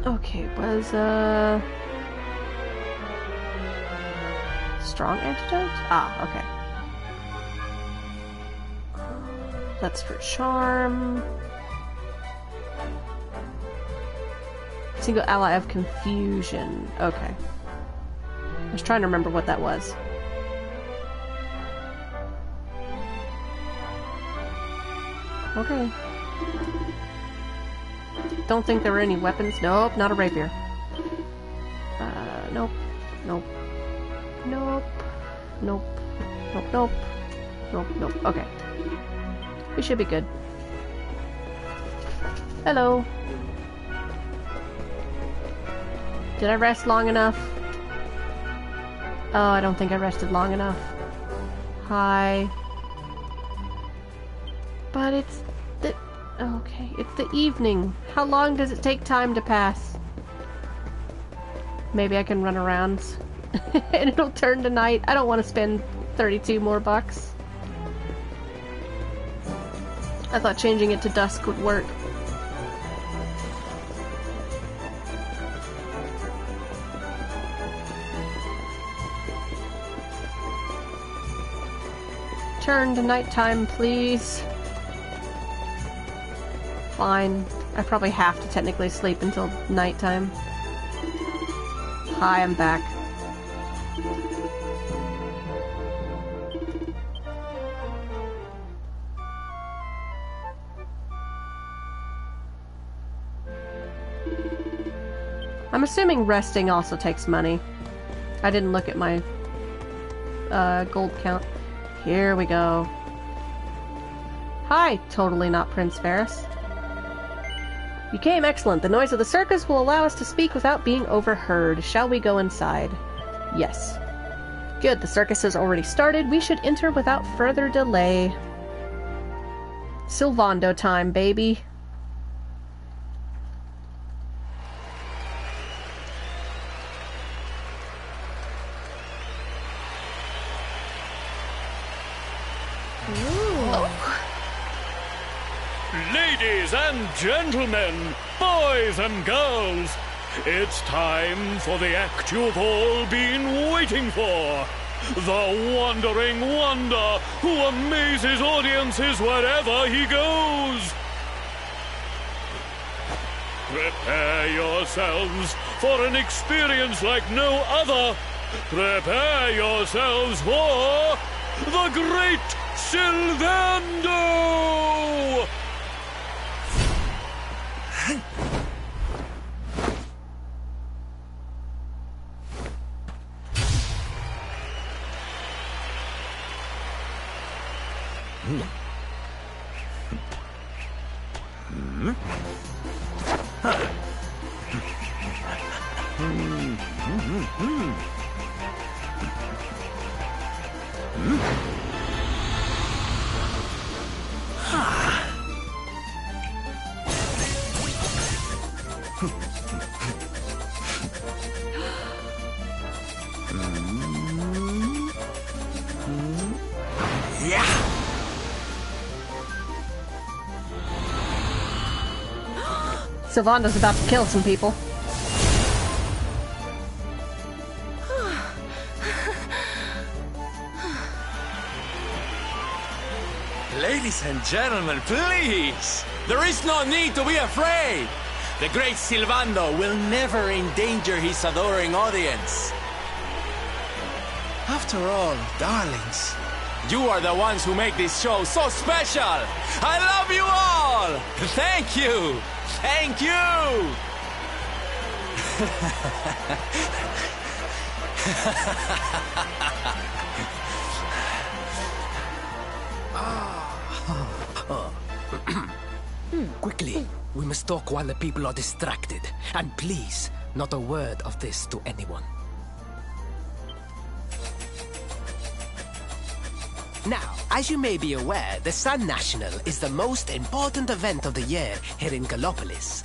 Okay, was strong antidote? Ah, okay. That's for charm. Single ally of confusion. Okay. I was trying to remember what that was. Okay. Don't think there were any weapons. Nope, not a rapier. Nope. Nope. Nope. Nope. Nope. Nope. Nope. Nope. Okay. We should be good. Hello. Did I rest long enough? Oh, I don't think I rested long enough. Hi. But it's the... Okay, it's the evening. How long does it take time to pass? Maybe I can run around. And it'll turn to night. I don't want to spend 32 more bucks. I thought changing it to dusk would work. Turn to nighttime, please. Fine. I probably have to technically sleep until nighttime. Hi, I'm back. I'm assuming resting also takes money. I didn't look at my gold count. Here we go. Hi, totally not Prince Ferris. You came, excellent. The noise of the circus will allow us to speak without being overheard. Shall we go inside? Yes. Good, the circus has already started. We should enter without further delay. Sylvando time, baby. Ladies and gentlemen, boys and girls, it's time for the act you've all been waiting for. The Wandering Wonder, who amazes audiences wherever he goes. Prepare yourselves for an experience like no other Prepare yourselves for the Great Sylvando! Sylvando's about to kill some people. Ladies and gentlemen, please! There is no need to be afraid! The great Sylvando will never endanger his adoring audience. After all, darlings, you are the ones who make this show so special! I love you all! Thank you! Thank you! Quickly, we must talk while the people are distracted. And please, not a word of this to anyone. Now, as you may be aware, the Sun National is the most important event of the year here in Gallopolis.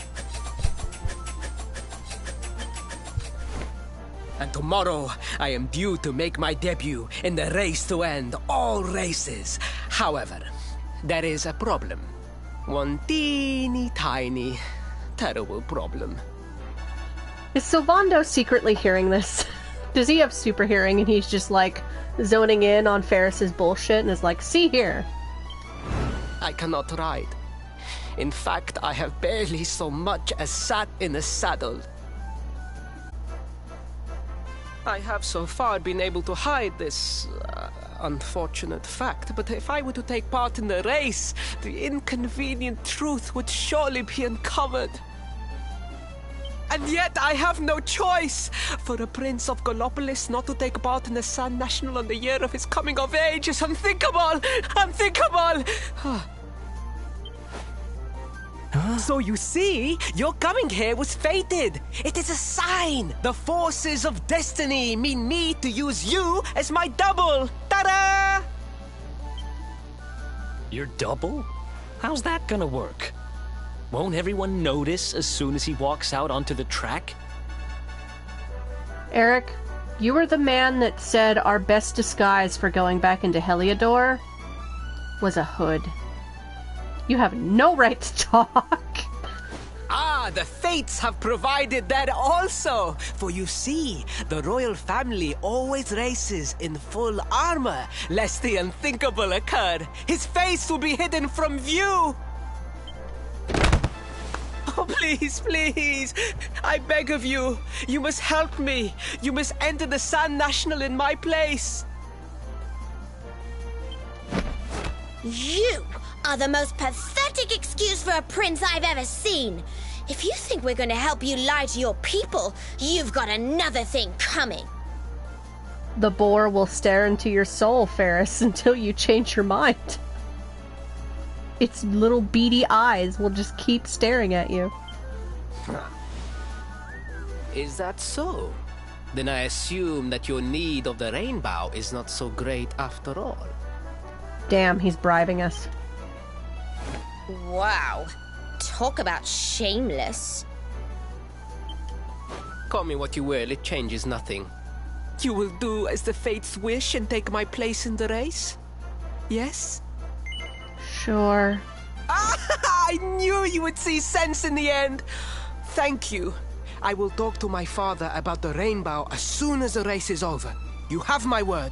And tomorrow, I am due to make my debut in the race to end all races. However, there is a problem. One teeny tiny, terrible problem. Is Sylvando secretly hearing this? Does he have super hearing and he's just like zoning in on Ferris's bullshit and is like, see here. I cannot ride. In fact, I have barely so much as sat in a saddle. I have so far been able to hide this unfortunate fact, but if I were to take part in the race, the inconvenient truth would surely be uncovered. And yet I have no choice! For a prince of Gallopolis not to take part in the Sun National on the year of his coming of age is unthinkable! Unthinkable! So you see, your coming here was fated! It is a sign! The forces of destiny mean me to use you as my double! Ta-da! Your double? How's that gonna work? Won't everyone notice as soon as he walks out onto the track? Eric, you were the man that said our best disguise for going back into Heliodor was a hood. You have no right to talk. Ah, the fates have provided that also! For you see, the royal family always races in full armor, lest the unthinkable occur. His face will be hidden from view! Oh, please, please! I beg of you! You must help me! You must enter the Sun National in my place! You are the most pathetic excuse for a prince I've ever seen. If you think we're going to help you lie to your people, you've got another thing coming. The boar will stare into your soul, Ferris, until you change your mind. Its little beady eyes will just keep staring at you. Is that so? Then I assume that your need of the rainbow is not so great after all. Damn, he's bribing us. Wow. Talk about shameless. Call me what you will, it changes nothing. You will do as the fates wish and take my place in the race? Yes? Sure. I knew you would see sense in the end! Thank you. I will talk to my father about the rainbow as soon as the race is over. You have my word.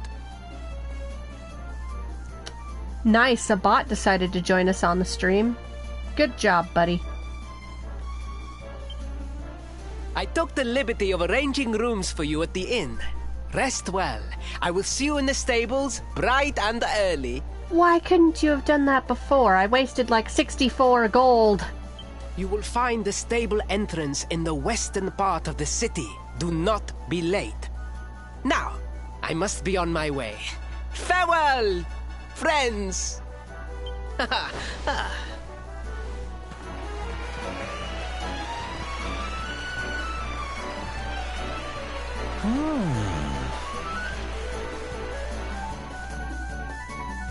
Nice, a bot decided to join us on the stream. Good job, buddy. I took the liberty of arranging rooms for you at the inn. Rest well. I will see you in the stables, bright and early. Why couldn't you have done that before? I wasted like 64 gold. You will find the stable entrance in the western part of the city. Do not be late. Now, I must be on my way. Farewell, friends!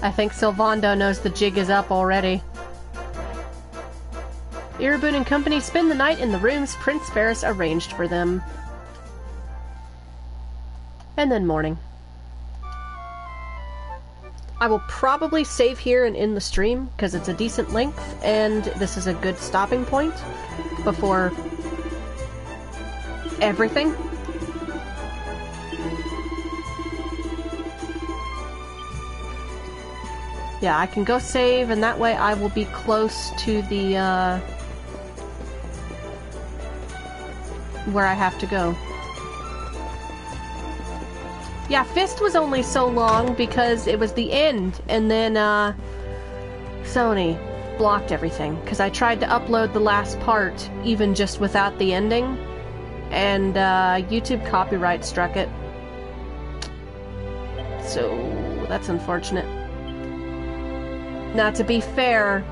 I think Sylvando knows the jig is up already. Irabun and company spend the night in the rooms Prince Ferris arranged for them. And then morning. I will probably save here and end the stream, because it's a decent length, and this is a good stopping point before everything. Yeah, I can go save, and that way I will be close to the, where I have to go. Yeah, Fist was only so long because it was the end, and then, Sony blocked everything, because I tried to upload the last part, even just without the ending, and, YouTube copyright struck it. So, that's unfortunate. Now, to be fair,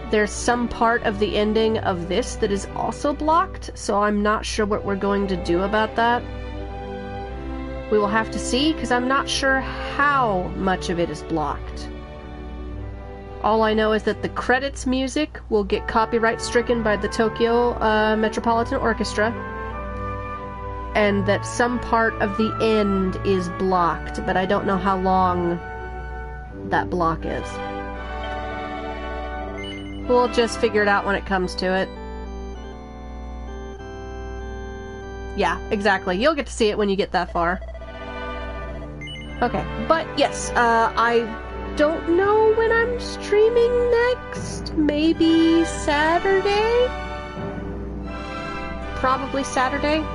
there's some part of the ending of this that is also blocked, so I'm not sure what we're going to do about that. We will have to see, because I'm not sure how much of it is blocked. All I know is that the credits music will get copyright stricken by the Tokyo Metropolitan Orchestra, and that some part of the end is blocked, but I don't know how long that block is. We'll just figure it out when it comes to it. Yeah, exactly. You'll get to see it when you get that far. Okay, but yes, I don't know when I'm streaming next. Maybe Saturday? Probably Saturday.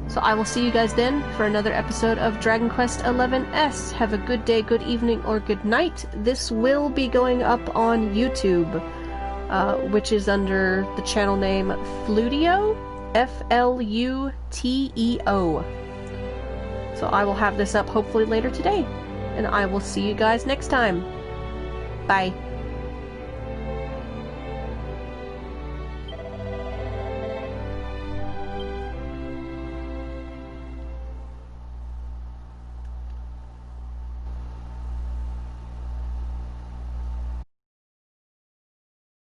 So I will see you guys then for another episode of Dragon Quest XI S. Have a good day, good evening, or good night. This will be going up on YouTube, which is under the channel name Fluteo, Fluteo. So I will have this up hopefully later today, and I will see you guys next time. Bye.